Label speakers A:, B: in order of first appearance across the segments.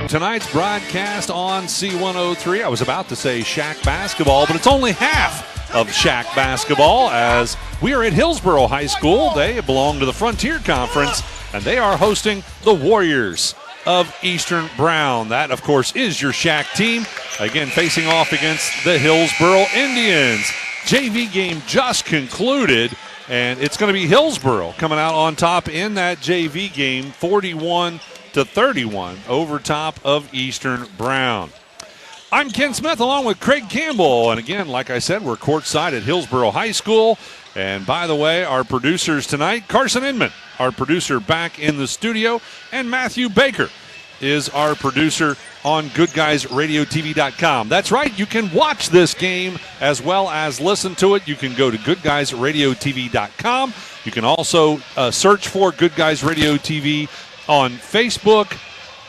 A: Tonight's broadcast on C103. I was about to say Shack basketball, but it's only half of Shack basketball as we are at Hillsboro High School. They belong to the Frontier Conference, and they are hosting the Warriors of Eastern Brown. That, of course, is your Shack team. Again, facing off against the Hillsboro Indians. JV game just concluded, and it's going to be Hillsboro coming out on top in that JV game, 41-31 over top of Eastern Brown. I'm Ken Smith along with Craig Campbell, and again, like I said, we're courtside at Hillsboro High School. And by the way, our producers tonight, Carson Inman, our producer back in the studio, and Matthew Baker is our producer on GoodGuysRadioTV.com. That's right, you can watch this game as well as listen to it. You can go to GoodGuysRadioTV.com. You can also search for Good Guys Radio TV on Facebook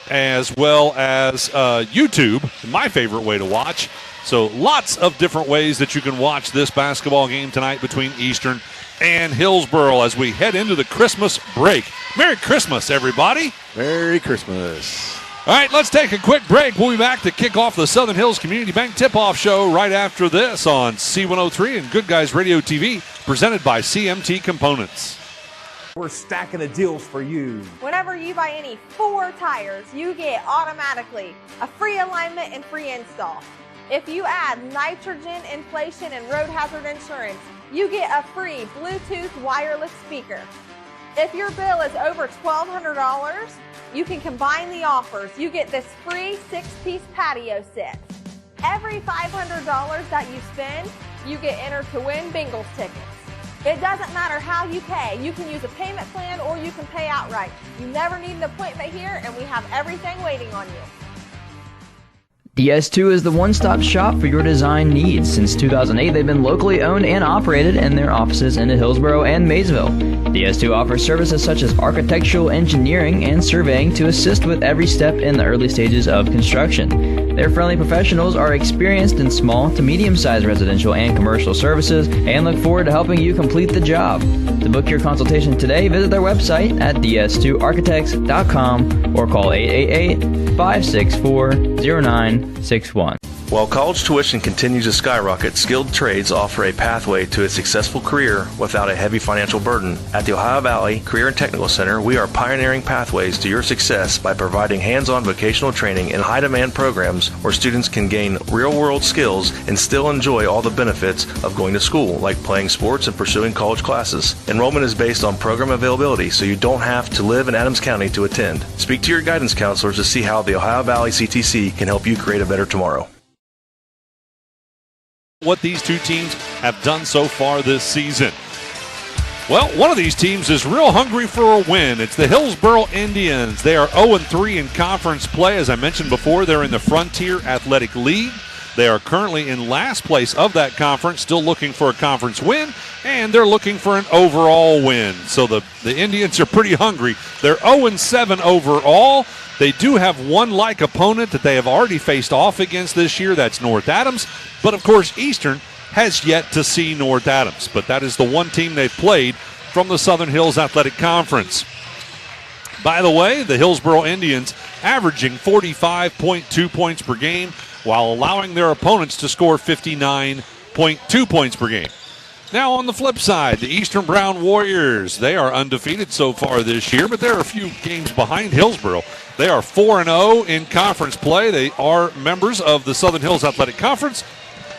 A: as well as YouTube, my favorite way to watch. So lots of different ways that you can watch this basketball game tonight between Eastern and Hillsboro as we head into the Christmas break. Merry Christmas, everybody.
B: Merry Christmas.
A: All right, let's take a quick break. We'll be back to kick off the Southern Hills Community Bank Tip-Off Show right after this on C103 and Good Guys Radio TV, presented by CMT Components.
C: We're stacking the deals for you.
D: Whenever you buy any 4 tires, you get automatically a free alignment and free install. If you add nitrogen, inflation, and road hazard insurance, you get a free Bluetooth wireless speaker. If your bill is over $1,200, you can combine the offers. You get this free 6-piece patio set. Every $500 that you spend, you get entered to win Bengals tickets. It doesn't matter how you pay. You can use a payment plan or you can pay outright. You never need an appointment here, and we have everything waiting on you.
E: DS2 is the one-stop shop for your design needs. Since 2008, they've been locally owned and operated in their offices in Hillsboro and Maysville. DS2 offers services such as architectural engineering and surveying to assist with every step in the early stages of construction. Their friendly professionals are experienced in small to medium-sized residential and commercial services and look forward to helping you complete the job. To book your consultation today, visit their website at ds2architects.com or call 888-564-0961.
F: While college tuition continues to skyrocket, skilled trades offer a pathway to a successful career without a heavy financial burden. At the Ohio Valley Career and Technical Center, we are pioneering pathways to your success by providing hands-on vocational training in high-demand programs where students can gain real-world skills and still enjoy all the benefits of going to school, like playing sports and pursuing college classes. Enrollment is based on program availability, so you don't have to live in Adams County to attend. Speak to your guidance counselors to see how the Ohio Valley CTC can help you create a better tomorrow.
A: What these two teams have done so far this season. Well, one of these teams is real hungry for a win. It's the Hillsboro Indians. They are 0-3 in conference play. As I mentioned before, they're in the Frontier Athletic League. They are currently in last place of that conference, still looking for a conference win, and they're looking for an overall win. So the Indians are pretty hungry. They're 0-7 overall. They do have one like opponent that they have already faced off against this year. That's North Adams. But, of course, Eastern has yet to see North Adams. But that is the one team they've played from the Southern Hills Athletic Conference. By the way, the Hillsboro Indians averaging 45.2 points per game while allowing their opponents to score 59.2 points per game. Now on the flip side, the Eastern Brown Warriors, they are undefeated so far this year, but they're a few games behind Hillsboro. They are 4-0 in conference play. They are members of the Southern Hills Athletic Conference.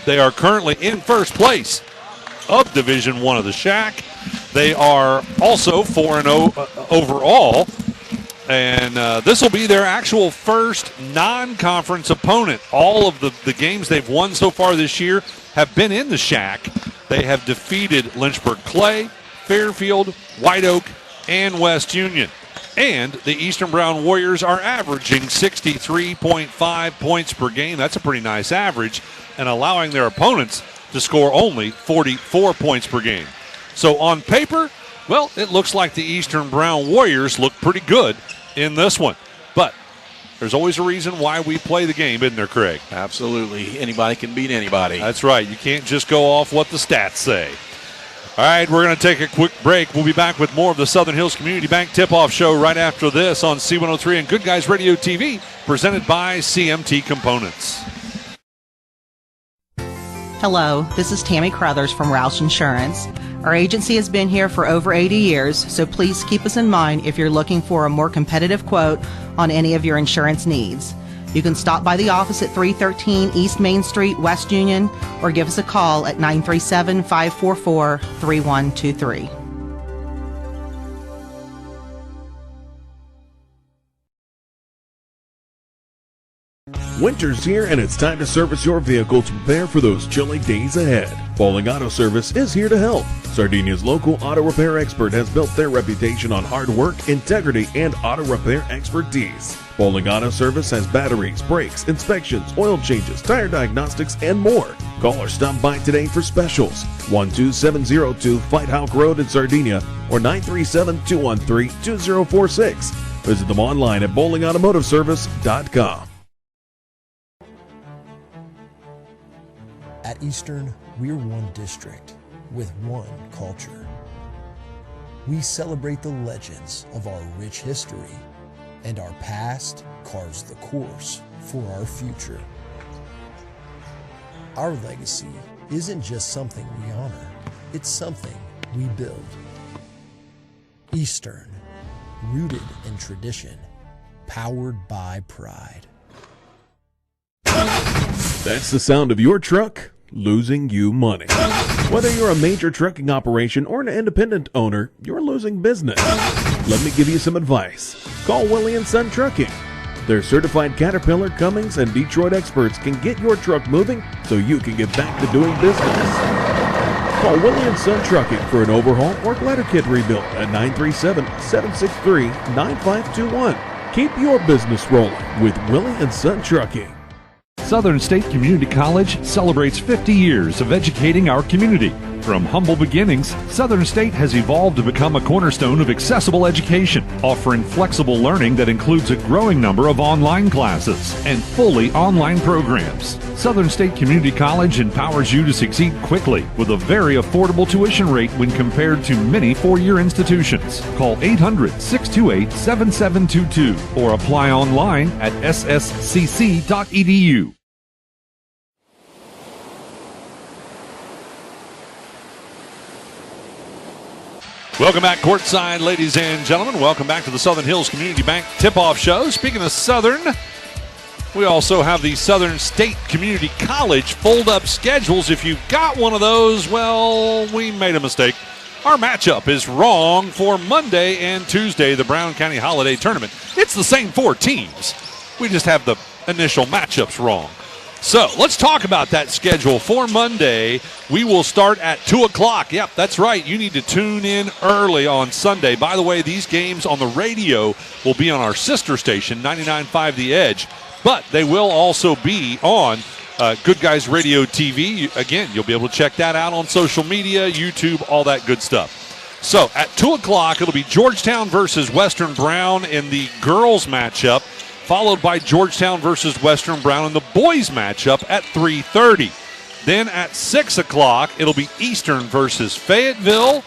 A: They are currently in first place of Division I of the Shack. They are also 4-0 overall, and this will be their actual first non-conference opponent. All of the games they've won so far this year have been in the Shack. They have defeated Lynchburg Clay, Fairfield, White Oak, and West Union. And the Eastern Brown Warriors are averaging 63.5 points per game. That's a pretty nice average, and allowing their opponents to score only 44 points per game. So on paper, well, it looks like the Eastern Brown Warriors look pretty good in this one. But there's always a reason why we play the game, isn't there, Craig?
B: Absolutely. Anybody can beat anybody.
A: That's right. You can't just go off what the stats say. All right, we're going to take a quick break. We'll be back with more of the Southern Hills Community Bank Tip-Off Show right after this on C103 and Good Guys Radio TV, presented by CMT Components.
G: Hello, this is Tammy Crothers from Roush Insurance. Our agency has been here for over 80 years, so please keep us in mind if you're looking for a more competitive quote on any of your insurance needs. You can stop by the office at 313 East Main Street, West Union, or give us a call at 937-544-3123.
H: Winter's here and it's time to service your vehicle to prepare for those chilly days ahead. Bowling Auto Service is here to help. Sardinia's local auto repair expert has built their reputation on hard work, integrity, and auto repair expertise. Bowling Auto Service has batteries, brakes, inspections, oil changes, tire diagnostics, and more. Call or stop by today for specials. 12702 Fight Hawk Road in Sardinia or 937-213-2046. Visit them online at bowlingautomotiveservice.com.
I: At Eastern, we're one district with one culture. We celebrate the legends of our rich history, and our past carves the course for our future. Our legacy isn't just something we honor, it's something we build. Eastern, rooted in tradition, powered by pride.
H: That's the sound of your truck losing you money. Whether you're a major trucking operation or an independent owner, you're losing business. Let me give you some advice. Call Willie & Son Trucking. Their certified Caterpillar, Cummins, and Detroit experts can get your truck moving so you can get back to doing business. Call Willie & Son Trucking for an overhaul or glider kit rebuild at 937-763-9521. Keep your business rolling with Willie & Son Trucking.
A: Southern State Community College celebrates 50 years of educating our community. From humble beginnings, Southern State has evolved to become a cornerstone of accessible education, offering flexible learning that includes a growing number of online classes and fully online programs. Southern State Community College empowers you to succeed quickly with a very affordable tuition rate when compared to many four-year institutions. Call 800-628-7722 or apply online at sscc.edu. Welcome back courtside, ladies and gentlemen. Welcome back to the Southern Hills Community Bank Tip-Off Show. Speaking of Southern, we also have the Southern State Community College fold-up schedules. If you've got one of those, well, we made a mistake. Our matchup is wrong for Monday and Tuesday, the Brown County Holiday Tournament. It's the same four teams. We just have the initial matchups wrong. So let's talk about that schedule for Monday. We will start at 2 o'clock. Yep, that's right. You need to tune in early on Sunday. By the way, these games on the radio will be on our sister station, 99.5 The Edge, but they will also be on Good Guys Radio TV. Again, you'll be able to check that out on social media, YouTube, all that good stuff. So at 2 o'clock, it'll be Georgetown versus Western Brown in the girls matchup, followed by Georgetown versus Western Brown in the boys matchup at 3:30. Then at 6 o'clock, it'll be Eastern versus Fayetteville,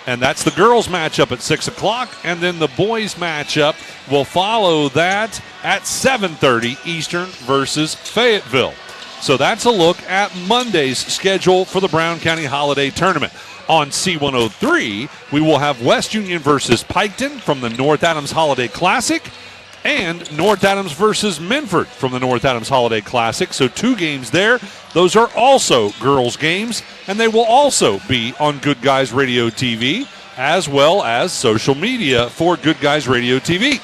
A: and that's the girls matchup at 6 o'clock. And then the boys matchup will follow that at 7:30, Eastern versus Fayetteville. So that's a look at Monday's schedule for the Brown County Holiday Tournament. On C103, we will have West Union versus Piketon from the North Adams Holiday Classic, and North Adams versus Minford from the North Adams Holiday Classic. So 2 games there. Those are also girls' games, and they will also be on Good Guys Radio TV, as well as social media for Good Guys Radio TV.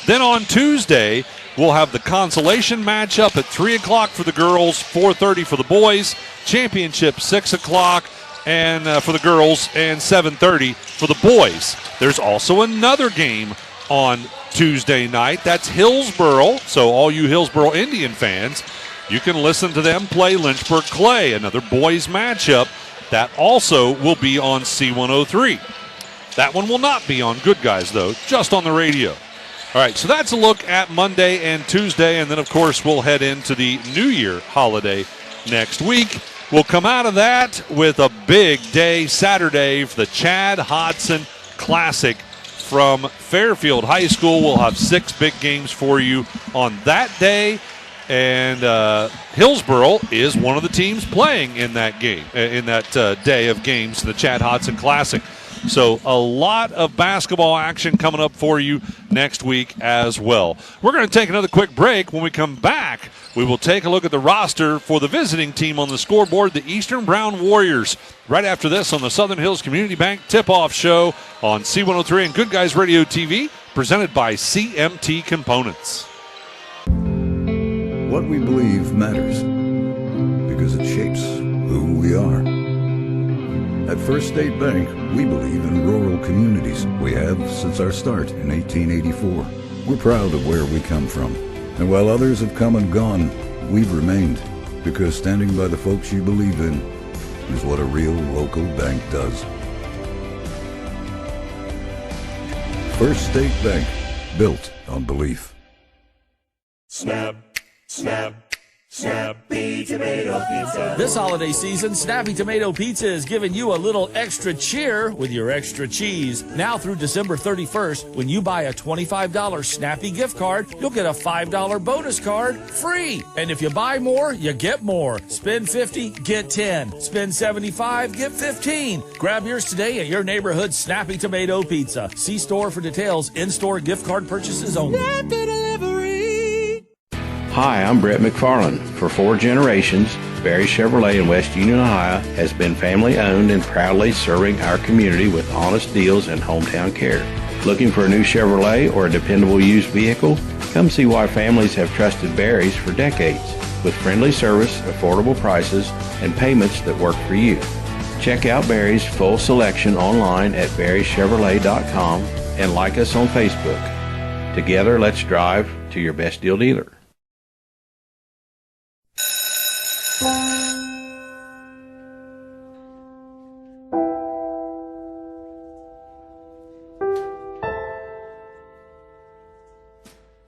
A: Then on Tuesday, we'll have the consolation matchup at 3 o'clock for the girls, 4:30 for the boys, championship 6 o'clock and for the girls, and 7:30 for the boys. There's also another game on Tuesday night. That's Hillsboro. So all you Hillsboro Indian fans, you can listen to them play Lynchburg Clay, another boys matchup that also will be on C103. That one will not be on Good Guys, though, just on the radio. All right, so that's a look at Monday and Tuesday, and then, of course, we'll head into the New Year holiday next week. We'll come out of that with a big day Saturday for the Chad Hodson Classic from Fairfield High School. We'll have 6 big games for you on that day. And Hillsboro is one of the teams playing in that game, in that day of games, the Chad Hodson Classic. So a lot of basketball action coming up for you next week as well. We're going to take another quick break. When we come back, we will take a look at the roster for the visiting team on the scoreboard, the Eastern Brown Warriors. Right after this on the Southern Hills Community Bank Tip-Off Show on C103 and Good Guys Radio TV, presented by CMT Components.
J: What we believe matters because it shapes who we are. At First State Bank, we believe in rural communities. We have since our start in 1884. We're proud of where we come from. And while others have come and gone, we've remained, because standing by the folks you believe in is what a real local bank does. First State Bank, built on belief.
K: Snap, snap. Snappy Tomato Pizza. This holiday season, Snappy Tomato Pizza is giving you a little extra cheer with your extra cheese. Now through December 31st, when you buy a $25 Snappy gift card, you'll get a $5 bonus card free. And if you buy more, you get more. Spend $50, get 10. Spend $75, get 15. Grab yours today at your neighborhood Snappy Tomato Pizza. See store for details. In-store gift card purchases only.
L: Hi, I'm Brett McFarland. For 4 generations, Barry Chevrolet in West Union, Ohio has been family owned and proudly serving our community with honest deals and hometown care. Looking for a new Chevrolet or a dependable used vehicle? Come see why families have trusted Barry's for decades, with friendly service, affordable prices, and payments that work for you. Check out Barry's full selection online at barrychevrolet.com and like us on Facebook. Together, let's drive to your best deal dealer.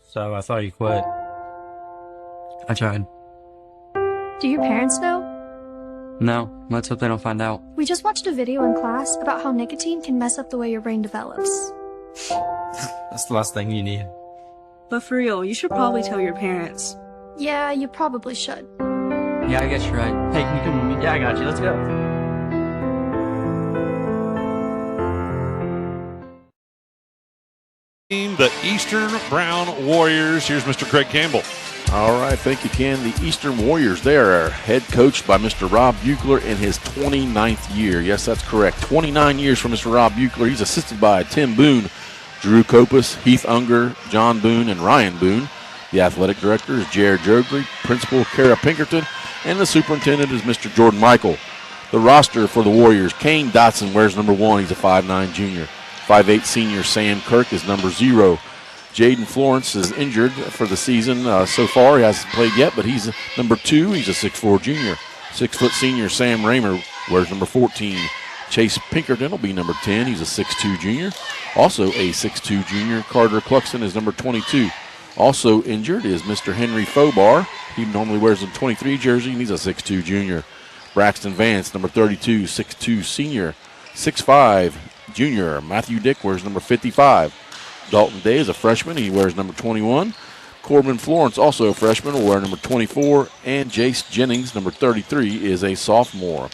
M: So I thought you quit.
N: I tried.
O: Do your parents know?
N: No, let's hope they don't find out.
O: We just watched a video in class about how nicotine can mess up the way your brain develops.
N: That's the last thing you need.
P: But for real, you should probably tell your parents.
O: Yeah, you probably should.
N: Yeah, I guess you're right. Hey, can you come with me?
P: Yeah, I got you. Let's go.
A: The Eastern Brown Warriors. Here's Mr. Craig Campbell.
B: All right, thank you, Ken. The Eastern Warriors, they are head coached by Mr. Rob Buechler in his 29th year. Yes, that's correct. 29 years for Mr. Rob Buechler. He's assisted by Tim Boone, Drew Kopus, Heath Unger, John Boone, and Ryan Boone. The athletic director is Jared Jogley, principal Kara Pinkerton, and the superintendent is Mr. Jordan Michael. The roster for the Warriors, Kane Dotson wears number 1. He's a 5'9 junior. 5'8 senior Sam Kirk is number 0. Jaden Florence is injured for the season so far. He hasn't played yet, but he's number 2. He's a 6'4 junior. 6' senior Sam Raymer wears number 14. Chase Pinkerton will be number 10. He's a 6'2 junior. Also a 6'2 junior. Carter Cluxton is number 22. Also injured is Mr. Henry Fobar. He normally wears a 23 jersey, and he's a 6'2 junior. Braxton Vance, number 32, 6'2 senior. 6'5 junior. Matthew Dick wears number 55. Dalton Day is a freshman. He wears number 21. Corbin Florence, also a freshman, will wear number 24. And Jace Jennings, number 33, is a sophomore.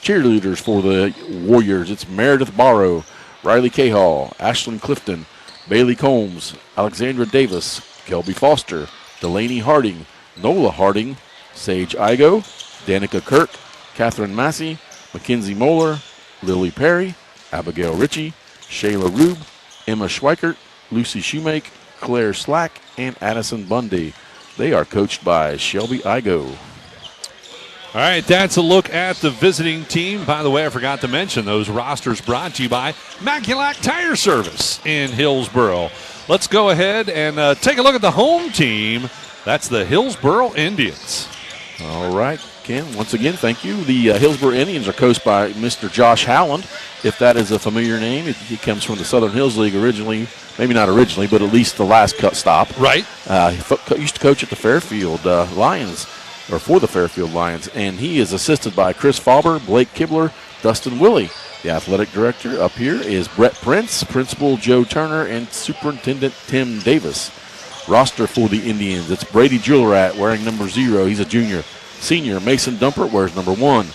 B: Cheerleaders for the Warriors, it's Meredith Barrow, Riley Cahall, Ashlyn Clifton, Bailey Combs, Alexandra Davis, Kelby Foster, Delaney Harding, Nola Harding, Sage Igo, Danica Kirk, Catherine Massey, Mackenzie Moeller, Lily Perry, Abigail Ritchie, Shayla Rube, Emma Schweikert, Lucy Shoemake, Claire Slack, and Addison Bundy. They are coached by Shelby Igo.
A: All right, that's a look at the visiting team. By the way, I forgot to mention those rosters brought to you by Maculac Tire Service in Hillsboro. Let's go ahead and take a look at the home team. That's the Hillsboro Indians.
B: All right, Ken, once again, thank you. The Hillsboro Indians are coached by Mr. Josh Howland. If that is a familiar name, he comes from the Southern Hills League originally. Maybe not originally, but at least the last stop.
A: Right.
B: He used to coach at the Fairfield Lions. or for the Fairfield Lions, and he is assisted by Chris Fauber, Blake Kibler, Dustin Willie. The athletic director up here is Brett Prince, Principal Joe Turner, and Superintendent Tim Davis. Roster for the Indians, it's Brady Jewelrat wearing number 0. He's a junior. Senior, Mason Dumpert wears number 1.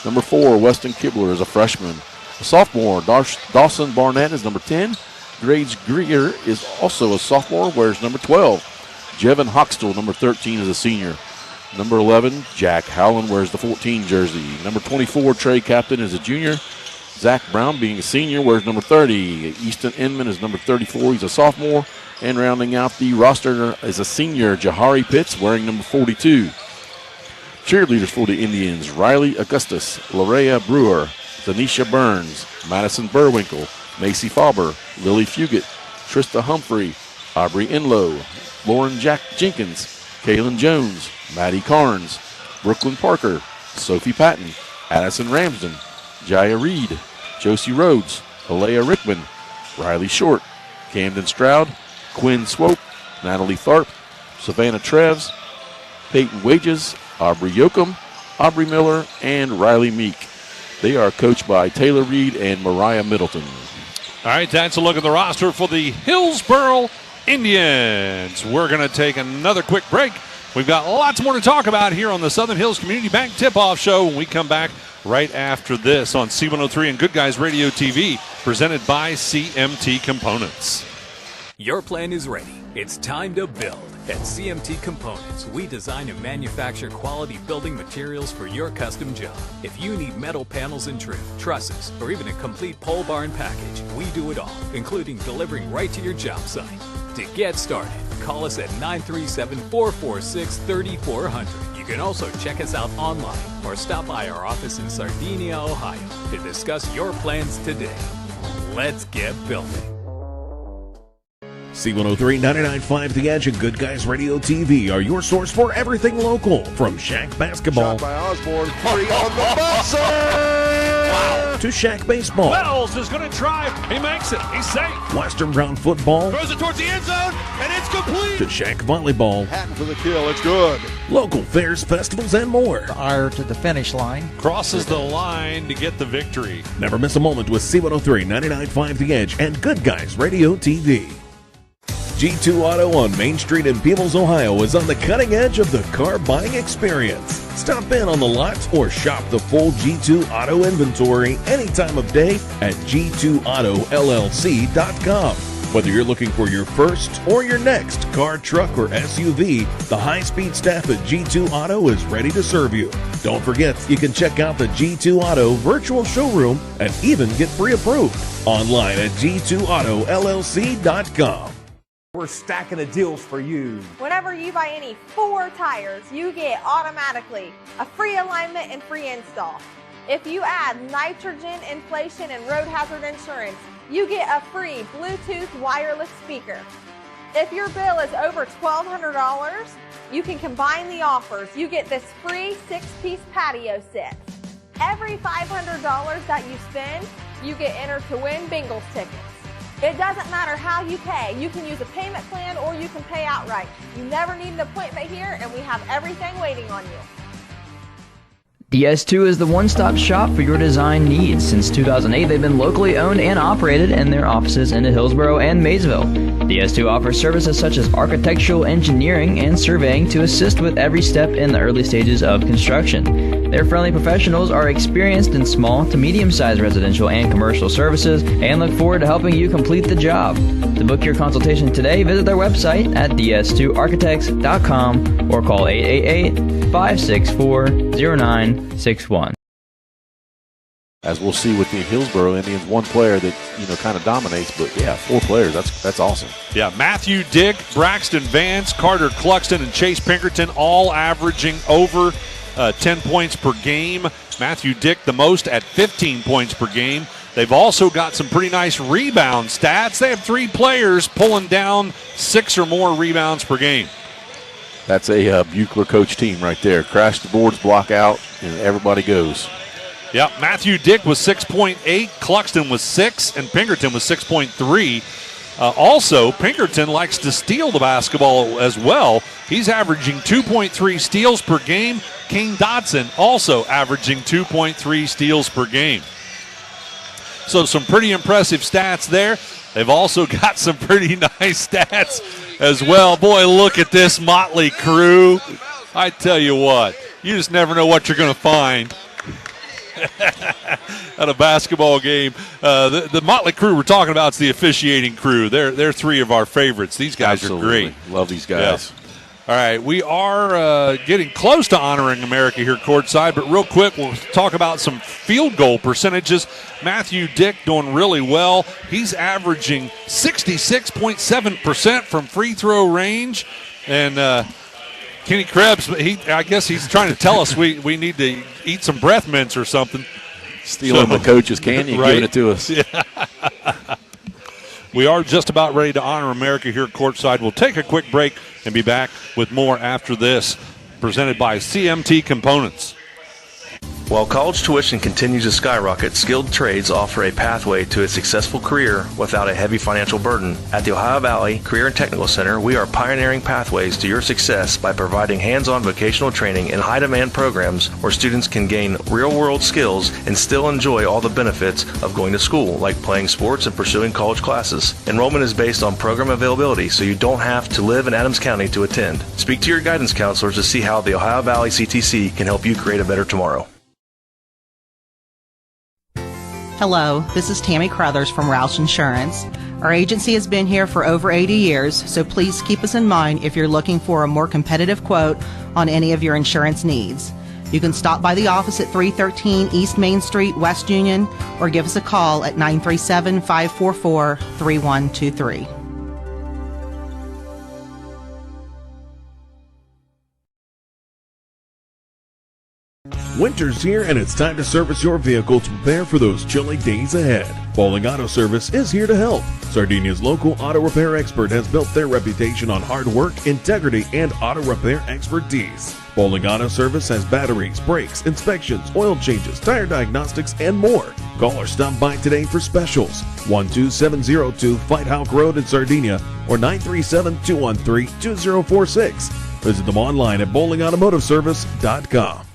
B: Number 4, Weston Kibler is a freshman. A sophomore, Dawson Barnett is number 10. Grades Greer is also a sophomore, wears number 12. Jevin Hoxtell, number 13, is a senior. Number 11, Jack Howland wears the 14 jersey. Number 24, Trey Captain, is a junior. Zach Brown, being a senior, wears number 30. Easton Inman is number 34. He's a sophomore. And rounding out the roster is a senior, Jahari Pitts, wearing number 42. Cheerleaders for the Indians, Riley Augustus, Larea Brewer, Zanisha Burns, Madison Burwinkle, Macy Fauber, Lily Fugit, Trista Humphrey, Aubrey Enlow, Lauren Jenkins, Kaylin Jones, Maddie Carnes, Brooklyn Parker, Sophie Patton, Addison Ramsden, Jaya Reed, Josie Rhodes, Alea Rickman, Riley Short, Camden Stroud, Quinn Swope, Natalie Tharp, Savannah Treves, Peyton Wages, Aubrey Yoakum, Aubrey Miller, and Riley Meek. They are coached by Taylor Reed and Mariah Middleton.
A: All right, that's a look at the roster for the Hillsboro Indians. We're going to take another quick break. We've got lots more to talk about here on the Southern Hills Community Bank Tip-Off Show when we come back right after this on C103 and Good Guys Radio TV, presented by CMT Components.
Q: Your plan is ready. It's time to build. At CMT Components, we design and manufacture quality building materials for your custom job. If you need metal panels and trim, trusses, or even a complete pole barn package, we do it all, including delivering right to your job site. To get started, call us at 937-446-3400. You can also check us out online or stop by our office in Sardinia, Ohio to discuss your plans today. Let's get building.
H: C103, 99.5 The Edge, and Good Guys Radio TV are your source for everything local. From Shack basketball
R: by Osborne, 3 on the buzzer!
H: Wow. To Shack baseball.
A: Wells is going to drive. He makes it. He's safe.
H: Western Brown football.
A: Throws it towards the end zone, and it's complete.
H: To Shack volleyball.
R: Hatton for the kill. It's good.
H: Local fairs, festivals, and more.
S: Ire to the finish line.
A: Crosses the line to get the victory.
H: Never miss a moment with C103, 99.5 The Edge, and Good Guys Radio TV. G2 Auto on Main Street in Peebles, Ohio is on the cutting edge of the car buying experience. Stop in on the lot or shop the full G2 Auto inventory any time of day at g2autollc.com. Whether you're looking for your first or your next car, truck, or SUV, the high-speed staff at G2 Auto is ready to serve you. Don't forget, you can check out the G2 Auto virtual showroom and even get pre-approved online at g2autollc.com.
C: We're stacking the deals for you.
D: Whenever you buy any 4 tires, you get automatically a free alignment and free install. If you add nitrogen, inflation, and road hazard insurance, you get a free Bluetooth wireless speaker. If your bill is over $1,200, you can combine the offers. You get this free 6-piece patio set. Every $500 that you spend, you get entered to win Bengals tickets. It doesn't matter how you pay. You can use a payment plan or you can pay outright. You never need an appointment here, and we have everything waiting on you.
E: DS2 is the one-stop shop for your design needs. Since 2008, they've been locally owned and operated in their offices in Hillsboro and Maysville. DS2 offers services such as architectural engineering and surveying to assist with every step in the early stages of construction. Their friendly professionals are experienced in small to medium-sized residential and commercial services and look forward to helping you complete the job. To book your consultation today, visit their website at ds2architects.com or call 888-564-0961.
B: As we'll see with the Hillsboro Indians, one player that, kind of dominates, but yeah, 4 players, that's awesome.
A: Yeah, Matthew Dick, Braxton Vance, Carter Cluxton, and Chase Pinkerton all averaging over 10 points per game. Matthew Dick the most at 15 points per game. They've also got some pretty nice rebound stats. They have 3 players pulling down 6 or more rebounds per game.
B: That's a Buchler coach team right there. Crash the boards, block out, and everybody goes.
A: Yeah, Matthew Dick was 6.8, Cluxton was 6, and Pinkerton was 6.3. Also, Pinkerton likes to steal the basketball as well. He's averaging 2.3 steals per game. Kane Dotson also averaging 2.3 steals per game. So some pretty impressive stats there. They've also got some pretty nice stats as well. Boy, look at this motley crew. I tell you what, you just never know what you're going to find at a basketball game. The motley crew we're talking about is the officiating crew. They're three of our favorites. These guys are great.
B: Love these guys.
A: Yeah. All right, we are getting close to honoring America here courtside, but real quick, we'll talk about some field goal percentages. Matthew Dick doing really well. He's averaging 66.7% from free throw range, and Kenny Krebs, I guess he's trying to tell us we need to eat some breath mints or something.
B: Stealing the coach's candy and
A: right.
B: giving it to us.
A: Yeah. We are just about ready to honor America here courtside. We'll take a quick break and be back with more after this, presented by CMT Components.
F: While college tuition continues to skyrocket, skilled trades offer a pathway to a successful career without a heavy financial burden. At the Ohio Valley Career and Technical Center, we are pioneering pathways to your success by providing hands-on vocational training in high-demand programs where students can gain real-world skills and still enjoy all the benefits of going to school, like playing sports and pursuing college classes. Enrollment is based on program availability, so you don't have to live in Adams County to attend. Speak to your guidance counselors to see how the Ohio Valley CTC can help you create a better tomorrow.
G: Hello, this is Tammy Crothers from Roush Insurance. Our agency has been here for over 80 years, so please keep us in mind if you're looking for a more competitive quote on any of your insurance needs. You can stop by the office at 313 East Main Street, West Union, or give us a call at 937-544-3123.
H: Winter's here and it's time to service your vehicle to prepare for those chilly days ahead. Bowling Auto Service is here to help. Sardinia's local auto repair expert has built their reputation on hard work, integrity, and auto repair expertise. Bowling Auto Service has batteries, brakes, inspections, oil changes, tire diagnostics, and more. Call or stop by today for specials. 12702 Fight Hawk Road in Sardinia or 937-213-2046. Visit them online at bowlingautomotiveservice.com.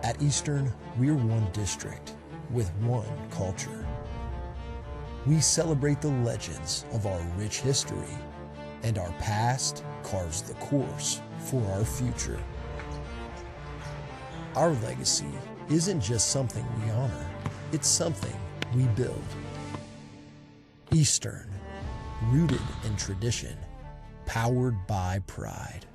I: At Eastern, we're one district with one culture. We celebrate the legends of our rich history, and our past carves the course for our future. Our legacy isn't just something we honor, it's something we build. Eastern, rooted in tradition, powered by pride.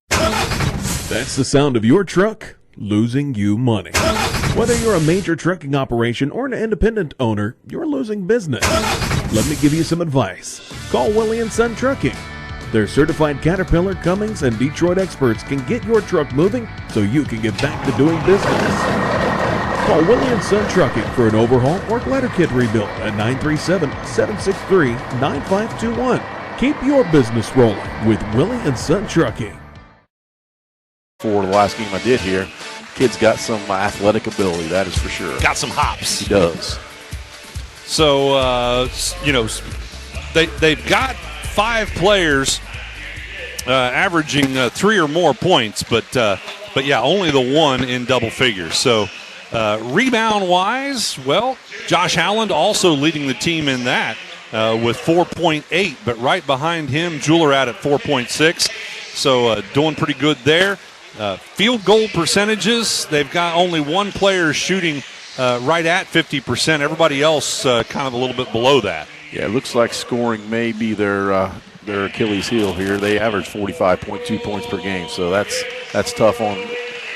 H: That's the sound of your truck losing you money. Whether you're a major trucking operation or an independent owner, you're losing business. Let me give you some advice. Call Willie & Son Trucking. Their certified Caterpillar, Cummins, and Detroit experts can get your truck moving so you can get back to doing business. Call Willie & Son Trucking for an overhaul or glider kit rebuild at 937-763-9521. Keep your business rolling with Willie & Son Trucking.
B: For the last game I did here, kid's got some athletic ability, that is for sure.
A: Got some hops.
B: He does.
A: So, they've got 5 players averaging 3 or more points, but yeah, only the one in double figures. So, rebound-wise, well, Josh Howland also leading the team in that with 4.8, but right behind him, Juilliard at 4.6. So, doing pretty good there. Field goal percentages, they've got only one player shooting right at 50%. Everybody else kind of a little bit below that.
B: Yeah, it looks like scoring may be their Achilles heel here. They average 45.2 points per game, so that's tough on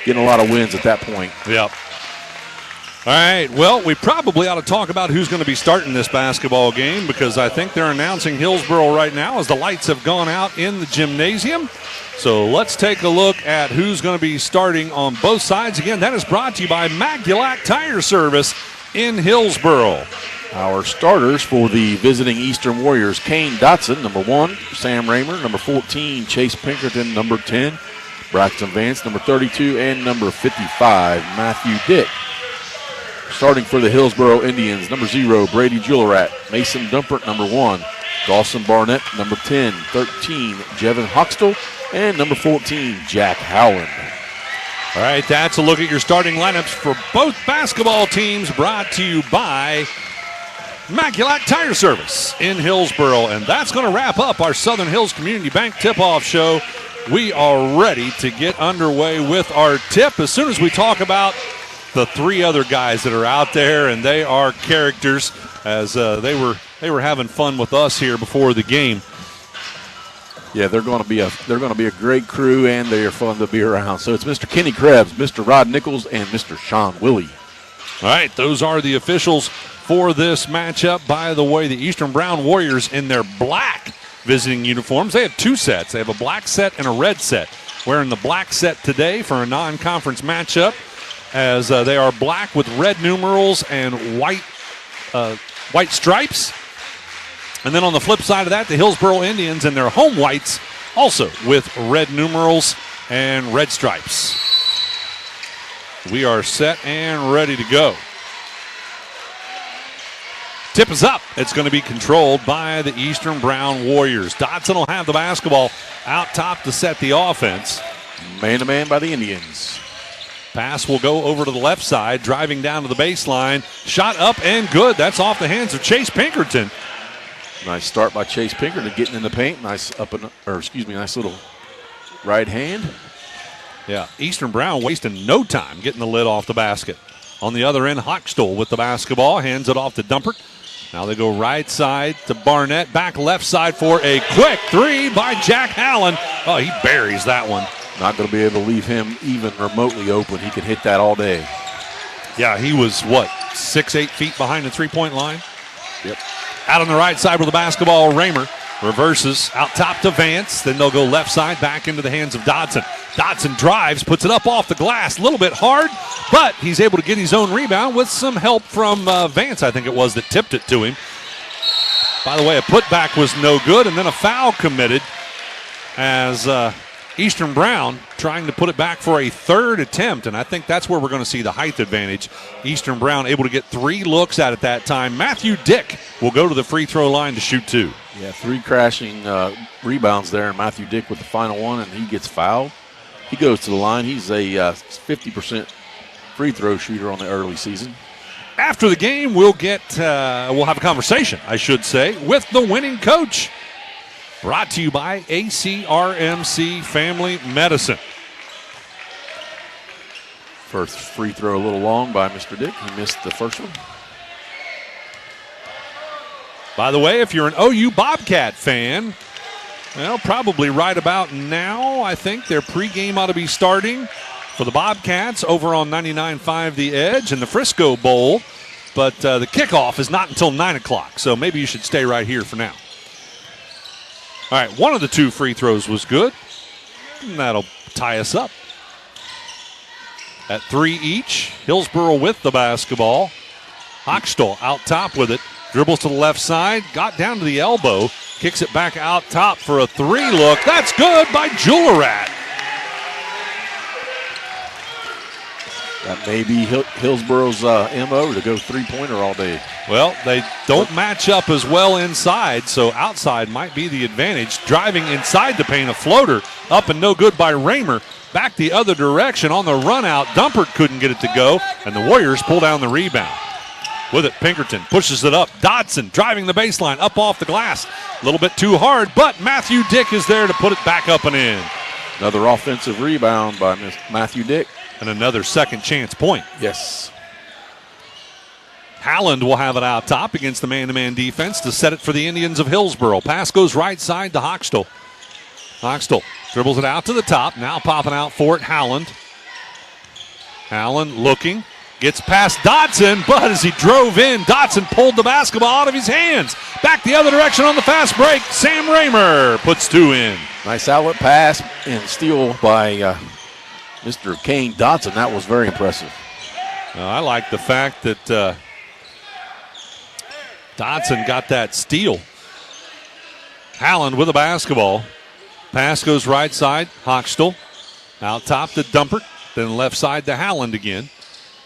B: getting a lot of wins at that point.
A: Yep. All right, well, we probably ought to talk about who's going to be starting this basketball game because I think they're announcing Hillsboro right now as the lights have gone out in the gymnasium. So let's take a look at who's going to be starting on both sides. Again, that is brought to you by Magulac Tire Service in Hillsboro.
B: Our starters for the visiting Eastern Warriors, Kane Dotson, number 1, Sam Raymer, number 14, Chase Pinkerton, number 10, Braxton Vance, number 32, and number 55, Matthew Dick. Starting for the Hillsboro Indians, number 0, Brady Juilliard, Mason Dumpert, number 1, Dawson Barnett, number 10, 13, Jevin Hoxtel, and number 14, Jack Howland.
A: All right, that's a look at your starting lineups for both basketball teams, brought to you by Immaculate Tire Service in Hillsboro. And that's going to wrap up our Southern Hills Community Bank tip-off show. We are ready to get underway with our tip as soon as we talk about the three other guys that are out there, and they are characters, as they were having fun with us here before the game.
B: Yeah, they're going to be a great crew, and they are fun to be around. So it's Mr. Kenny Krebs, Mr. Rod Nichols, and Mr. Sean Willie.
A: All right, those are the officials for this matchup. By the way, the Eastern Brown Warriors in their black visiting uniforms. They have two sets. They have a black set and a red set. Wearing the black set today for a non-conference matchup, as they are black with red numerals and white stripes. And then on the flip side of that, the Hillsboro Indians in their home whites, also with red numerals and red stripes. We are set and ready to go. Tip is up. It's going to be controlled by the Eastern Brown Warriors. Dotson will have the basketball out top to set the offense.
B: Man-to-man by the Indians.
A: Pass will go over to the left side, driving down to the baseline. Shot up and good. That's off the hands of Chase Pinkerton.
B: Nice start by Chase Pinkerton getting in the paint. Nice little right hand.
A: Yeah, Eastern Brown wasting no time getting the lid off the basket. On the other end, Hochstuhl with the basketball, hands it off to Dumpert. Now they go right side to Barnett, back left side for a quick three by Jack Allen. Oh, he buries that one.
B: Not going to be able to leave him even remotely open. He can hit that all day.
A: Yeah, he was, 6-8 feet behind the three-point line?
B: Yep.
A: Out on the right side with the basketball, Raymer reverses out top to Vance. Then they'll go left side back into the hands of Dodson. Dodson drives, puts it up off the glass. A little bit hard, but he's able to get his own rebound with some help from Vance, I think it was, that tipped it to him. By the way, a putback was no good, and then a foul committed as Eastern Brown trying to put it back for a third attempt, and I think that's where we're going to see the height advantage. Eastern Brown able to get 3 looks at it that time. Matthew Dick will go to the free throw line to shoot 2.
B: Yeah, 3 crashing rebounds there, and Matthew Dick with the final one, and he gets fouled. He goes to the line. He's a 50% free throw shooter on the early season.
A: After the game, we'll have a conversation, I should say, with the winning coach. Brought to you by ACRMC Family Medicine.
B: First free throw a little long by Mr. Dick. He missed the first one.
A: By the way, if you're an OU Bobcat fan, well, probably right about now, I think their pregame ought to be starting for the Bobcats over on 99.5 The Edge and the Frisco Bowl. But the kickoff is not until 9 o'clock, so maybe you should stay right here for now. All right, one of the 2 free throws was good, and that'll tie us up. At 3 each, Hillsboro with the basketball. Hochstuhl out top with it, dribbles to the left side, got down to the elbow, kicks it back out top for a 3 look. That's good by Julerat.
B: That may be Hillsboro's MO to go three-pointer all day.
A: Well, they don't match up as well inside, so outside might be the advantage. Driving inside the paint, a floater up and no good by Raymer. Back the other direction on the run out. Dumpert couldn't get it to go, and the Warriors pull down the rebound. With it, Pinkerton pushes it up. Dodson driving the baseline, up off the glass. A little bit too hard, but Matthew Dick is there to put it back up and in.
B: Another offensive rebound by Matthew Dick.
A: And another second chance point.
B: Yes.
A: Howland will have it out top against the man-to-man defense to set it for the Indians of Hillsboro. Pass goes right side to Hochstuhl. Hochstuhl dribbles it out to the top. Now popping out for it, Howland. Howland looking. Gets past Dodson, but as he drove in, Dodson pulled the basketball out of his hands. Back the other direction on the fast break. Sam Raymer puts 2 in.
B: Nice outlet pass and steal by Mr. Kane Dodson. That was very impressive.
A: I like the fact that Dodson got that steal. Howland with the basketball. Pass goes right side. Hochstuhl out top to Dumpert. Then left side to Howland again.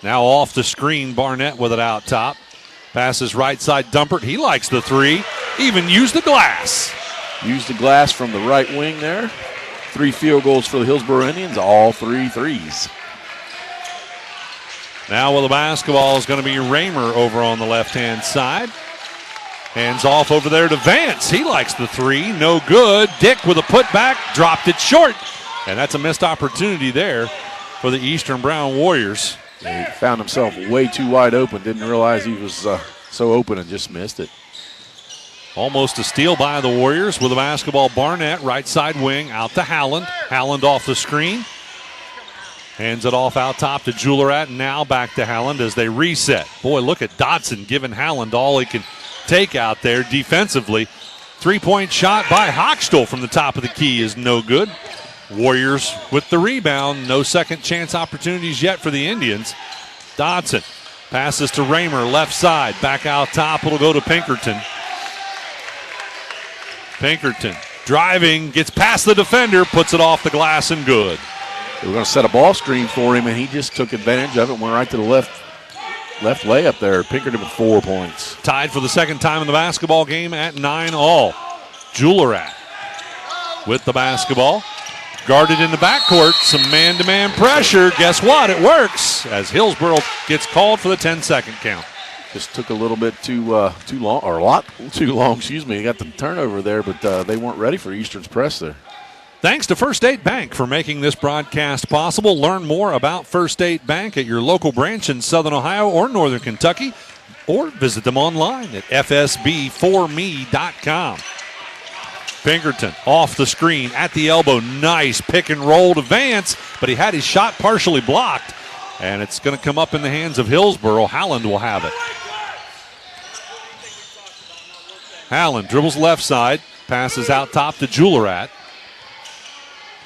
A: Now off the screen, Barnett with it out top. Passes right side, Dumpert. He likes the 3. even used the glass.
B: Used the glass from the right wing there. 3 field goals for the Hillsboro Indians, all 3 threes.
A: Now with the basketball is going to be Raymer over on the left-hand side. Hands off over there to Vance. He likes the 3. No good. Dick with a putback. Dropped it short. And that's a missed opportunity there for the Eastern Brown Warriors.
B: He found himself way too wide open. Didn't realize he was so open and just missed it.
A: Almost a steal by the Warriors with the basketball. Barnett, right side wing, out to Howland. Howland off the screen. Hands it off out top to Juillerat. Now back to Howland as they reset. Boy, look at Dotson giving Howland all he can take out there defensively. 3-point shot by Hochstel from the top of the key is no good. Warriors with the rebound. No second chance opportunities yet for the Indians. Dotson passes to Raymer, left side. Back out top. It'll go to Pinkerton. Pinkerton driving, gets past the defender, puts it off the glass and good.
B: They were going to set a ball screen for him, and he just took advantage of it, went right to the left layup there. Pinkerton with 4 points.
A: Tied for the second time in the basketball game at 9-all. Juillerat with the basketball. Guarded in the backcourt, some man-to-man pressure. Guess what? It works as Hillsboro gets called for the 10-second count.
B: Just took a little bit too long, or a lot too long, excuse me. He got the turnover there, but they weren't ready for Eastern's press there.
A: Thanks to First State Bank for making this broadcast possible. Learn more about First State Bank at your local branch in Southern Ohio or Northern Kentucky, or visit them online at fsb4me.com. Pinkerton off the screen at the elbow. Nice pick and roll to Vance, but he had his shot partially blocked, and it's going to come up in the hands of Hillsboro. Howland will have it. Howland dribbles left side, passes out top to Juillerat.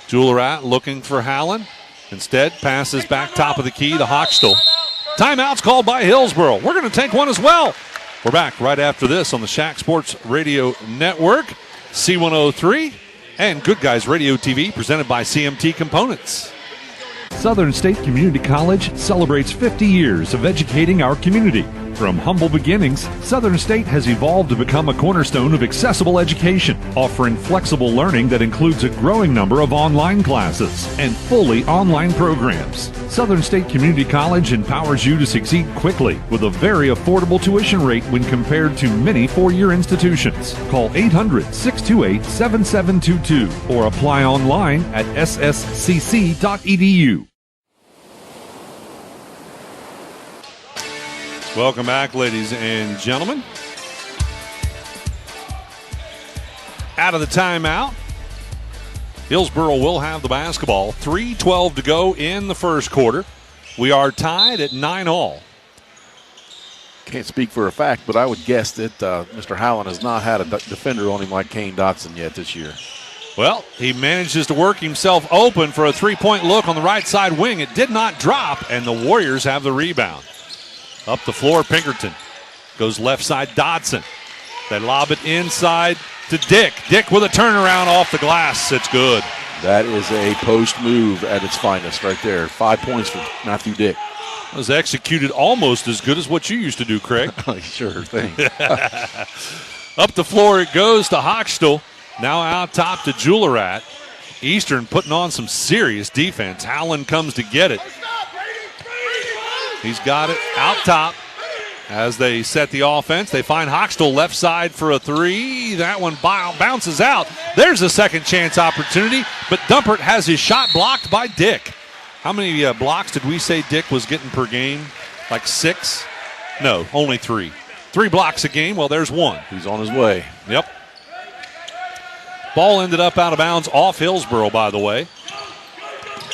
A: Juillerat looking for Howland. Instead, passes back top of the key to Hochstel. Timeout's called by Hillsboro. We're going to take one as well. We're back right after this on the Shack Sports Radio Network, C103, and Good Guys Radio TV, presented by CMT Components.
S: Southern State Community College celebrates 50 years of educating our community. From humble beginnings, Southern State has evolved to become a cornerstone of accessible education, offering flexible learning that includes a growing number of online classes and fully online programs. Southern State Community College empowers you to succeed quickly with a very affordable tuition rate when compared to many four-year institutions. Call 800-628-7722 or apply online at sscc.edu.
A: Welcome back, ladies and gentlemen. Out of the timeout, Hillsboro will have the basketball. 3:12 to go in the first quarter. We are tied at 9-all.
B: Can't speak for a fact, but I would guess that Mr. Howland has not had a defender on him like Kane Dotson yet this year.
A: Well, he manages to work himself open for a three-point look on the right side wing. It did not drop, and the Warriors have the rebound. Up the floor, Pinkerton. Goes left side, Dotson. They lob it inside to Dick. Dick with a turnaround off the glass. It's good.
B: That is a post move at its finest right there. 5 points for Matthew Dick.
A: It was executed almost as good as what you used to do, Craig.
B: Sure thing.
A: Up the floor it goes to Hochstel. Now out top to Juillerat. Eastern putting on some serious defense. Howland comes to get it. He's got it out top as they set the offense. They find Hochstel left side for a three. That one bounces out. There's a second chance opportunity, but Dumpert has his shot blocked by Dick. How many blocks did we say Dick was getting per game? Like 6? No, only 3. 3 blocks a game. Well, there's one.
B: He's on his way.
A: Yep. Ball ended up out of bounds off Hillsboro, by the way.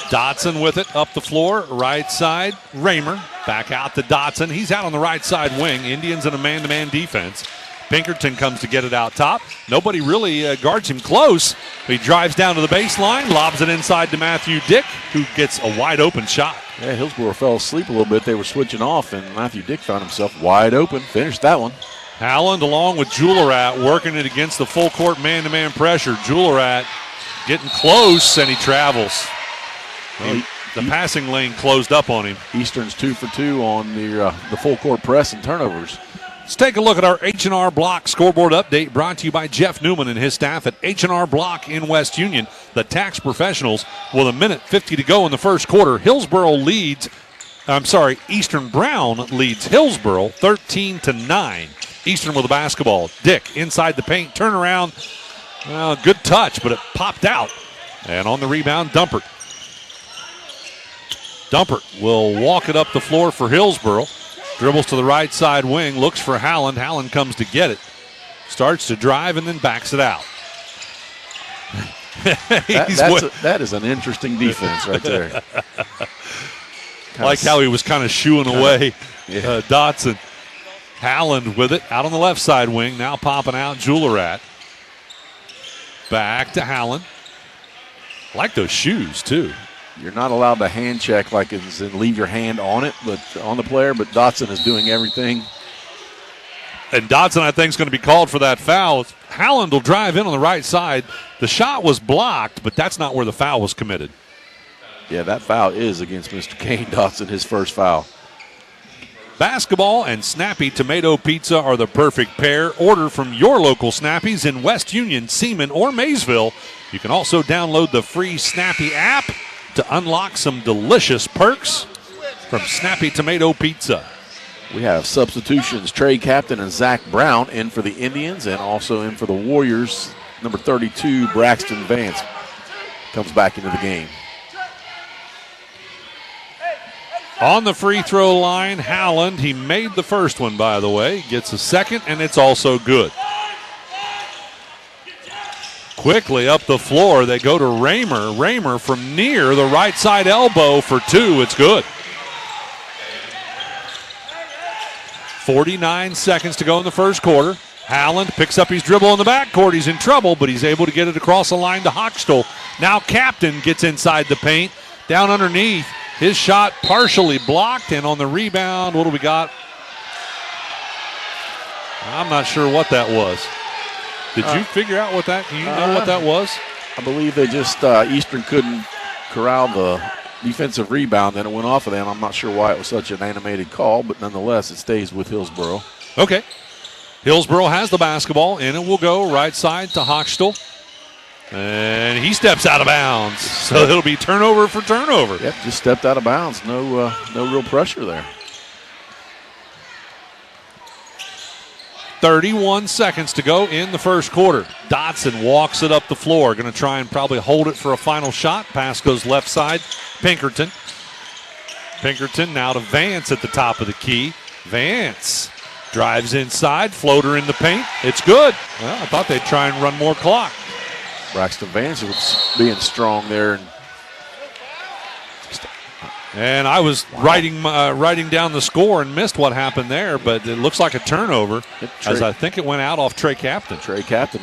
A: Dotson with it up the floor, right side. Raymer back out to Dotson. He's out on the right side wing. Indians in a man-to-man defense. Pinkerton comes to get it out top. Nobody really guards him close. He drives down to the baseline, lobs it inside to Matthew Dick, who gets a wide-open shot.
B: Yeah, Hillsboro fell asleep a little bit. They were switching off, and Matthew Dick found himself wide open. Finished that one.
A: Howland along with Juillerat working it against the full-court man-to-man pressure. Juillerat getting close, and he travels. The passing lane closed up on him.
B: Eastern's 2 for 2 on the full court press and turnovers.
A: Let's take a look at our H&R Block scoreboard update brought to you by Jeff Newman and his staff at H&R Block in West Union, the tax professionals. With 1:50 to go in the first quarter, Eastern Brown leads Hillsboro 13-9. Eastern with the basketball. Dick inside the paint, turnaround. Well, good touch, but it popped out. And on the rebound, Dumpert. Dumpert will walk it up the floor for Hillsboro. Dribbles to the right side wing, looks for Howland. Howland comes to get it. Starts to drive and then backs it out.
B: That is an interesting defense right there.
A: Like how he was kind of shooing away Dotson. Howland with it, out on the left side wing, now popping out Julerat. Back to Howland. Like those shoes, too.
B: You're not allowed to hand check like it's in leave your hand on it, but on the player, but Dotson is doing everything.
A: And Dotson, I think, is going to be called for that foul. Howland will drive in on the right side. The shot was blocked, but that's not where the foul was committed.
B: Yeah, that foul is against Mr. Kane Dotson, his first foul.
A: Basketball and Snappy Tomato Pizza are the perfect pair. Order from your local Snappies in West Union, Seaman, or Maysville. You can also download the free Snappy app to unlock some delicious perks from Snappy Tomato Pizza.
B: We have substitutions. Trey Captain and Zach Brown in for the Indians and also in for the Warriors. Number 32, Braxton Vance, comes back into the game.
A: On the free throw line, Howland. He made the first one, by the way. Gets a second, and it's also good. Quickly up the floor, they go to Raymer. Raymer from near the right side elbow for two. It's good. 49 seconds to go in the first quarter. Howland picks up his dribble in the backcourt. He's in trouble, but he's able to get it across the line to Hochstel. Now Captain gets inside the paint. Down underneath. His shot partially blocked, and on the rebound, what do we got? I'm not sure what that was. Did you figure out what that? Do you know what that was?
B: I believe they just Eastern couldn't corral the defensive rebound, and it went off of them. I'm not sure why it was such an animated call, but nonetheless, it stays with Hillsboro.
A: Okay. Hillsboro has the basketball, and it will go right side to Hochstel. And he steps out of bounds, so it'll be turnover for turnover.
B: Yep, just stepped out of bounds. No real pressure there.
A: 31 seconds to go in the first quarter. Dotson walks it up the floor. Going to try and probably hold it for a final shot. Pass goes left side. Pinkerton. Pinkerton now to Vance at the top of the key. Vance drives inside. Floater in the paint. It's good. Well, I thought they'd try and run more clock.
B: Braxton Vance was being strong there.
A: And I was writing down the score and missed what happened there, but it looks like a turnover, as I think it went out off Trey Captain.
B: Trey Captain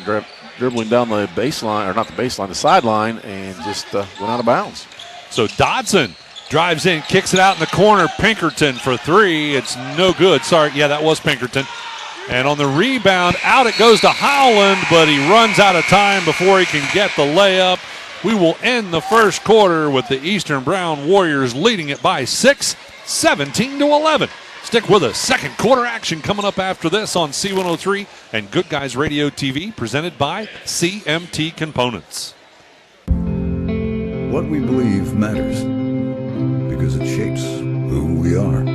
B: dribbling down the baseline, or not the baseline, the sideline, and just went out of bounds.
A: So Dotson drives in, kicks it out in the corner. Pinkerton for three. It's no good. Sorry, yeah, that was Pinkerton. And on the rebound, out it goes to Howland, but he runs out of time before he can get the layup. We will end the first quarter with the Eastern Brown Warriors leading it by 6, 17-11. Stick with us. Second quarter action coming up after this on C103 and Good Guys Radio TV, presented by CMT Components.
J: What we believe matters because it shapes who we are.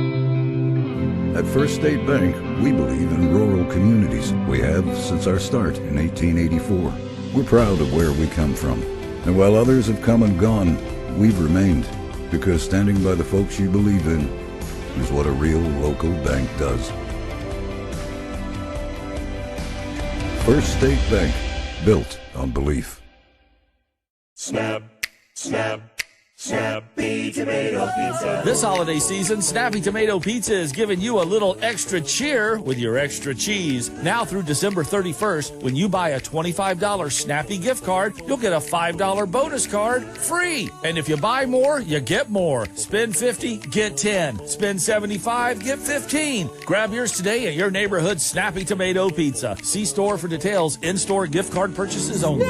J: At First State Bank, we believe in rural communities. We have since our start in 1884. We're proud of where we come from. And while others have come and gone, we've remained, because standing by the folks you believe in is what a real local bank does. First State Bank, built on belief.
K: Snap, snap. Snappy Tomato Pizza. This holiday season, Snappy Tomato Pizza is giving you a little extra cheer with your extra cheese. Now through December 31st, when you buy a $25 Snappy gift card, you'll get a $5 bonus card free. And if you buy more, you get more. Spend $50, get 10. Spend $75, get 15. Grab yours today at your neighborhood Snappy Tomato Pizza. See store for details. In-store gift card purchases only.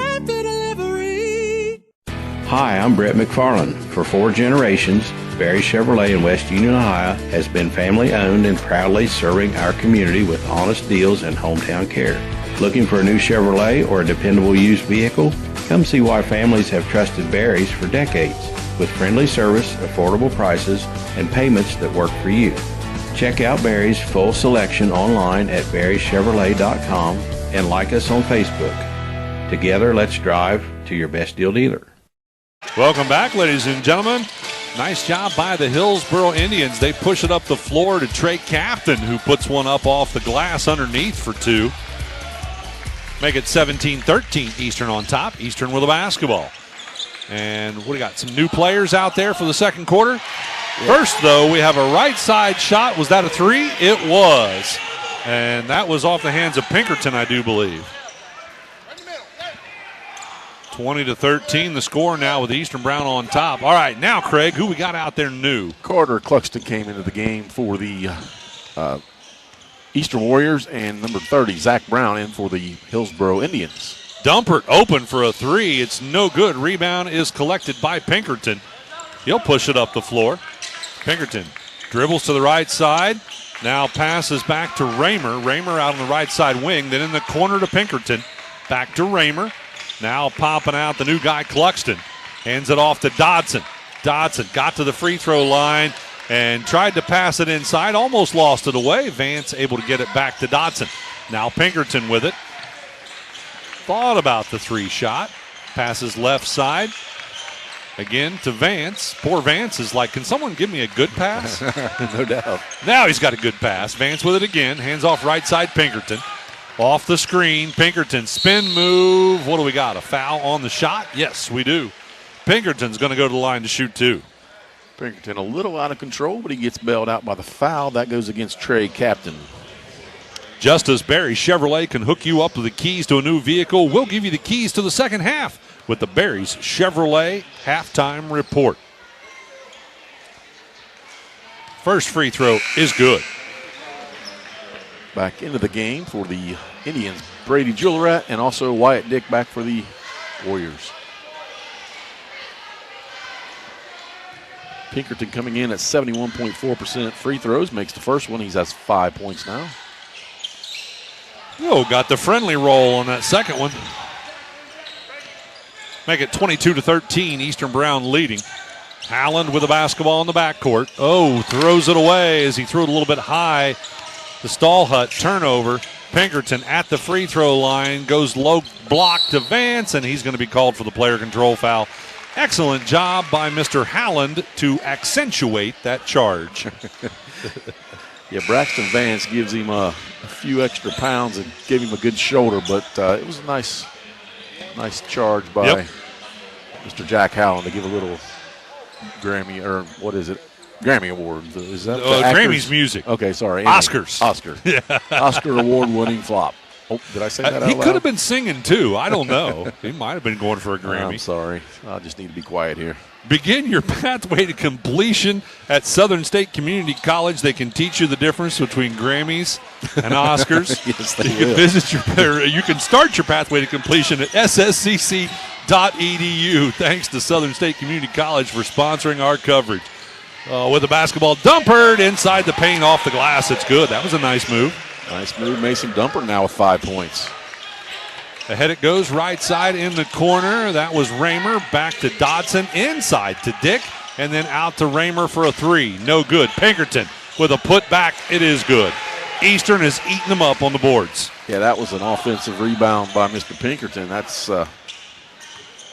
L: Hi, I'm Brett McFarland. For 4 generations, Barry Chevrolet in West Union, Ohio has been family owned and proudly serving our community with honest deals and hometown care. Looking for a new Chevrolet or a dependable used vehicle? Come see why families have trusted Barry's for decades, with friendly service, affordable prices, and payments that work for you. Check out Barry's full selection online at barrychevrolet.com and like us on Facebook. Together, let's drive to your best deal dealer.
A: Welcome back, ladies and gentlemen. Nice job by the Hillsboro Indians. They push it up the floor to Trey Captain, who puts one up off the glass underneath for 2. Make it 17-13, Eastern on top. Eastern with a basketball. And what do we got? Some new players out there for the second quarter. Yeah. First, though, we have a right side shot. Was that a 3? It was. And that was off the hands of Pinkerton, I do believe. 20-13, the score now with Eastern Brown on top. All right, now, Craig, who we got out there new?
B: Carter Cluxton came into the game for the Eastern Warriors, and number 30, Zach Brown, in for the Hillsboro Indians.
A: Dumpert open for a 3. It's no good. Rebound is collected by Pinkerton. He'll push it up the floor. Pinkerton dribbles to the right side. Now passes back to Raymer. Raymer out on the right side wing. Then in the corner to Pinkerton. Back to Raymer. Now popping out the new guy, Cluxton. Hands it off to Dodson. Dodson got to the free throw line and tried to pass it inside. Almost lost it away. Vance able to get it back to Dodson. Now Pinkerton with it. Thought about the 3 shot. Passes left side. Again to Vance. Poor Vance is like, can someone give me a good pass?
B: No doubt.
A: Now he's got a good pass. Vance with it again. Hands off right side, Pinkerton. Off the screen, Pinkerton spin move. What do we got? A foul on the shot? Yes, we do. Pinkerton's going to go to the line to shoot 2.
B: Pinkerton a little out of control, but he gets bailed out by the foul. That goes against Trey Captain.
A: Just as Barry Chevrolet can hook you up with the keys to a new vehicle, we'll give you the keys to the second half with the Barry's Chevrolet halftime report. First free throw is good.
B: Back into the game for the Indians, Brady Julerat, and also Wyatt Dick back for the Warriors. Pinkerton coming in at 71.4% free throws, makes the first one. He has 5 points now.
A: Oh, got the friendly roll on that second one. Make it 22-13, Eastern Brown leading. Howland with the basketball in the backcourt. Oh, throws it away as he threw it a little bit high. The Stall Hut turnover. Pinkerton at the free throw line, goes low block to Vance, and he's going to be called for the player control foul. Excellent job by Mr. Howland to accentuate that charge.
B: Yeah, Braxton Vance gives him a few extra pounds and gave him a good shoulder, but it was a nice charge by Mr. Jack Howland to give a little Grammy, or what is it? Grammy Award. Is that
A: Grammy's music?
B: Okay, sorry.
A: Oscars.
B: Oscar. Yeah. Oscar award-winning flop. Oh, did I say that out loud?
A: He could have been singing, too. I don't know. He might have been going for a Grammy.
B: I'm sorry. I just need to be quiet here.
A: Begin your pathway to completion at Southern State Community College. They can teach you the difference between Grammys and Oscars.
B: Yes, they
A: you
B: will.
A: You can start your pathway to completion at sscc.edu. Thanks to Southern State Community College for sponsoring our coverage. With the basketball, Dumpert inside the paint off the glass. It's good. That was a nice move.
B: Nice move. Mason Dumpert now with 5 points.
A: Ahead it goes, right side in the corner. That was Raymer. Back to Dodson, inside to Dick, and then out to Raymer for a 3. No good. Pinkerton with a putback. It is good. Eastern is eating them up on the boards.
B: Yeah, that was an offensive rebound by Mr. Pinkerton. That's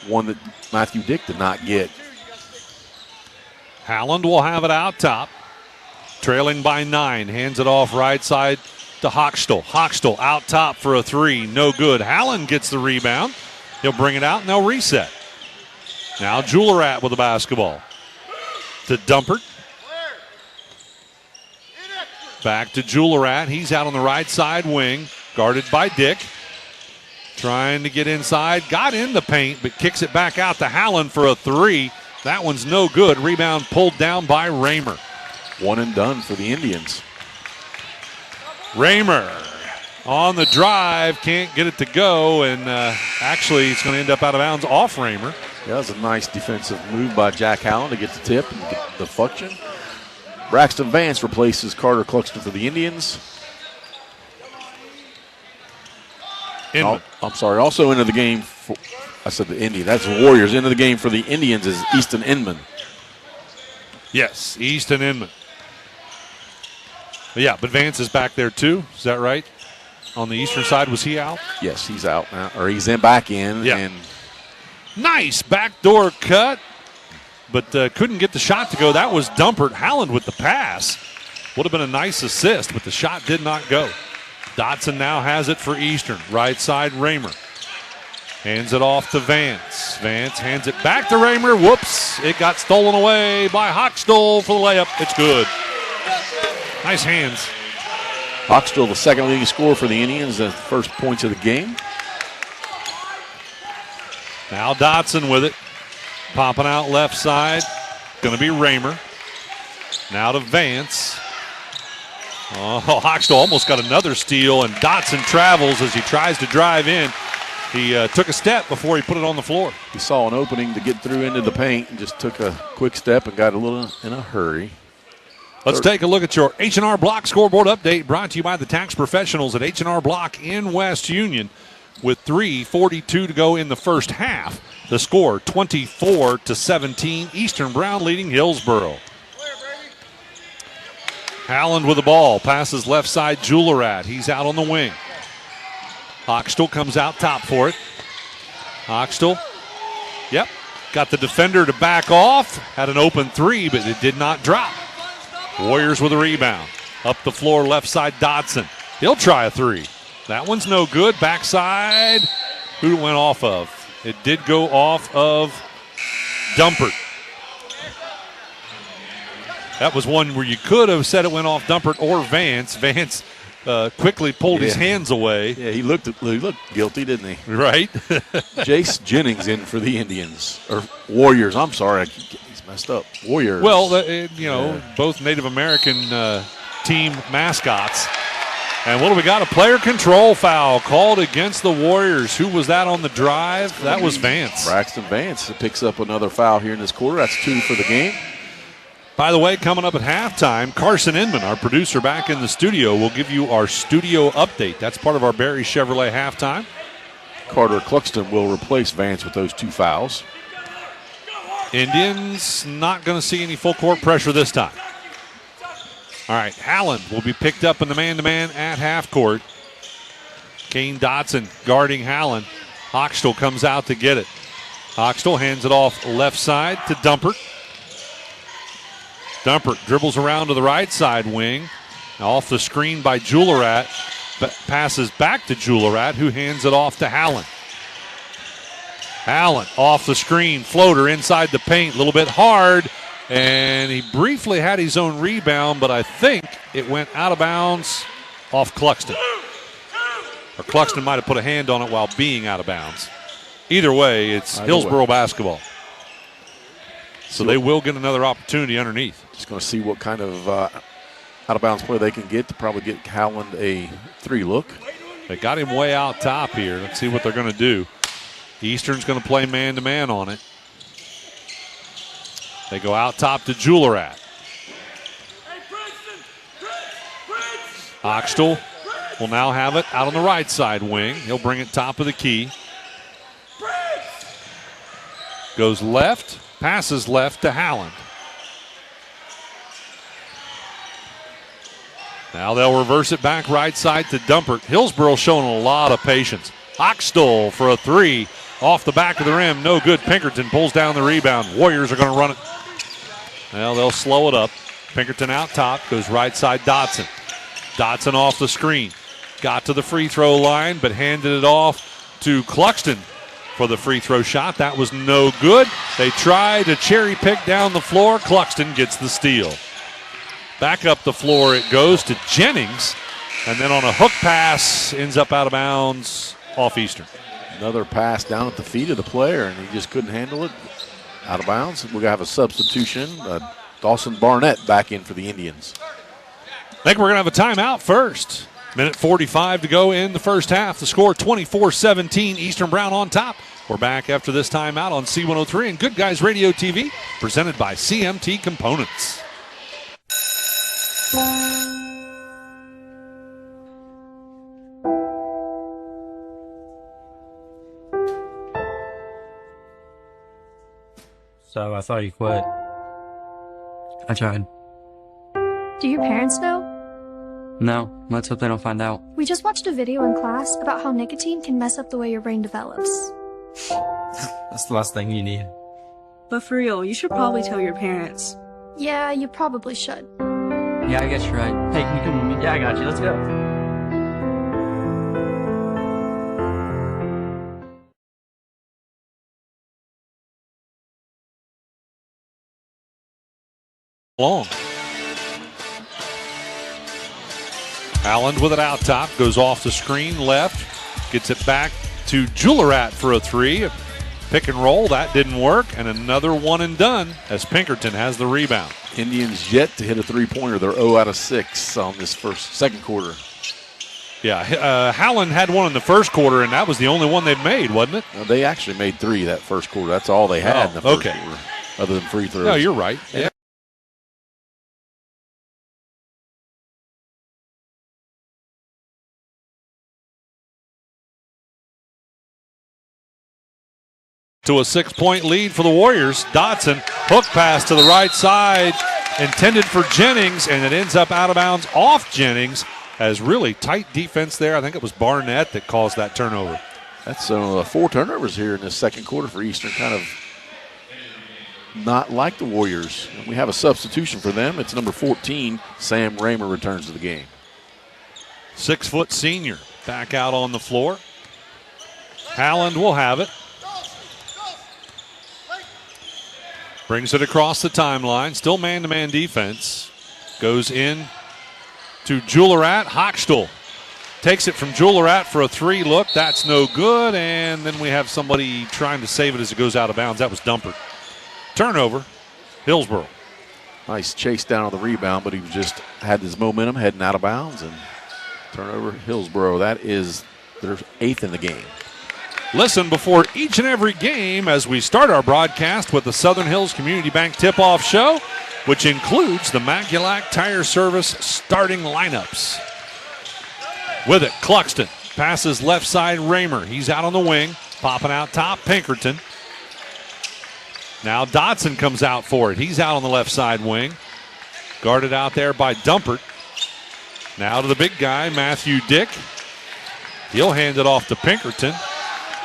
B: one that Matthew Dick did not get.
A: Howland will have it out top. Trailing by 9. Hands it off right side to Hochstel. Hochstel out top for a 3. No good. Howland gets the rebound. He'll bring it out and they'll reset. Now Julerat with the basketball. To Dumpert. Back to Julerat. He's out on the right side wing. Guarded by Dick. Trying to get inside. Got in the paint but kicks it back out to Howland for a 3. That one's no good. Rebound pulled down by Raymer.
B: One and done for the Indians.
A: Raymer on the drive, can't get it to go, and actually it's going to end up out of bounds off Raymer.
B: That was a nice defensive move by Jack Hallen to get the tip and get the function. Braxton Vance replaces Carter Cluxton for the Indians. I'm sorry, also into the game for, I said the Indians. That's the Warriors. Into the game for the Indians is Easton Inman.
A: Yes, Easton Inman. Yeah, but Vance is back there too. Is that right? On the eastern side, was he out?
B: Yes, he's out now, or he's back in.
A: Yeah.
B: And
A: nice backdoor cut, but couldn't get the shot to go. That was Dumpert. Howland with the pass. Would have been a nice assist, but the shot did not go. Dotson now has it for Eastern. Right side, Raymer. Hands it off to Vance. Vance hands it back to Raymer. Whoops. It got stolen away by Hochstol for the layup. It's good. Nice hands.
B: Hochstol, the second leading scorer for the Indians, the first points of the game.
A: Now Dotson with it. Popping out left side. Going to be Raymer. Now to Vance. Oh, Hochstol almost got another steal, and Dotson travels as he tries to drive in. He took a step before he put it on the floor.
B: He saw an opening to get through into the paint and just took a quick step and got a little in a hurry.
A: Let's take a look at your H&R Block scoreboard update brought to you by the tax professionals at H&R Block in West Union. With 3:42 to go in the first half, the score 24-17. Eastern Brown leading Hillsboro. Howland with the ball, passes left side, Julerat. He's out on the wing. Hochstol comes out top for it. Hochstol, yep, got the defender to back off. Had an open three, but it did not drop. Warriors with a rebound. Up the floor, left side, Dotson. He'll try a three. That one's no good. Backside, who it went off of? It did go off of Dumpert. That was one where you could have said it went off Dumpert or Vance. Vance quickly pulled his hands away.
B: Yeah, he looked guilty, didn't he?
A: Right.
B: Jace Jennings in for the Indians. Or Warriors, I'm sorry. He's messed up. Warriors.
A: Well, both Native American team mascots. And what do we got? A player control foul called against the Warriors. Who was that on the drive? That was Vance.
B: Braxton Vance picks up another foul here in this quarter. That's 2 for the game.
A: By the way, coming up at halftime, Carson Inman, our producer back in the studio, will give you our studio update. That's part of our Barry Chevrolet halftime.
B: Carter Cluxton will replace Vance with those 2 fouls.
A: Indians not going to see any full court pressure this time. All right, Howland will be picked up in the man-to-man at half court. Kane Dotson guarding Howland. Hochstol comes out to get it. Hochstol hands it off left side to Dumpert. Dumpert dribbles around to the right side wing. Off the screen by Julerat. Passes back to Julerat, who hands it off to Howland. Howland off the screen, floater inside the paint, a little bit hard. And he briefly had his own rebound, but I think it went out of bounds off Cluxton. Or Cluxton might have put a hand on it while being out of bounds. Either way, it's Hillsboro basketball. So they will get another opportunity underneath.
B: Just going to see what kind of out-of-bounds play they can get to probably get Howland a 3 look.
A: They got him way out top here. Let's see what they're going to do. Eastern's going to play man-to-man on it. They go out top to Julerat. Hochstol will now have it out on the right side wing. He'll bring it top of the key. Goes left, passes left to Howland. Now they'll reverse it back right side to Dumpert. Hillsboro showing a lot of patience. Hochstol for a 3 off the back of the rim. No good. Pinkerton pulls down the rebound. Warriors are going to run it. Well, they'll slow it up. Pinkerton out top. Goes right side Dotson. Dotson off the screen. Got to the free throw line, but handed it off to Cluxton for the free throw shot. That was no good. They try to cherry pick down the floor. Cluxton gets the steal. Back up the floor it goes to Jennings. And then on a hook pass, ends up out of bounds off Eastern.
B: Another pass down at the feet of the player, and he just couldn't handle it. Out of bounds. We're going to have a substitution. Dawson Barnett back in for the Indians.
A: I think we're going to have a timeout first. Minute 45 to go in the first half. The score 24-17. Eastern Brown on top We're back after this timeout on C103 and Good Guys Radio TV, presented by CMT Components.
M: So I thought you quit.
N: I tried.
O: Do your parents know?
N: No, let's hope they don't find out.
O: We just watched a video in class about how nicotine can mess up the way your brain develops.
N: That's the last thing you need.
P: But for real, you should probably tell your parents.
O: Yeah, you probably should.
N: Yeah, I guess you're right. Hey, can you come with me? Yeah, I got you. Let's go.
A: Long. Allen with it out top, goes off the screen left, gets it back to Julerat for a three. Pick and roll, that didn't work, and another one and done as Pinkerton has the rebound.
B: Indians yet to hit a three-pointer. They're 0 out of 6 on this second quarter.
A: Yeah, Howland had one in the first quarter, and that was the only one they've made, wasn't it?
B: No, they actually made 3 that first quarter. That's all they had in the first quarter, other than free throws.
A: No, you're right. Yeah. To a 6-point lead for the Warriors. Dotson, hook pass to the right side, intended for Jennings, and it ends up out of bounds off Jennings. As really tight defense there. I think it was Barnett that caused that turnover.
B: That's 4 turnovers here in this second quarter for Eastern. Kind of not like the Warriors. We have a substitution for them. It's number 14. Sam Raymer returns to the game.
A: 6-foot senior back out on the floor. Howland will have it. Brings it across the timeline. Still man-to-man defense. Goes in to Julerat. Hochstuhl takes it from Julerat for a 3 look. That's no good. And then we have somebody trying to save it as it goes out of bounds. That was Dumpert. Turnover, Hillsboro.
B: Nice chase down on the rebound, but he just had his momentum heading out of bounds. And turnover, Hillsboro. That is their 8th in the game.
A: Listen before each and every game as we start our broadcast with the Southern Hills Community Bank Tip-Off Show, which includes the Magulac Tire Service starting lineups. With it, Cluxton passes left side Raymer. He's out on the wing, popping out top, Pinkerton. Now Dotson comes out for it. He's out on the left side wing. Guarded out there by Dumpert. Now to the big guy, Matthew Dick. He'll hand it off to Pinkerton.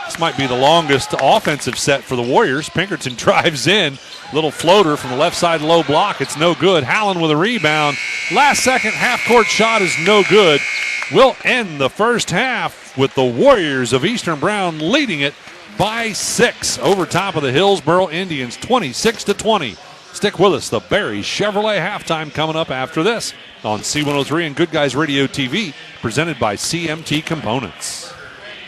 A: This might be the longest offensive set for the Warriors. Pinkerton drives in. Little floater from the left side low block. It's no good. Howland with a rebound. Last second half-court shot is no good. We'll end the first half with the Warriors of Eastern Brown leading it by 6 over top of the Hillsboro Indians, 26-20. Stick with us. The Barry Chevrolet halftime coming up after this on C103 and Good Guys Radio TV, presented by CMT Components.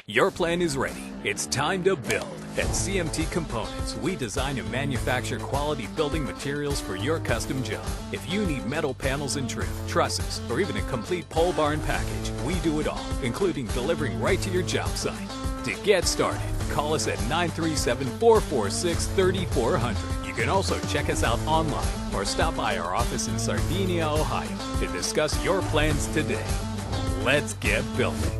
Q: Your plan is ready. It's time to build. At CMT Components, we design and manufacture quality building materials for your custom job. If you need metal panels and trim, trusses, or even a complete pole barn package, we do it all, including delivering right to your job site. To get started, call us at 937-446-3400. You can also check us out online or stop by our office in Sardinia, Ohio to discuss your plans today. Let's get building.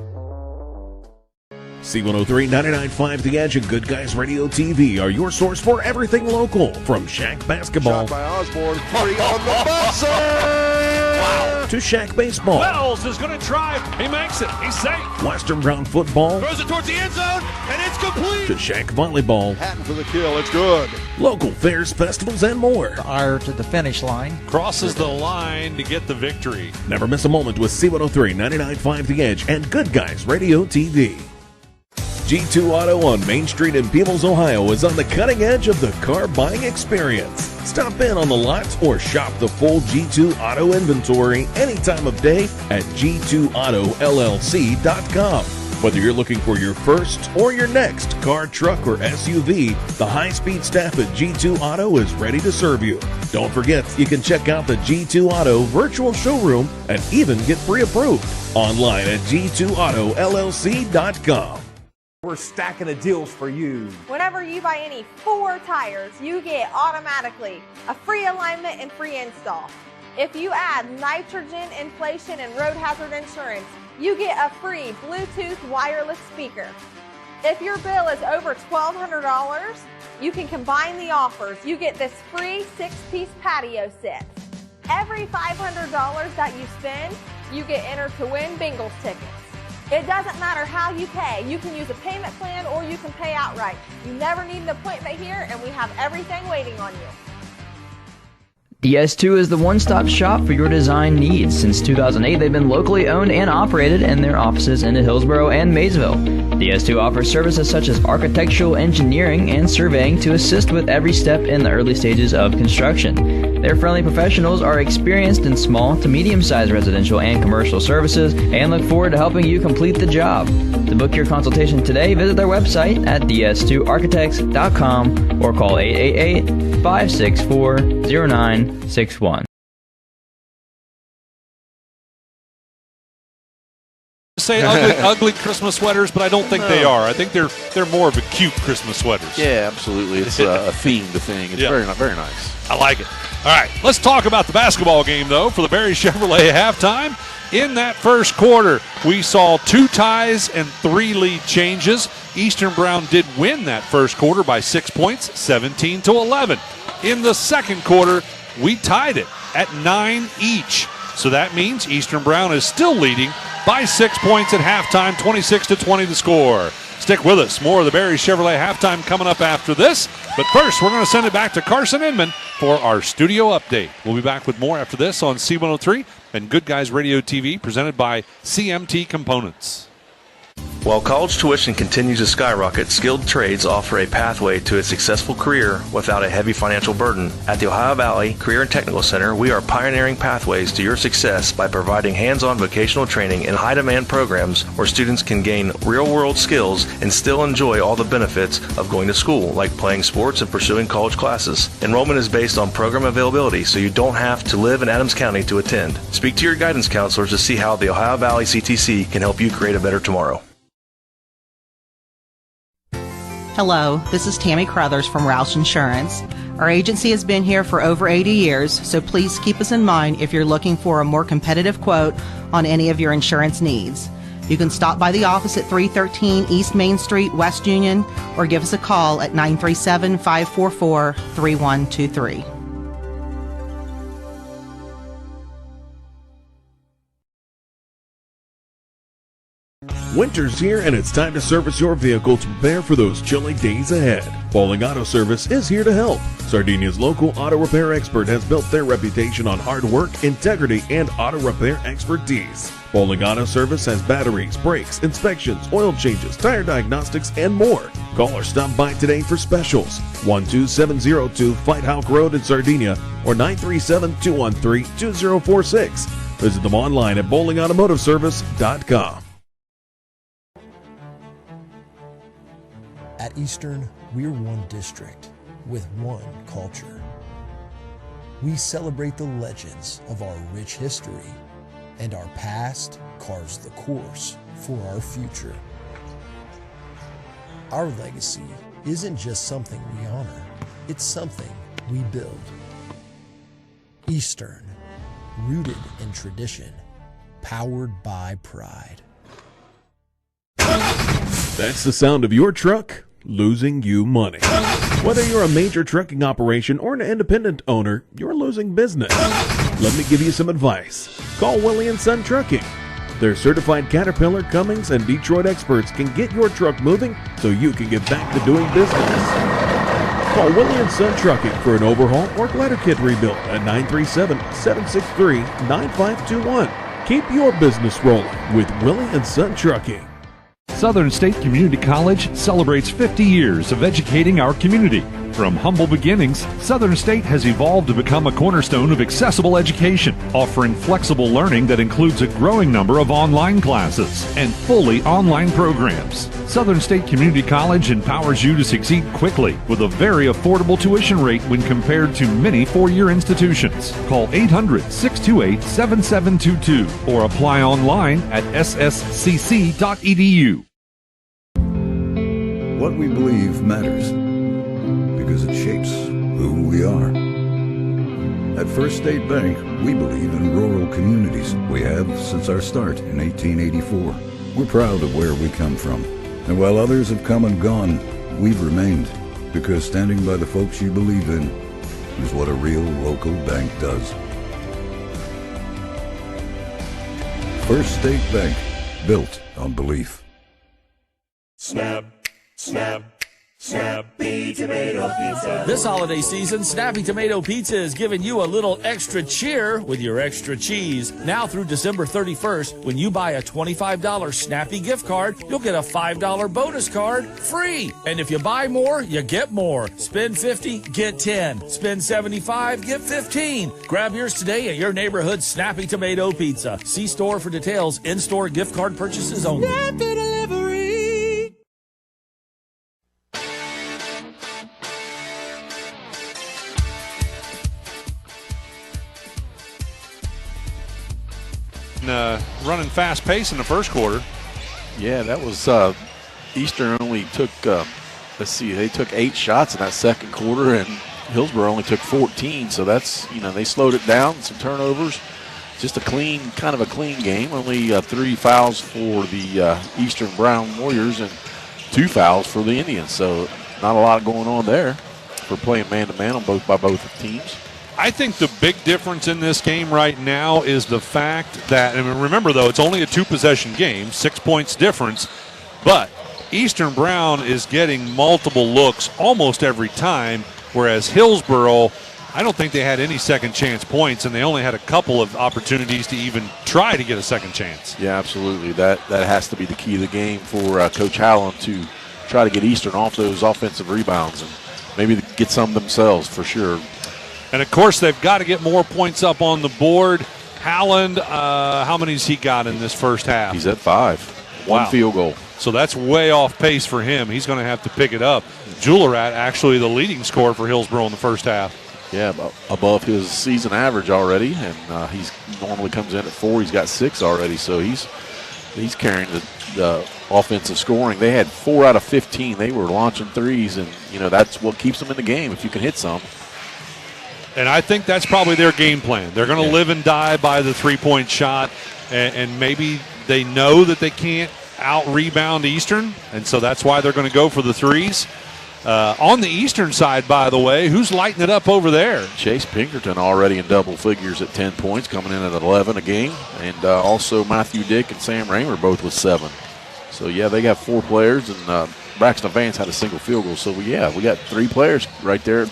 H: C103, 99.5 The Edge, and Good Guys Radio TV are your source for everything local. From Shack basketball
R: Shot by Osborne, 3 on the buzzer!
A: Wow.
H: to Shack baseball.
A: Wells is going to drive. He makes it. He's safe.
H: Western Brown football.
R: Throws it towards the end zone, and it's complete.
H: To Shack volleyball.
R: Hatton for the kill. It's good.
H: Local fairs, festivals, and more.
T: Ire to the finish line.
A: Crosses the line to get the victory.
H: Never miss a moment with C103, 99.5 The Edge, and Good Guys Radio TV. G2 Auto on Main Street in Peebles, Ohio is on the cutting edge of the car buying experience. Stop in on the lots or shop the full G2 Auto inventory any time of day at g2autollc.com. Whether you're looking for your first or your next car, truck, or SUV, the high-speed staff at G2 Auto is ready to serve you. Don't forget, you can check out the G2 Auto virtual showroom and even get pre-approved online at g2autollc.com.
C: We're stacking the deals for you.
D: Whenever you buy any 4 tires, you get automatically a free alignment and free install. If you add nitrogen, inflation, and road hazard insurance, you get a free Bluetooth wireless speaker. If your bill is over $1,200, you can combine the offers. You get this free 6-piece patio set. Every $500 that you spend, you get entered to win Bengals tickets. It doesn't matter how you pay. You can use a payment plan or you can pay outright. You never need an appointment here, and we have everything waiting on you.
E: DS2 is the one-stop shop for your design needs. Since 2008, they've been locally owned and operated, and their offices in Hillsboro and Maysville. DS2 offers services such as architectural engineering and surveying to assist with every step in the early stages of construction. Their friendly professionals are experienced in small to medium-sized residential and commercial services and look forward to helping you complete the job. To book your consultation today, visit their website at ds2architects.com or call 888-564-0961.
A: Say ugly Christmas sweaters, but I don't think they are. I think they're more of a cute Christmas sweaters.
B: Yeah, absolutely. It's a themed thing. It's very nice.
A: I like it. All right, let's talk about the basketball game, though, for the Barry Chevrolet halftime. In that first quarter, we saw 2 ties and 3 lead changes. Eastern Brown did win that first quarter by 6 points, 17-11. In the second quarter, we tied it at 9 each. So that means Eastern Brown is still leading by 6 points at halftime, 26-20 the score. Stick with us. More of the Barry Chevrolet halftime coming up after this. But first, we're going to send it back to Carson Inman for our studio update. We'll be back with more after this on C103 and Good Guys Radio TV, presented by CMT Components.
F: While college tuition continues to skyrocket, skilled trades offer a pathway to a successful career without a heavy financial burden. At the Ohio Valley Career and Technical Center, we are pioneering pathways to your success by providing hands-on vocational training in high-demand programs where students can gain real-world skills and still enjoy all the benefits of going to school, like playing sports and pursuing college classes. Enrollment is based on program availability, so you don't have to live in Adams County to attend. Speak to your guidance counselors to see how the Ohio Valley CTC can help you create a better tomorrow.
G: Hello, this is Tammy Crothers from Roush Insurance. Our agency has been here for over 80 years, so please keep us in mind if you're looking for a more competitive quote on any of your insurance needs. You can stop by the office at 313 East Main Street, West Union, or give us a call at 937-544-3123.
H: Winter's here and it's time to service your vehicle to prepare for those chilly days ahead. Bowling Auto Service is here to help. Sardinia's local auto repair expert has built their reputation on hard work, integrity, and auto repair expertise. Bowling Auto Service has batteries, brakes, inspections, oil changes, tire diagnostics, and more. Call or stop by today for specials. 12702 Fight Hawk Road in Sardinia or 937-213-2046. Visit them online at bowlingautomotiveservice.com.
I: At Eastern, we're one district with one culture. We celebrate the legends of our rich history, and our past carves the course for our future. Our legacy isn't just something we honor, it's something we build. Eastern, rooted in tradition, powered by pride.
H: That's the sound of your truck losing you money. Whether you're a major trucking operation or an independent owner, you're losing business. Let me give you some advice. Call Willie & Son Trucking. Their certified Caterpillar, Cummins, and Detroit experts can get your truck moving so you can get back to doing business. Call Willie & Son Trucking for an overhaul or glider kit rebuild at 937-763-9521. Keep your business rolling with Willie & Son Trucking.
S: Southern State Community College celebrates 50 years of educating our community. From humble beginnings, Southern State has evolved to become a cornerstone of accessible education, offering flexible learning that includes a growing number of online classes and fully online programs. Southern State Community College empowers you to succeed quickly with a very affordable tuition rate when compared to many four-year institutions. Call 800-628-7722 or apply online at sscc.edu.
J: What we believe matters because it shapes who we are. At First State Bank, we believe in rural communities. We have since our start in 1884. We're proud of where we come from. And while others have come and gone, we've remained, because standing by the folks you believe in is what a real local bank does. First State Bank, built on belief.
K: Snap, snap, Snappy Tomato Pizza. This holiday season, Snappy Tomato Pizza is giving you a little extra cheer with your extra cheese. Now through December 31st, when you buy a $25 Snappy gift card, you'll get a $5 bonus card free. And if you buy more, you get more. Spend 50, get 10. Spend 75, get 15. Grab yours today at your neighborhood Snappy Tomato Pizza. See store for details. In-store gift card purchases only. Snappy Delivery.
A: Running fast pace in the first quarter.
B: Yeah, that was Eastern only took, they took 8 shots in that second quarter, and Hillsboro only took 14. So that's, they slowed it down, some turnovers. Just kind of a clean game. Only 3 fouls for the Eastern Brown Warriors and 2 fouls for the Indians. So not a lot going on there for playing man-to-man by both teams.
A: I think the big difference in this game right now is the fact that, and remember though, it's only a 2-possession game, 6 points difference, but Eastern Brown is getting multiple looks almost every time, whereas Hillsboro, I don't think they had any second chance points, and they only had a couple of opportunities to even try to get a second chance.
B: Yeah, absolutely. That has to be the key of the game for Coach Howland to try to get Eastern off those offensive rebounds and maybe get some themselves for sure.
A: And, of course, they've got to get more points up on the board. Howland, how many's he got in this first half?
B: He's at 5.
A: Wow.
B: 1 field goal.
A: So that's way off pace for him. He's going to have to pick it up. Juillerat, actually the leading scorer for Hillsboro in the first half.
B: Yeah, above his season average already, and he's normally comes in at 4. He's got 6 already, so he's carrying the offensive scoring. They had 4 out of 15. They were launching threes, and, that's what keeps them in the game if you can hit some.
A: And I think that's probably their game plan. They're going to live and die by the three-point shot, and maybe they know that they can't out-rebound Eastern, and so that's why they're going to go for the threes. On the Eastern side, by the way, who's lighting it up over there?
B: Chase Pinkerton already in double figures at 10 points, coming in at 11 a game, and also Matthew Dick and Sam Raymer both with 7. So, yeah, they got 4 players, and Braxton Vance had a single field goal. So, we got 3 players right there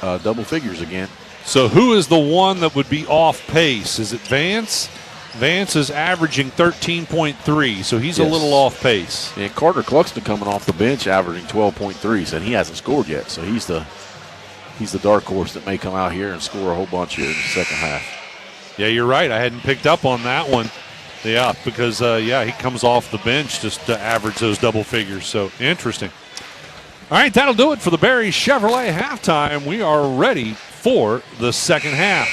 B: at double figures again.
A: So who is the one that would be off pace? Is it Vance? Vance is averaging 13.3, so he's a little off pace.
B: And Carter Cluxton coming off the bench averaging 12.3, and he hasn't scored yet. So he's the dark horse that may come out here and score a whole bunch here in the second half.
A: Yeah, you're right. I hadn't picked up on that one. Yeah, because, he comes off the bench just to average those double figures. So interesting. All right, that'll do it for the Barry Chevrolet halftime. We are ready for the second half.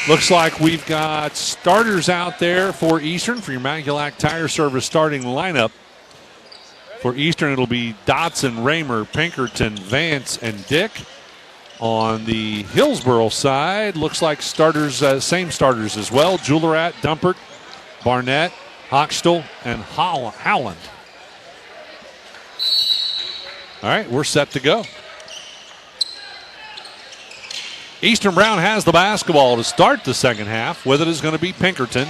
A: Looks like we've got starters out there for Eastern for your Magulac Tire Service starting lineup. For Eastern, it'll be Dotson, Raymer, Pinkerton, Vance, and Dick. On the Hillsboro side, looks like starters, same starters as well. Juillerat, Dumpert, Barnett, Hochstel, and Howland. All right, we're set to go. Eastern Brown has the basketball to start the second half. With it is going to be Pinkerton.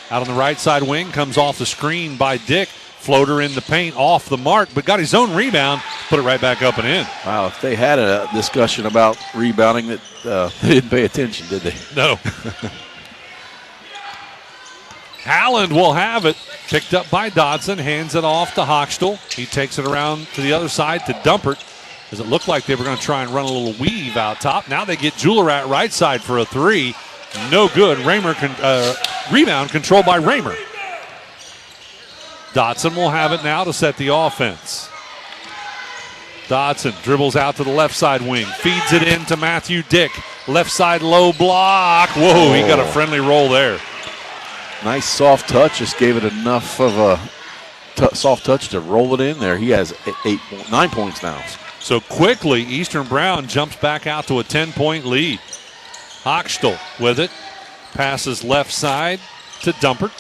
A: Out on the right side wing, comes off the screen by Dick. Floater in the paint, off the mark, but got his own rebound, put it right back up and in.
B: Wow, if they had a discussion about rebounding, that they didn't pay attention, did they?
A: No. Howland will have it. Picked up by Dodson, hands it off to Hochstel. He takes it around to the other side to Dumpert. As it looked like they were going to try and run a little weave out top. Now they get Juillerat right side for a 3. No good. Raymer rebound controlled by Raymer. Dotson will have it now to set the offense. Dotson dribbles out to the left side wing. Feeds it in to Matthew Dick. Left side low block. Whoa, he got a friendly roll there.
B: Nice soft touch. Just gave it enough of a soft touch to roll it in there. He has 9 points now.
A: So quickly, Eastern Brown jumps back out to a 10-point lead. Hochstel with it. Passes left side to Dumpert.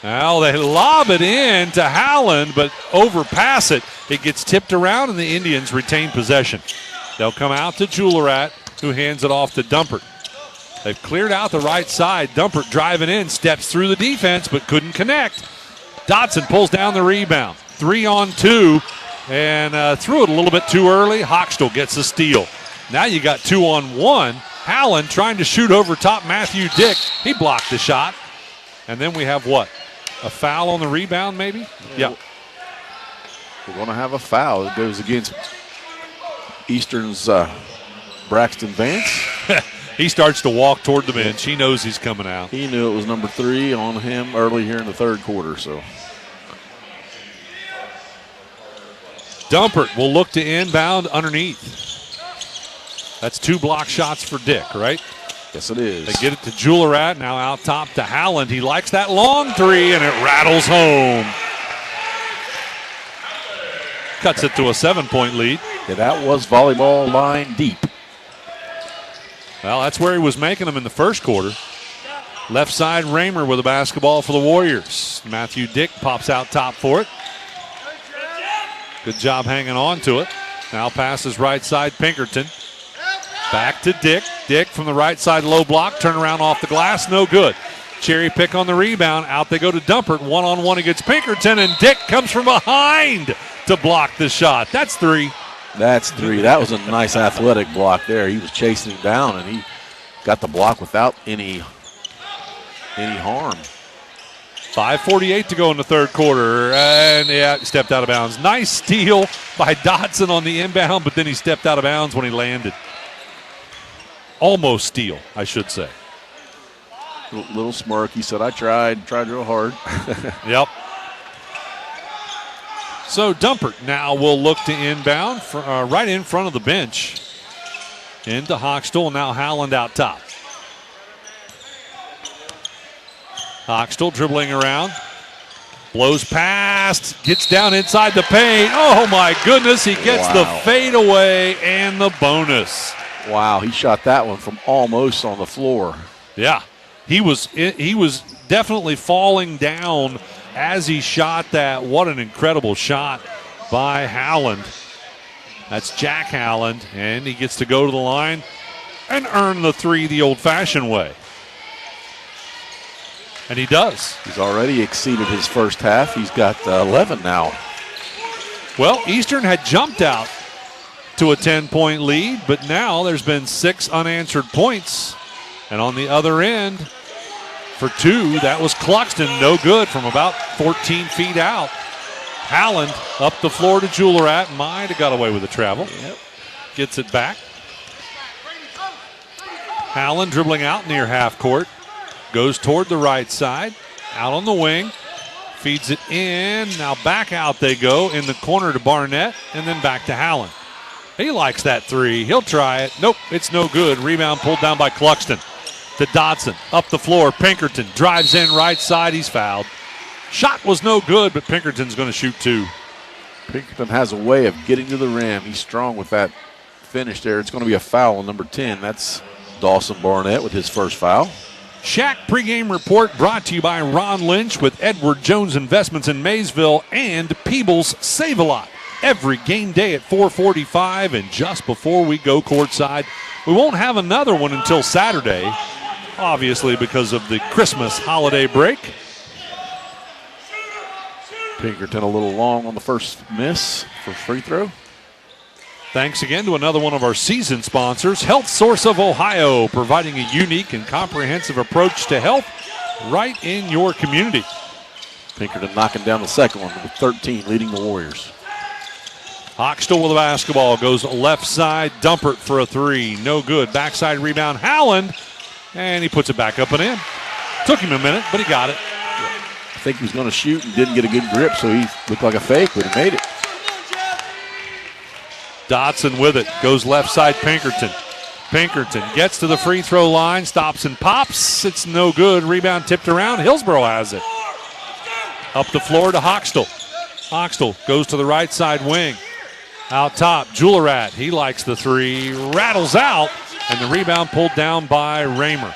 A: Now they lob it in to Howland, but overpass it. It gets tipped around, and the Indians retain possession. They'll come out to Julerat, who hands it off to Dumpert. They've cleared out the right side. Dumpert driving in, steps through the defense, but couldn't connect. Dotson pulls down the rebound. 3-on-2, and threw it a little bit too early. Hochstel gets the steal. Now you got 2-on-1. Howland trying to shoot over top Matthew Dick. He blocked the shot. And then we have what? A foul on the rebound, maybe? Yeah.
B: We're going to have a foul. It goes against Eastern's Braxton Vance.
A: He starts to walk toward the bench. He knows he's coming out.
B: He knew it was number 3 on him early here in the third quarter. So
A: Dumpert will look to inbound underneath. That's 2 block shots for Dick, right?
B: Yes, it is.
A: They get it to Julerat, now out top to Howland. He likes that long 3, and it rattles home. Cuts it to a 7-point lead.
B: Yeah, that was volleyball line deep.
A: Well, that's where he was making them in the first quarter. Left side, Raymer with a basketball for the Warriors. Matthew Dick pops out top for it. Good job hanging on to it. Now passes right side, Pinkerton. Back to Dick. Dick from the right side, low block. Turnaround off the glass, no good. Cherry pick on the rebound. Out they go to Dumpert. 1-on-1 against Pinkerton, and Dick comes from behind to block the shot. That's 3.
B: That's 3. That was a nice athletic block there. He was chasing him down, and he got the block without any harm.
A: 5:48 to go in the third quarter, and stepped out of bounds. Nice steal by Dotson on the inbound, but then he stepped out of bounds when he landed. Almost steal, I should say.
B: Little smirk. He said, I tried real hard.
A: Yep. So Dumpert now will look to inbound right in front of the bench. Into Hochstel, now Howland out top. Hochstel dribbling around. Blows past, gets down inside the paint. Oh my goodness, he gets the fadeaway and the bonus.
B: Wow, he shot that one from almost on the floor.
A: Yeah, he was definitely falling down as he shot that. What an incredible shot by Howland. That's Jack Howland, and he gets to go to the line and earn the 3 the old-fashioned way. And he does.
B: He's already exceeded his first half. He's got 11 now.
A: Well, Eastern had jumped out to a 10-point lead, but now there's been 6 unanswered points. And on the other end, for 2, that was Cluxton, no good from about 14 feet out. Howland up the floor to Julerat. Might have got away with the travel.
B: Yep.
A: Gets it back. Howland dribbling out near half court. Goes toward the right side. Out on the wing. Feeds it in. Now back out they go in the corner to Barnett, and then back to Howland. He likes that 3. He'll try it. Nope, it's no good. Rebound pulled down by Cluxton. To Dotson. Up the floor. Pinkerton drives in right side. He's fouled. Shot was no good, but Pinkerton's going to shoot 2.
B: Pinkerton has a way of getting to the rim. He's strong with that finish there. It's going to be a foul on number 10. That's Dawson Barnett with his first foul.
A: Shack pregame report brought to you by Ron Lynch with Edward Jones Investments in Maysville and Peebles Save-A-Lot. Every game day at 4:45, and just before we go courtside, we won't have another one until Saturday, obviously because of the Christmas holiday break.
B: Pinkerton a little long on the first miss for free throw.
A: Thanks again to another one of our season sponsors, Health Source of Ohio, providing a unique and comprehensive approach to health right in your community.
B: Pinkerton knocking down the second one with 13, leading the Warriors.
A: Hochstel with the basketball, goes left side, Dumpert for a 3, no good. Backside rebound, Howland, and he puts it back up and in. Took him a minute, but he got it.
B: I think he was going to shoot and didn't get a good grip, so he looked like a fake, but he made it.
A: Dotson with it, goes left side, Pinkerton. Pinkerton gets to the free throw line, stops and pops. It's no good. Rebound tipped around. Hillsboro has it. Up the floor to Hochstel. Hochstel goes to the right side wing. Out top, Julerat. He likes the three. Rattles out, and the rebound pulled down by Raymer.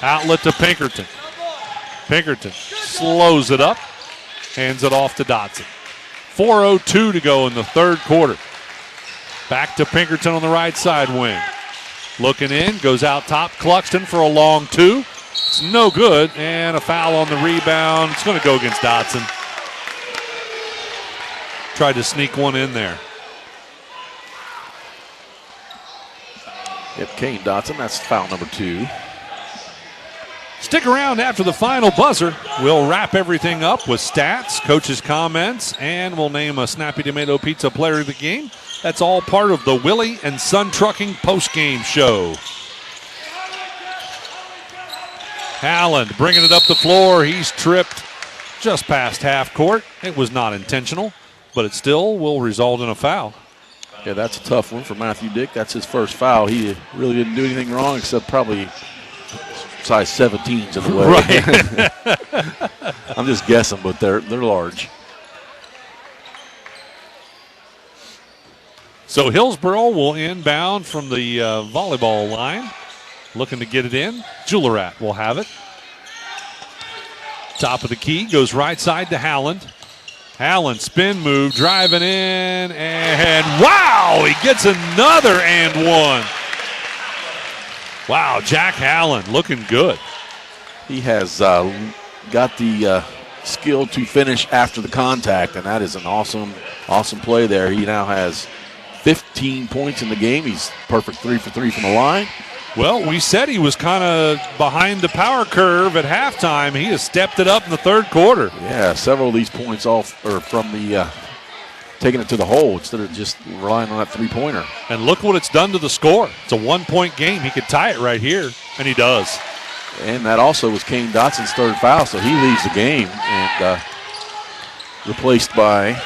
A: Outlet to Pinkerton. Pinkerton slows it up, hands it off to Dotson. 4:02 to go in the third quarter. Back to Pinkerton on the right side wing. Looking in, goes out top. Cluxton for a long two. It's no good, and a foul on the rebound. It's going to go against Dotson. Tried to sneak one in there.
B: Yep, Kane Dotson, that's foul number 2.
A: Stick around after the final buzzer. We'll wrap everything up with stats, coaches' comments, and we'll name a Snappy Tomato Pizza player of the game. That's all part of the Willie and Son Trucking postgame show. Halland bringing it up the floor. He's tripped just past half court. It was not intentional, but it still will result in a foul.
B: Yeah, that's a tough one for Matthew Dick. That's his first foul. He really didn't do anything wrong except probably size 17s in the way.
A: Right.
B: I'm just guessing, but they're large.
A: So Hillsboro will inbound from the volleyball line. Looking to get it in. Julerat will have it. Top of the key, goes right side to Halland. Halland spin move, driving in, and wow, he gets another and one. Wow, Jack Halland looking good.
B: He has got the skill to finish after the contact, and that is an awesome play there. He now has 15 points in the game. He's perfect 3 for 3 from the line.
A: Well, we said he was kind of behind the power curve at halftime. He has stepped it up in the third quarter.
B: Yeah, several of these points off or from the taking it to the hole instead of just relying on that three-pointer.
A: And look what it's done to the score. It's a one-point game. He could tie it right here, and he does.
B: And that also was Kane Dotson's third foul, so he leaves the game and replaced by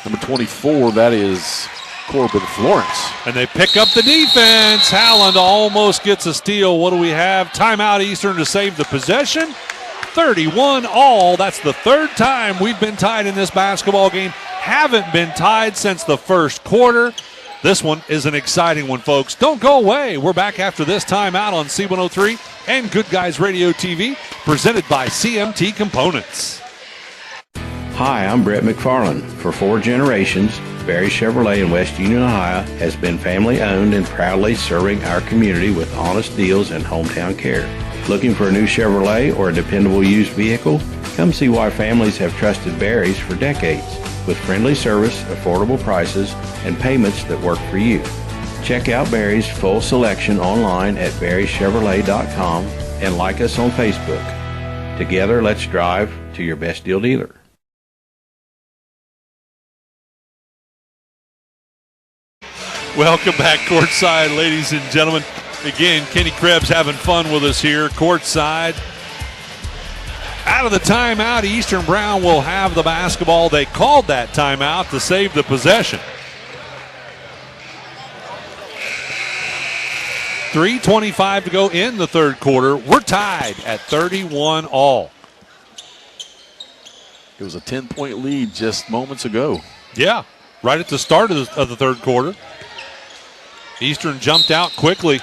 B: number 24. That is Corbin Florence.
A: And they pick up the defense. Halland almost gets a steal. What do we have? Timeout Eastern to save the possession. 31 all. That's the third time we've been tied in this basketball game. Haven't been tied since the first quarter. This one is an exciting one, folks. Don't go away. We're back after this timeout on C103 and Good Guys Radio TV, presented by CMT Components.
L: Hi, I'm Brett McFarland. For 4 generations, Barry Chevrolet in West Union, Ohio has been family owned and proudly serving our community with honest deals and hometown care. Looking for a new Chevrolet or a dependable used vehicle? Come see why families have trusted Barry's for decades, with friendly service, affordable prices, and payments that work for you. Check out Barry's full selection online at barrychevrolet.com and like us on Facebook. Together, let's drive to your best deal dealer.
A: Welcome back courtside, ladies and gentlemen. Again, Kenny Krebs having fun with us here courtside. Out of the timeout, Eastern Brown will have the basketball. They called that timeout to save the possession. 3:25 to go in the third quarter. We're tied at 31 all.
B: It was a 10-point lead just moments ago.
A: Yeah, right at the start of the third quarter. Eastern jumped out quickly.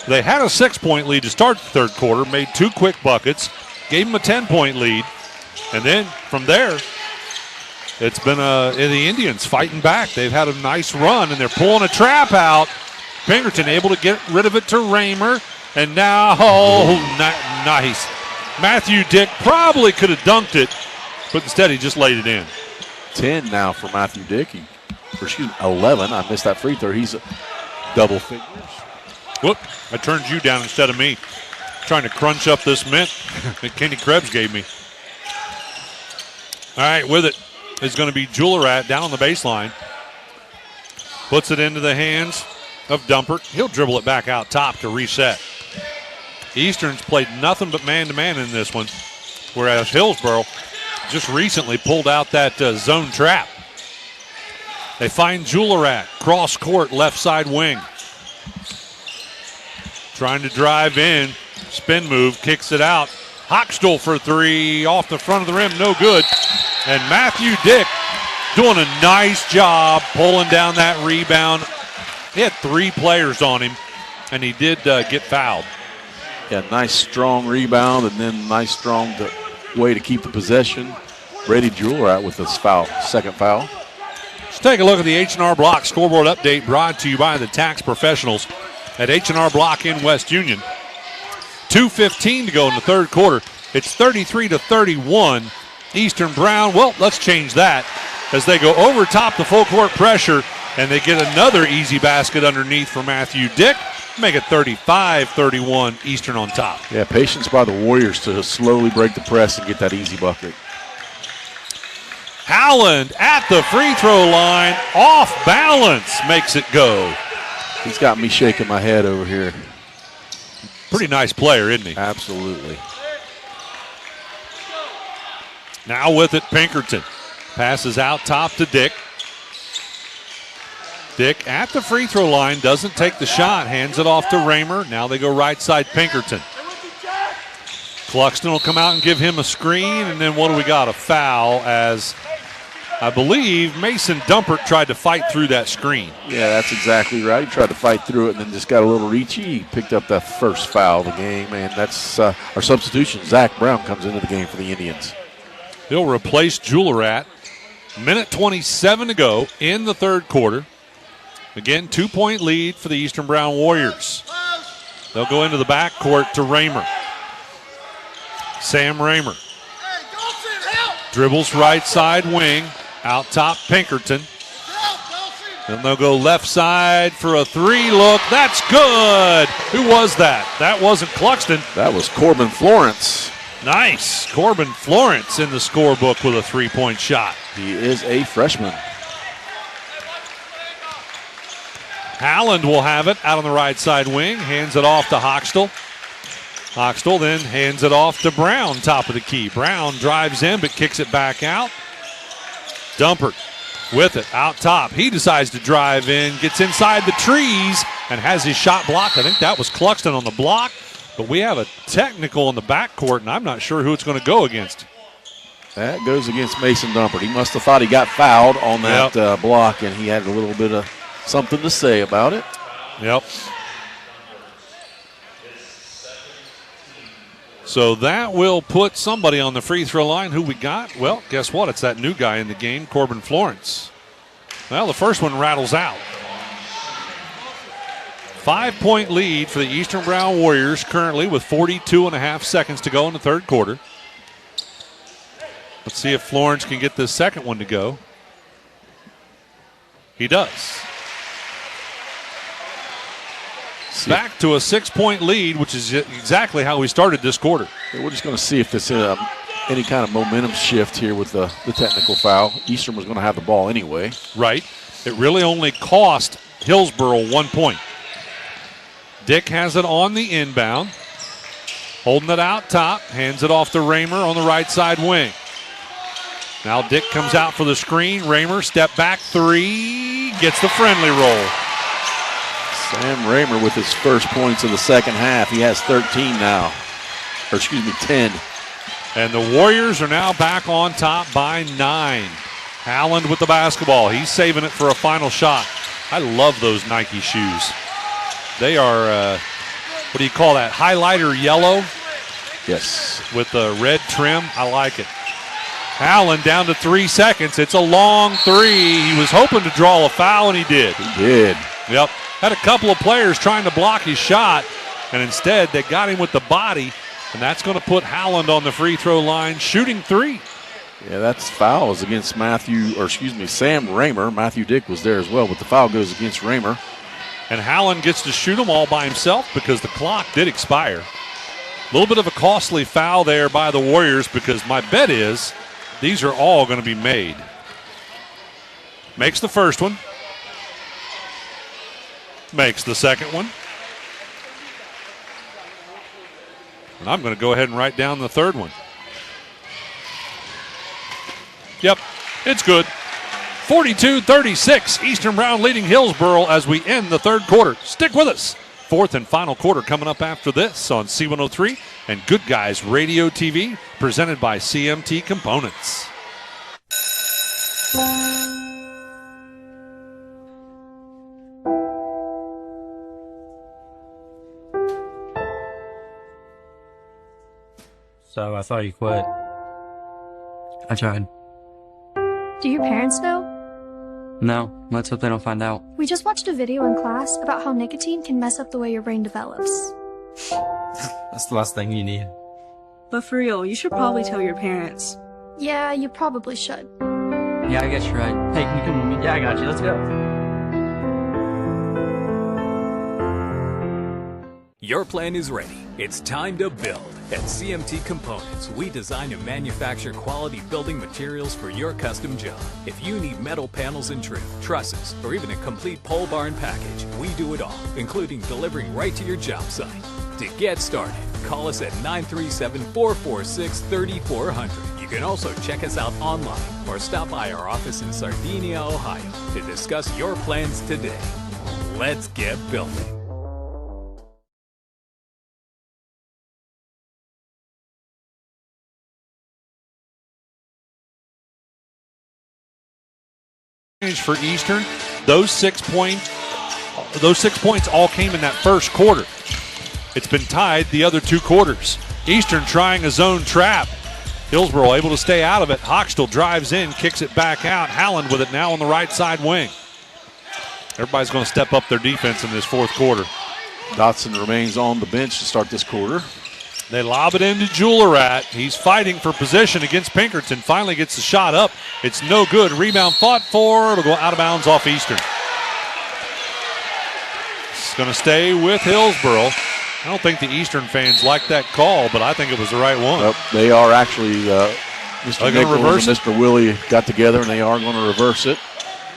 A: They had a 6-point lead to start the third quarter, made 2 quick buckets, gave them a 10-point lead, and then from there, it's been the Indians fighting back. They've had a nice run, and they're pulling a trap out. Pinkerton able to get rid of it to Raymer, and now, nice. Matthew Dick probably could have dunked it, but instead he just laid it in.
B: 10 now for Matthew Dick. 11. I missed that free throw. He's double figures.
A: Whoop, I turned you down instead of me. Trying to crunch up this mint that Kenny Krebs gave me. All right, with it is going to be Julerat down on the baseline. Puts it into the hands of Dumpert. He'll dribble it back out top to reset. Eastern's played nothing but man-to-man in this one, whereas Hillsboro just recently pulled out that zone trap. They find Julerat, cross court, left side wing. Trying to drive in, spin move, kicks it out. Hochstel for three, off the front of the rim, no good. And Matthew Dick doing a nice job pulling down that rebound. He had 3 players on him, and he did get fouled.
B: Yeah, nice strong rebound, and then nice strong way to keep the possession. Brady Jeweler out with his foul, second foul.
A: Let's take a look at the H&R Block scoreboard update brought to you by the tax professionals at H&R Block in West Union. 2:15 to go in the third quarter. It's 33-31. Eastern Brown, well, let's change that as they go over top the full court pressure, and they get another easy basket underneath for Matthew Dick. Make it 35-31, Eastern on top.
B: Yeah, patience by the Warriors to slowly break the press and get that easy bucket.
A: Howland at the free throw line, off balance, makes it go.
B: He's got me shaking my head over here.
A: Pretty nice player, isn't he?
B: Absolutely.
A: Now with it, Pinkerton. Passes out top to Dick. Dick at the free throw line, doesn't take the shot, hands it off to Raymer. Now they go right side, Pinkerton. Cluxton will come out and give him a screen, and then what do we got? A foul, as I believe Mason Dumpert tried to fight through that screen.
B: Yeah, that's exactly right. He tried to fight through it and then just got a little reachy. He picked up that first foul of the game, and that's our substitution. Zach Brown comes into the game for the Indians.
A: He'll replace Julerat. Minute 27 to go in the third quarter. Again, 2-point lead for the Eastern Brown Warriors. They'll go into the backcourt to Raymer. Sam Raymer. Dribbles right side wing. Out top, Pinkerton. Then they'll go left side for a three look. That's good. Who was that? That wasn't Cluxton.
B: That was Corbin Florence.
A: Nice. Corbin Florence in the scorebook with a three-point shot.
B: He is a freshman.
A: Howland will have it out on the right side wing. Hands it off to Hochstel. Hochstel then hands it off to Brown, top of the key. Brown drives in but kicks it back out. Dumpert with it out top. He decides to drive in, gets inside the trees, and has his shot blocked. I think that was Cluxton on the block, but we have a technical in the backcourt, and I'm not sure who it's going to go against.
B: That goes against Mason Dumpert. He must have thought he got fouled on that block, and he had a little bit of something to say about it.
A: Yep. So that will put somebody on the free throw line. Who we got? Well, guess what? It's that new guy in the game, Corbin Florence. Well, the first one rattles out. 5-point lead for the Eastern Brown Warriors currently with 42.5 seconds to go in the third quarter. Let's see if Florence can get this second one to go. He does. Back to a 6-point lead, which is exactly how we started this quarter.
B: Yeah, we're just going to see if there's any kind of momentum shift here with the technical foul. Eastern was going to have the ball anyway.
A: Right. It really only cost Hillsboro 1 point. Dick has it on the inbound. Holding it out top. Hands it off to Raymer on the right side wing. Now Dick comes out for the screen. Raymer, step back three. Gets the friendly roll.
B: Sam Raymer with his first points of the second half. He has 13 now. Or excuse me, 10.
A: And the Warriors are now back on top by 9. Howland with the basketball. He's saving it for a final shot. I love those Nike shoes. They are, what do you call that, highlighter yellow?
B: Yes.
A: With the red trim. I like it. Howland down to 3 seconds. It's a long three. He was hoping to draw a foul, and he did.
B: He did.
A: Yep. Had a couple of players trying to block his shot, and instead they got him with the body, and that's going to put Howland on the free throw line shooting three.
B: Yeah, that's fouls against Sam Raymer. Matthew Dick was there as well, but the foul goes against Raymer.
A: And Howland gets to shoot them all by himself because the clock did expire. A little bit of a costly foul there by the Warriors because my bet is these are all going to be made. Makes the first one. Makes the second one. And I'm going to go ahead and write down the third one. Yep, it's good. 42-36, Eastern Brown leading Hillsboro as we end the third quarter. Stick with us. Fourth and final quarter coming up after this on C103 and Good Guys Radio TV, presented by CMT Components.
M: So I thought you quit.
N: I tried.
O: Do your parents know?
N: No, let's hope they don't find out.
O: We just watched a video in class about how nicotine can mess up the way your brain develops.
M: That's the last thing you need.
P: But for real, you should probably tell your parents.
O: Yeah, you probably should.
N: Yeah, I guess you're right. Hey, can you come with me? Yeah, I got you. Let's go.
Q: Your plan is ready. It's time to build. At CMT Components, we design and manufacture quality building materials for your custom job. If you need metal panels and trim, trusses, or even a complete pole barn package, we do it all, including delivering right to your job site. To get started, call us at 937-446-3400. You can also check us out online or stop by our office in Sardinia, Ohio to discuss your plans today. Let's get building.
A: For Eastern, those 6 points all came in that first quarter. It's been tied the other 2 quarters. Eastern trying a zone trap. Hillsboro able to stay out of it. Hochstel drives in, kicks it back out. Howland with it now on the right side wing. Everybody's going to step up their defense in this fourth quarter.
B: Dotson remains on the bench to start this quarter.
A: They lob it into Julerat. He's fighting for position against Pinkerton. Finally gets the shot up. It's no good. Rebound fought for. It'll go out of bounds off Eastern. It's going to stay with Hillsboro. I don't think the Eastern fans like that call, but I think it was the right one.
B: Well, they are actually, Mr. Nichols and Mr. Willie got together, and they are going to reverse it.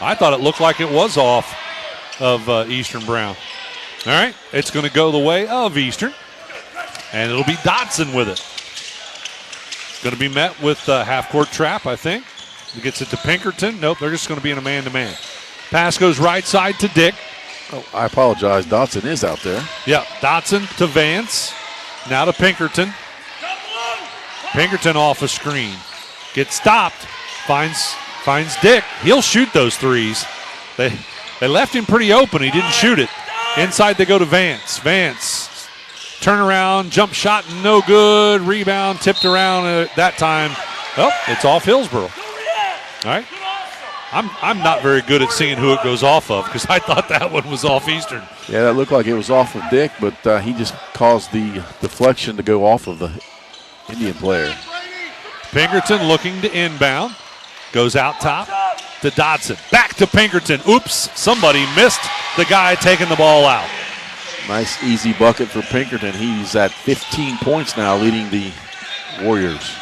A: I thought it looked like it was off of Eastern Brown. All right, it's going to go the way of Eastern. And it'll be Dotson with it. It's going to be met with a half-court trap, I think. He gets it to Pinkerton. Nope, they're just going to be in a man-to-man. Pass goes right side to Dick.
B: Oh, I apologize. Dotson is out there.
A: Yeah, Dotson to Vance. Now to Pinkerton. Pinkerton off a screen. Gets stopped. Finds Dick. He'll shoot those threes. They left him pretty open. He didn't shoot it. Inside they go to Vance. Vance. Turnaround, jump shot, no good. Rebound, tipped around at that time. Oh, it's off Hillsboro. All right. I'm not very good at seeing who it goes off of because I thought that one was off Eastern.
B: Yeah, that looked like it was off of Dick, but he just caused the deflection to go off of the Indian player.
A: Pinkerton looking to inbound. Goes out top to Dotson. Back to Pinkerton. Oops, somebody missed the guy taking the ball out.
B: Nice, easy bucket for Pinkerton. He's at 15 points now, leading the Warriors.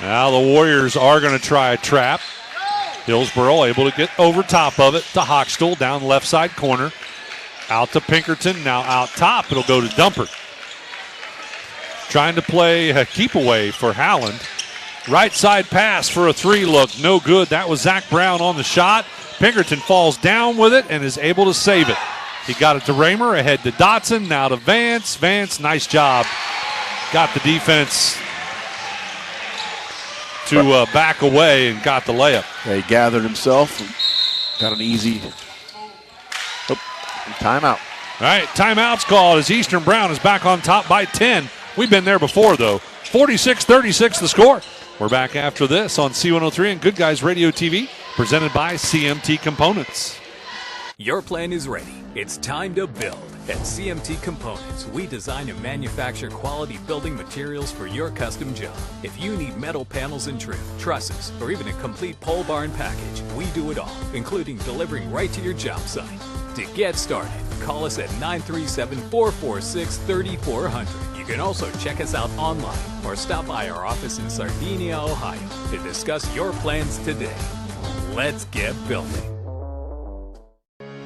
A: Now the Warriors are going to try a trap. Hillsboro able to get over top of it to Hochstel down the left side corner. Out to Pinkerton, now out top. It'll go to Dumper. Trying to play a keep away for Howland. Right side pass for a three look, no good. That was Zach Brown on the shot. Pinkerton falls down with it and is able to save it. He got it to Raymer, ahead to Dotson, now to Vance. Vance, nice job. Got the defense to back away and got the layup.
B: Yeah, he gathered himself and got an easy timeout.
A: All right, timeout's called as Eastern Brown is back on top by 10. We've been there before, though. 46-36 the score. We're back after this on C103 and Good Guys Radio TV, presented by CMT Components.
Q: Your plan is ready. It's time to build. At CMT Components, we design and manufacture quality building materials for your custom job. If you need metal panels and trim, trusses, or even a complete pole barn package, we do it all, including delivering right to your job site. To get started, call us at 937-446-3400. You can also check us out online or stop by our office in Sardinia, Ohio to discuss your plans today. Let's get building.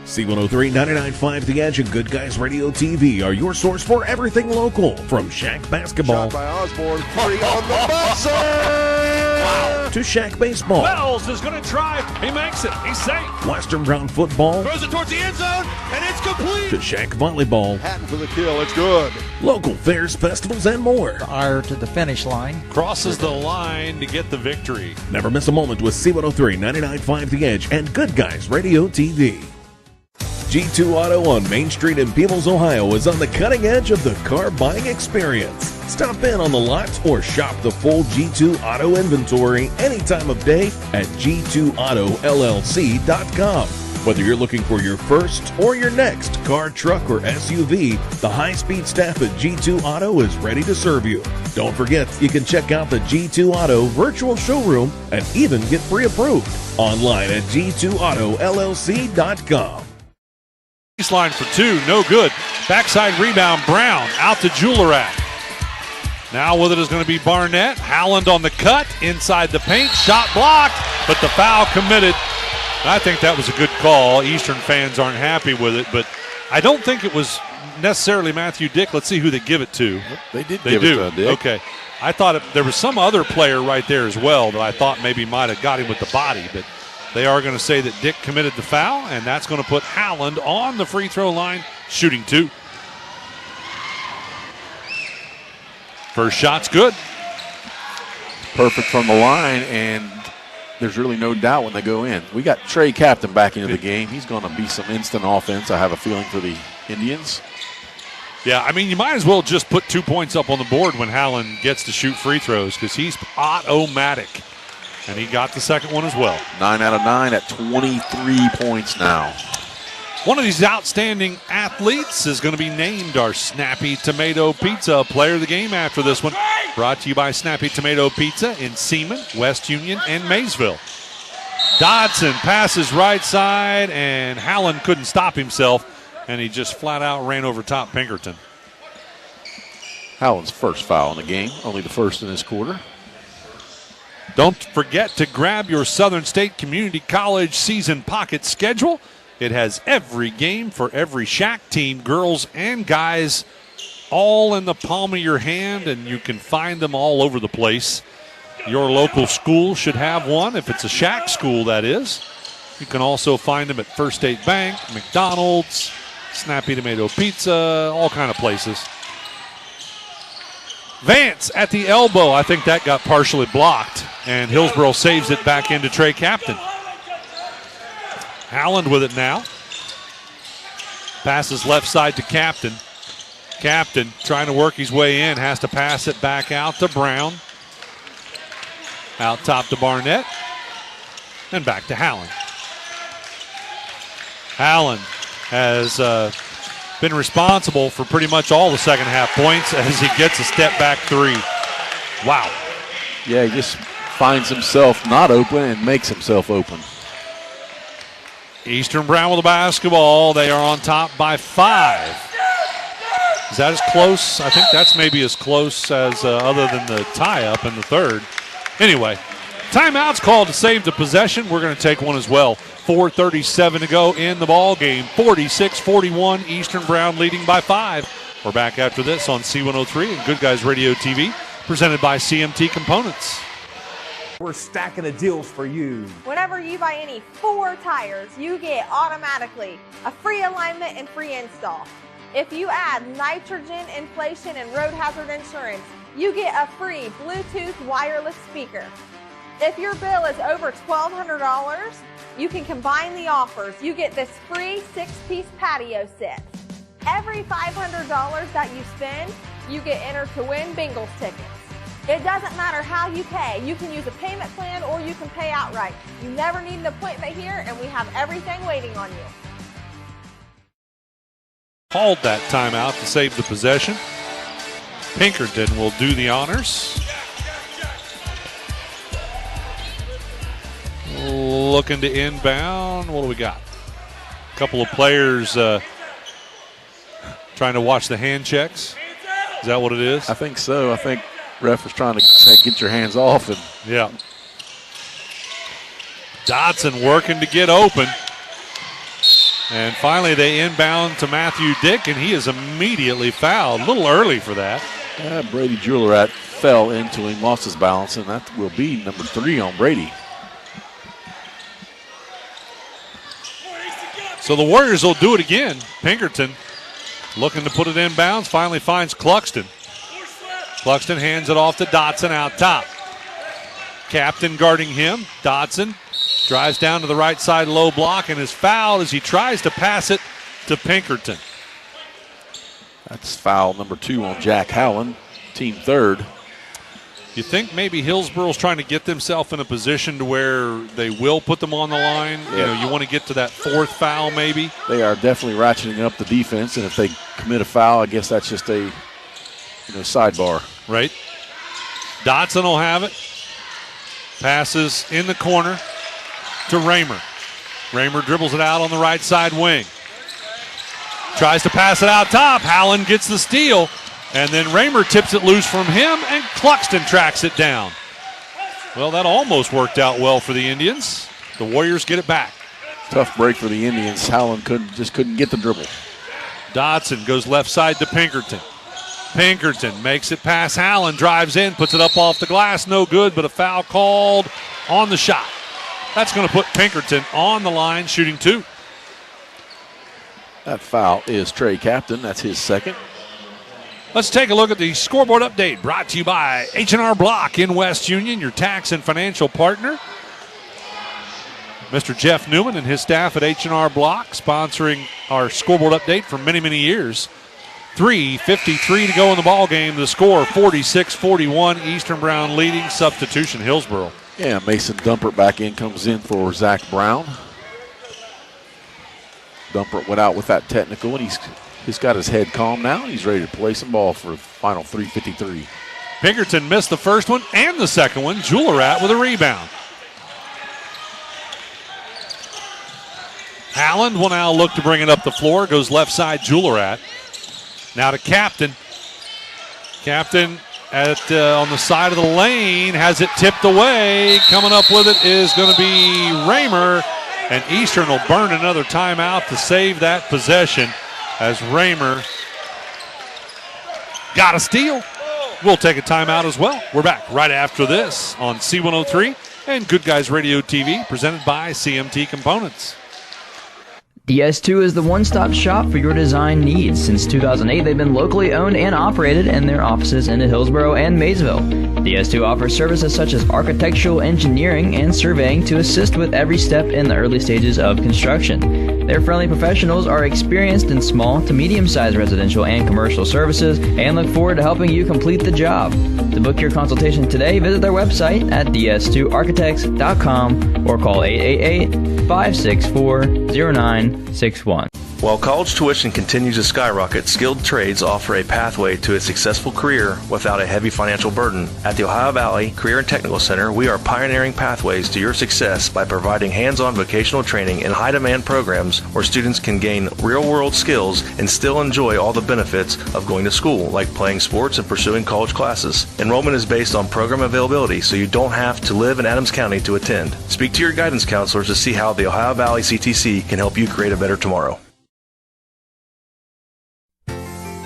H: C103, 99.5 The Edge, and Good Guys Radio TV are your source for everything local. From Shack basketball.
R: Shot by Osborne, 3 on the buzzer! Wow.
H: to Shack Baseball.
A: Wells is going to try. He makes it. He's safe.
H: Western Brown Football
R: Throws it towards the end zone, and it's complete.
H: to Shack Volleyball.
R: Hatton for the kill. It's good.
H: Local fairs, festivals, and more.
T: Fire to the finish line.
A: Crosses the line to get the victory.
H: Never miss a moment with C103, 99.5 The Edge, and Good Guys Radio TV. G2 Auto on Main Street in Peebles, Ohio is on the cutting edge of the car buying experience. Stop in on the lot or shop the full G2 Auto inventory any time of day at g2autollc.com. Whether you're looking for your first or your next car, truck, or SUV, the high-speed staff at G2 Auto is ready to serve you. Don't forget, you can check out the G2 Auto virtual showroom and even get pre-approved online at g2autollc.com.
A: Baseline for two, no good. Backside rebound, Brown out to Julerak. Now with it is going to be Barnett. Howland on the cut, inside the paint, shot blocked, but the foul committed. I think that was a good call. Eastern fans aren't happy with it, but I don't think it was necessarily Matthew Dick. Let's see who they give it to.
B: They did give it to Dick.
A: Okay. I thought there was some other player right there as well that I thought maybe might have got him with the body, but they are going to say that Dick committed the foul, and that's going to put Howland on the free throw line, shooting two. First shot's good.
B: Perfect from the line, and there's really no doubt when they go in. We got Trey Captain back into the game. He's going to be some instant offense, I have a feeling, for the Indians.
A: Yeah, I mean, you might as well just put 2 points up on the board when Howland gets to shoot free throws because he's automatic. And he got the second one as well.
B: 9 out of 9 at 23 points now.
A: One of these outstanding athletes is going to be named our Snappy Tomato Pizza Player of the Game after this one. Brought to you by Snappy Tomato Pizza in Seaman, West Union, and Maysville. Dodson passes right side, and Howland couldn't stop himself, and he just flat out ran over top Pinkerton.
B: Howland's first foul in the game, only the first in this quarter.
A: Don't forget to grab your Southern State Community College season pocket schedule. It has every game for every Shack team, girls and guys, all in the palm of your hand, and you can find them all over the place. Your local school should have one, if it's a Shack school, that is. You can also find them at First State Bank, McDonald's, Snappy Tomato Pizza, all kind of places. Vance at the elbow. I think that got partially blocked, and Hillsboro saves it back into Trey Captain. Howland with it now. Passes left side to Captain. Captain trying to work his way in, has to pass it back out to Brown. Out top to Barnett. And back to Howland. Howland has been responsible for pretty much all the second half points as he gets a step back three. Wow.
B: Yeah, he just finds himself not open and makes himself open.
A: Eastern Brown with the basketball. They are on top by 5. Is that as close? I think that's maybe as close as other than the tie-up in the third. Anyway, timeout's called to save the possession. We're going to take one as well. 4:37 to go in the ball game. 46-41, Eastern Brown leading by 5. We're back after this on C103 and Good Guys Radio TV, presented by CMT Components.
C: We're stacking the deals for you.
D: Whenever you buy any 4 tires, you get automatically a free alignment and free install. If you add nitrogen, inflation, and road hazard insurance, you get a free Bluetooth wireless speaker. If your bill is over $1,200, you can combine the offers. You get this free 6-piece patio set. Every $500 that you spend, you get entered to win Bengals tickets. It doesn't matter how you pay. You can use a payment plan or you can pay outright. You never need an appointment here, and we have everything waiting on you.
A: Called that timeout to save the possession. Pinkerton will do the honors. Looking to inbound. What do we got? A couple of players trying to watch the hand checks. Is that what it is?
B: I think so. I think ref was trying to say, get your hands off. And
A: yeah. Dodson working to get open. And finally they inbound to Matthew Dick, and he is immediately fouled. A little early for that.
B: Brady Julerat fell into him, lost his balance, and that will be number 3 on Brady.
A: So the Warriors will do it again. Pinkerton looking to put it in bounds, finally finds Cluxton. Cluxton hands it off to Dotson out top. Captain guarding him. Dotson drives down to the right side, low block, and is fouled as he tries to pass it to Pinkerton.
B: That's foul number 2 on Jack Howland, team 3rd.
A: You think maybe Hillsboro's trying to get themselves in a position to where they will put them on the line?
B: Yeah.
A: You know, you want to get to that 4th foul maybe?
B: They are definitely ratcheting up the defense, and if they commit a foul, I guess that's just a sidebar.
A: Right. Dotson will have it. Passes in the corner to Raymer. Raymer dribbles it out on the right side wing. Tries to pass it out top. Howland gets the steal. And then Raymer tips it loose from him, and Cluxton tracks it down. Well, that almost worked out well for the Indians. The Warriors get it back.
B: Tough break for the Indians. Howland couldn't get the dribble.
A: Dotson goes left side to Pinkerton. Pinkerton makes it past Howland, drives in, puts it up off the glass. No good, but a foul called on the shot. That's going to put Pinkerton on the line, shooting 2.
B: That foul is Trey Captain. That's his 2nd.
A: Let's take a look at the scoreboard update brought to you by H&R Block in West Union, your tax and financial partner. Mr. Jeff Newman and his staff at H&R Block sponsoring our scoreboard update for many, many years. 3:53 to go in the ball game. The score 46-41. Eastern Brown leading. Substitution Hillsboro.
B: Yeah, Mason Dumpert back in, comes in for Zach Brown. Dumpert went out with that technical, and he's got his head calm now. He's ready to play some ball for the final 3:53.
A: Pinkerton missed the first one and the second one. Julerat with a rebound. Howland will now look to bring it up the floor. Goes left side, Julerat. Now to Captain. Captain on the side of the lane has it tipped away. Coming up with it is going to be Raymer. And Eastern will burn another timeout to save that possession as Raymer got a steal. We'll take a timeout as well. We're back right after this on C103 and Good Guys Radio TV, presented by CMT Components.
E: DS2 is the one-stop shop for your design needs. Since 2008, they've been locally owned and operated in their offices in Hillsboro and Maysville. DS2 offers services such as architectural engineering and surveying to assist with every step in the early stages of construction. Their friendly professionals are experienced in small to medium-sized residential and commercial services and look forward to helping you complete the job. To book your consultation today, visit their website at ds2architects.com or call 888-564-0961.
F: While college tuition continues to skyrocket, skilled trades offer a pathway to a successful career without a heavy financial burden. At the Ohio Valley Career and Technical Center, we are pioneering pathways to your success by providing hands-on vocational training in high-demand programs where students can gain real-world skills and still enjoy all the benefits of going to school, like playing sports and pursuing college classes. Enrollment is based on program availability, so you don't have to live in Adams County to attend. Speak to your guidance counselors to see how the Ohio Valley CTC can help you create a better tomorrow.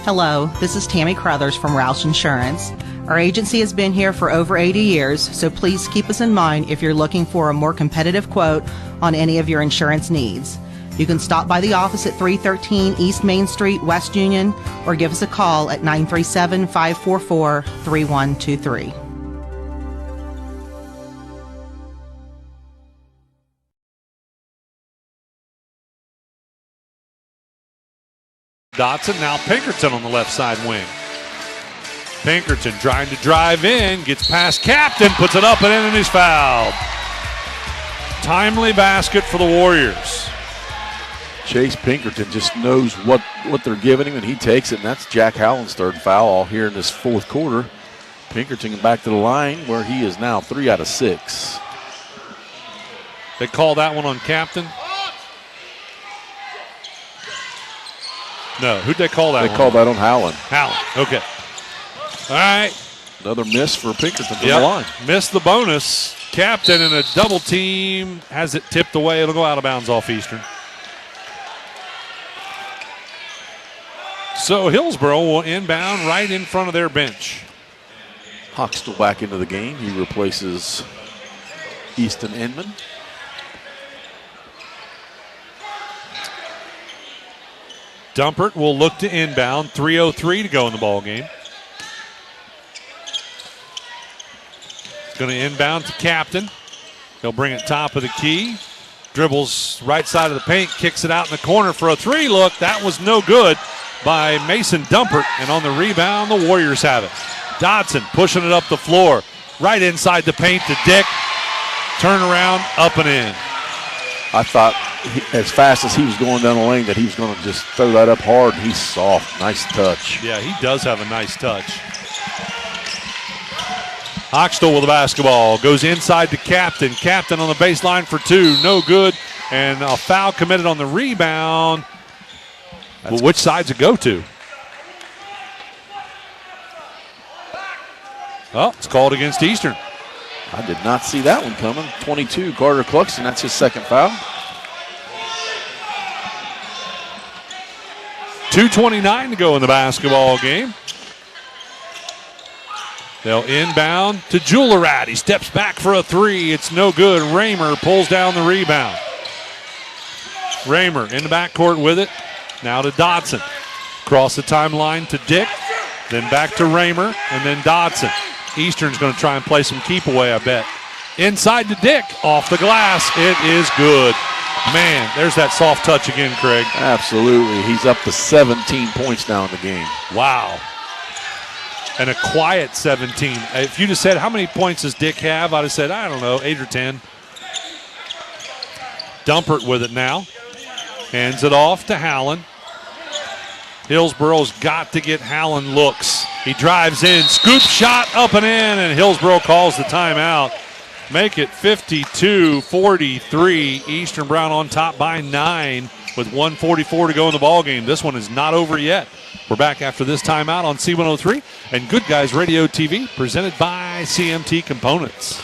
G: Hello, this is Tammy Crothers from Roush Insurance. Our agency has been here for over 80 years, so please keep us in mind if you're looking for a more competitive quote on any of your insurance needs. You can stop by the office at 313 East Main Street, West Union, or give us a call at 937-544-3123.
A: Dotson, now Pinkerton on the left side wing. Pinkerton trying to drive in, gets past Captain, puts it up and in, and he's fouled. Timely basket for the Warriors.
B: Chase Pinkerton just knows what they're giving him, and he takes it, and that's Jack Howland's 3rd foul all here in this 4th quarter. Pinkerton back to the line where he is now 3 out of 6.
A: They call that one on Captain? No, who'd they call that?
B: They called that on Howland.
A: Howland, okay. All right.
B: Another miss for Pinkerton from the line.
A: Missed the bonus. Captain in a double team has it tipped away. It'll go out of bounds off Eastern. So Hillsboro will inbound right in front of their bench.
B: Hoxtel back into the game. He replaces Easton Inman.
A: Dumpert will look to inbound. 3:03 to go in the ball game. He's going to inbound to Captain. He'll bring it top of the key. Dribbles right side of the paint, kicks it out in the corner for a three. Look, that was no good by Mason Dumpert. And on the rebound, the Warriors have it. Dodson pushing it up the floor. Right inside the paint to Dick. Turn around, up and in.
B: I thought as fast as he was going down the lane that he was going to just throw that up hard. He's soft. Nice touch.
A: Yeah, he does have a nice touch. Hoxtel with the basketball. Goes inside to Captain. Captain on the baseline for two. No good. And a foul committed on the rebound. Well, which side's it go to? Oh, it's called against Eastern.
B: I did not see that one coming. 22, Carter Cluxton. That's his second foul.
A: 2:29 to go in the basketball game. They'll inbound to Julerat. He steps back for a three. It's no good. Raymer pulls down the rebound. Raymer in the backcourt with it. Now to Dodson. Across the timeline to Dick. Then back to Raymer. And then Dodson. Eastern's going to try and play some keep away, I bet. Inside to Dick. Off the glass. It is good. Man, there's that soft touch again, Craig.
B: Absolutely. He's up to 17 points now in the game.
A: Wow. And a quiet 17. If you just said, how many points does Dick have? I'd have said, I don't know, 8 or 10. Dumpert with it now. Hands it off to Howland. Hillsboro's got to get Howland looks. He drives in, scoop shot up and in, and Hillsboro calls the timeout. Make it 52-43. Eastern Brown on top by 9 with 1:44 to go in the ball game. This one is not over yet. We're back after this timeout on C103 and Good Guys Radio TV, presented by CMT Components.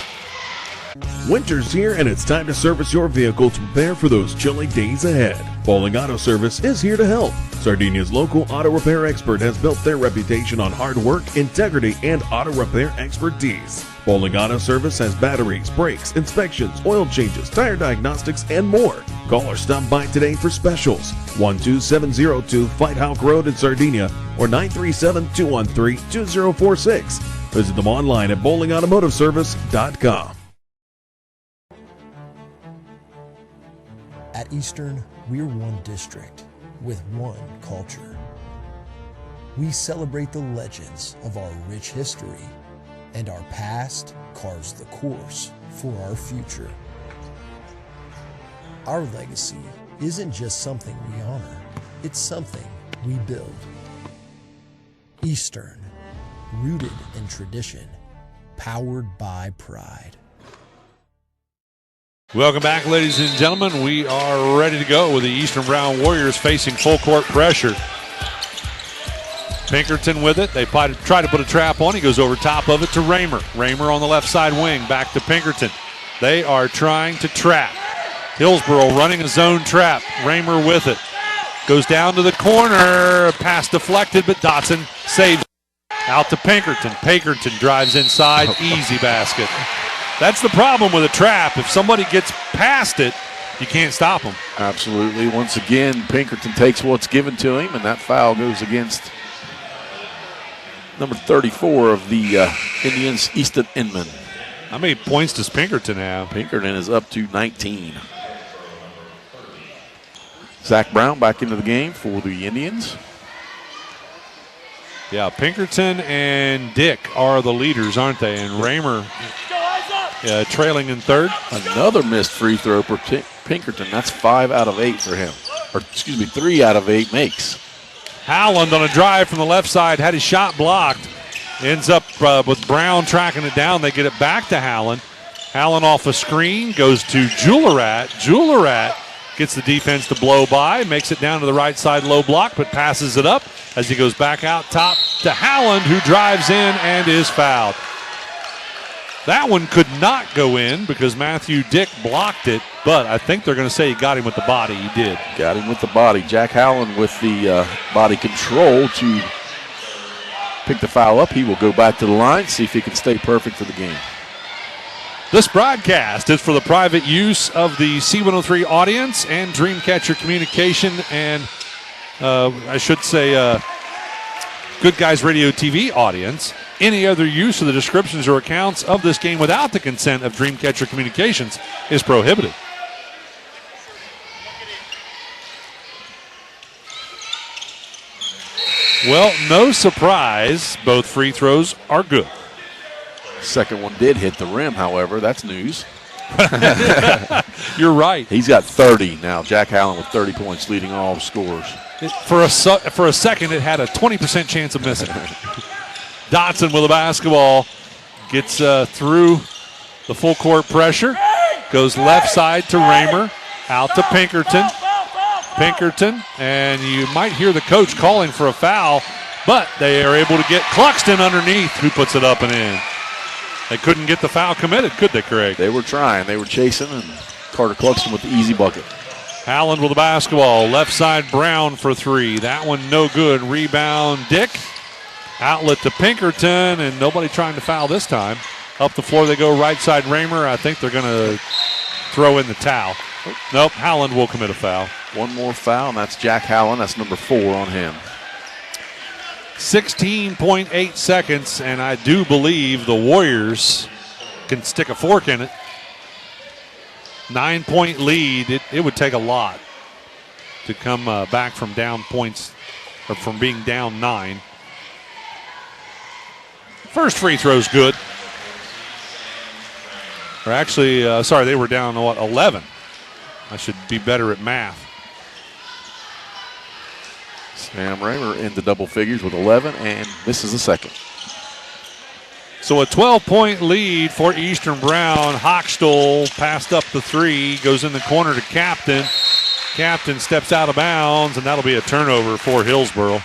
H: Winter's here and it's time to service your vehicle to prepare for those chilly days ahead. Bowling Auto Service is here to help. Sardinia's local auto repair expert has built their reputation on hard work, integrity, and auto repair expertise. Bowling Auto Service has batteries, brakes, inspections, oil changes, tire diagnostics, and more. Call or stop by today for specials. 12702 Fight Hawk Road in Sardinia or 937-213-2046. Visit them online at bowlingautomotiveservice.com.
I: At Eastern, we're one district with one culture. We celebrate the legends of our rich history, and our past carves the course for our future. Our legacy isn't just something we honor, it's something we build. Eastern, rooted in tradition, powered by pride.
A: Welcome back, ladies and gentlemen. We are ready to go with the Eastern Brown Warriors facing full court pressure. Pinkerton with it. They try to put a trap on. He goes over top of it to Raymer. Raymer on the left side wing. Back to Pinkerton. They are trying to trap. Hillsboro running a zone trap. Raymer with it. Goes down to the corner. Pass deflected, but Dotson saves. Out to Pinkerton. Pinkerton drives inside. Easy basket. That's the problem with a trap. If somebody gets past it, you can't stop them.
B: Absolutely. Once again, Pinkerton takes what's given to him, and that foul goes against number 34 of the Indians, Easton Inman.
A: How many points does Pinkerton have?
B: Pinkerton is up to 19. Zach Brown back into the game for the Indians.
A: Yeah, Pinkerton and Dick are the leaders, aren't they? And Raymer trailing in third.
B: Another missed free throw for Pinkerton. That's 5 out of 8 for him. Or, excuse me, 3 out of 8 makes.
A: Howland on a drive from the left side, had his shot blocked. Ends up with Brown tracking it down. They get it back to Howland. Howland off a screen, goes to Julerat. Julerat gets the defense to blow by, makes it down to the right side low block, but passes it up as he goes back out top to Howland, who drives in and is fouled. That one could not go in because Matthew Dick blocked it, but I think they're going to say he got him with the body. He did.
B: Got him with the body. Jack Howland with the body control to pick the foul up. He will go back to the line, see if he can stay perfect for the game.
A: This broadcast is for the private use of the C103 audience and Dreamcatcher Communication and, I should say, Good Guys Radio TV audience. Any other use of the descriptions or accounts of this game without the consent of Dreamcatcher Communications is prohibited. Well, no surprise, both free throws are good.
B: Second one did hit the rim, however. That's news.
A: You're right.
B: He's got 30 now. Jack Howland with 30 points, leading all scores.
A: For a second, it had a 20% chance of missing. Dotson with a basketball. Gets through the full court pressure. Goes left side to Raymer. Out to Pinkerton. Pinkerton. And you might hear the coach calling for a foul, but they are able to get Cluxton underneath, who puts it up and in. They couldn't get the foul committed, could they, Craig?
B: They were trying. They were chasing, and Carter Cluxton with the easy bucket.
A: Howland with the basketball. Left side Brown for three. That one no good. Rebound Dick. Outlet to Pinkerton, and nobody trying to foul this time. Up the floor they go, right side Raymer. I think they're going to throw in the towel. Nope, Howland will commit a foul.
B: One more foul, and that's Jack Howland. That's number 4 on him.
A: 16.8 seconds, and I do believe the Warriors can stick a fork in it. 9-point lead. It would take a lot to come back from down points, or from being down 9. First free throw's good. Or actually, sorry, they were down, 11. I should be better at math.
B: Sam Raymer into double figures with 11, and misses the second.
A: So a 12-point lead for Eastern Brown. Hochstol passed up the three, goes in the corner to Captain. Captain steps out of bounds, and that'll be a turnover for Hillsboro.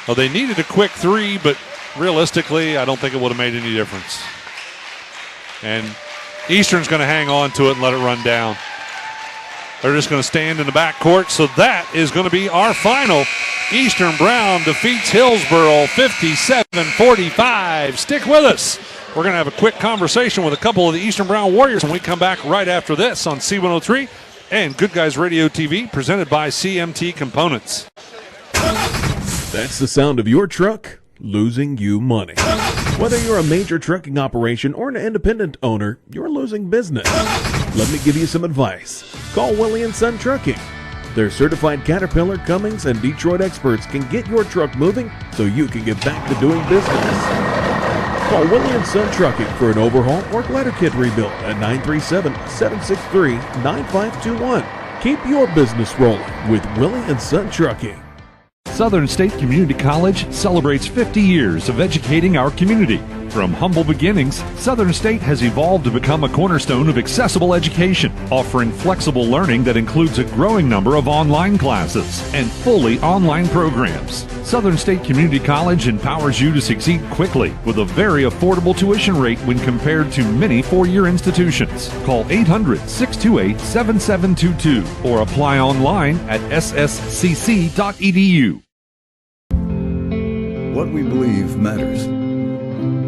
A: Well, they needed a quick three, but realistically, I don't think it would have made any difference. And Eastern's going to hang on to it and let it run down. They're just going to stand in the backcourt. So that is going to be our final. Eastern Brown defeats Hillsboro 57-45. Stick with us. We're going to have a quick conversation with a couple of the Eastern Brown Warriors when we come back right after this on C103 and Good Guys Radio TV, presented by CMT Components.
H: That's the sound of your truck losing you money. Whether you're a major trucking operation or an independent owner, you're losing business. Let me give you some advice. Call Willie & Son Trucking. Their certified Caterpillar, Cummins, and Detroit experts can get your truck moving so you can get back to doing business. Call Willie & Son Trucking for an overhaul or glider kit rebuild at 937-763-9521. Keep your business rolling with Willie & Son Trucking.
S: Southern State Community College celebrates 50 years of educating our community. From humble beginnings, Southern State has evolved to become a cornerstone of accessible education, offering flexible learning that includes a growing number of online classes and fully online programs. Southern State Community College empowers you to succeed quickly with a very affordable tuition rate when compared to many four-year institutions. Call 800-628-7722 or apply online at sscc.edu.
J: What we believe matters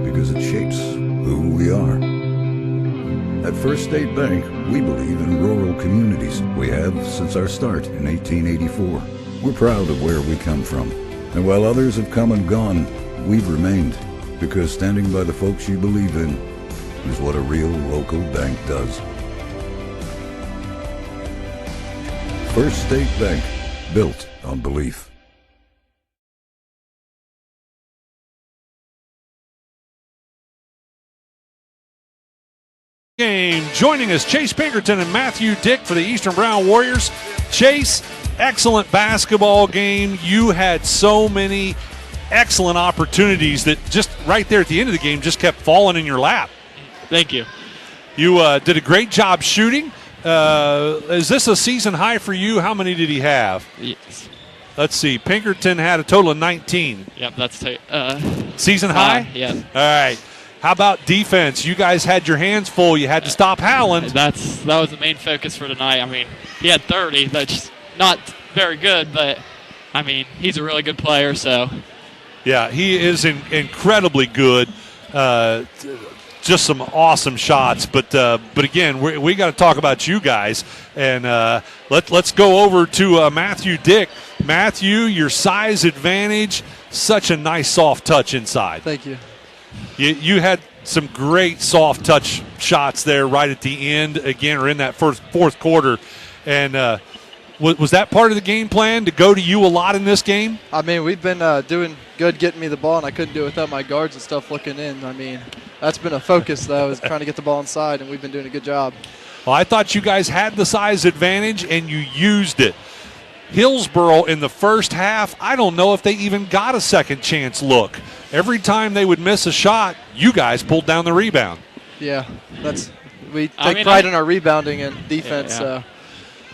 J: because it shapes who we are. At First State Bank, we believe in rural communities. We have since our start in 1884. We're proud of where we come from. And while others have come and gone, we've remained, because standing by the folks you believe in is what a real local bank does. First State Bank, built on belief.
A: Game. Joining us, Chase Pinkerton and Matthew Dick for the Eastern Brown Warriors. Chase, excellent basketball game. You had so many excellent opportunities that just right there at the end of the game just kept falling in your lap.
U: Thank you.
A: You did a great job shooting. Is this a season high for you? How many did he have?
U: Yes.
A: Let's see. Pinkerton had a total of 19.
U: Yep, that's
A: season high?
U: Yes.
A: All right. How about defense? You guys had your hands full. You had to stop Howland.
N: That was the main focus for tonight. I mean, he had 30. That's not very good, but, I mean, he's a really good player, so.
A: Yeah, he is incredibly good. Just some awesome shots. But again, we got to talk about you guys. And let's go over to Matthew Dick. Matthew, your size advantage, such a nice soft touch inside.
U: Thank you.
A: You had some great soft touch shots there right at the end, again, or in that fourth quarter. And was that part of the game plan to go to you a lot in this game?
U: I mean, we've been doing good getting me the ball, and I couldn't do it without my guards and stuff looking in. I mean, that's been a focus, though, is trying to get the ball inside, and we've been doing a good job.
A: Well, I thought you guys had the size advantage, and you used it. Hillsboro in the first half, I don't know if they even got a second chance look. Every time they would miss a shot, you guys pulled down the rebound.
U: Yeah, we take pride in our rebounding and defense, so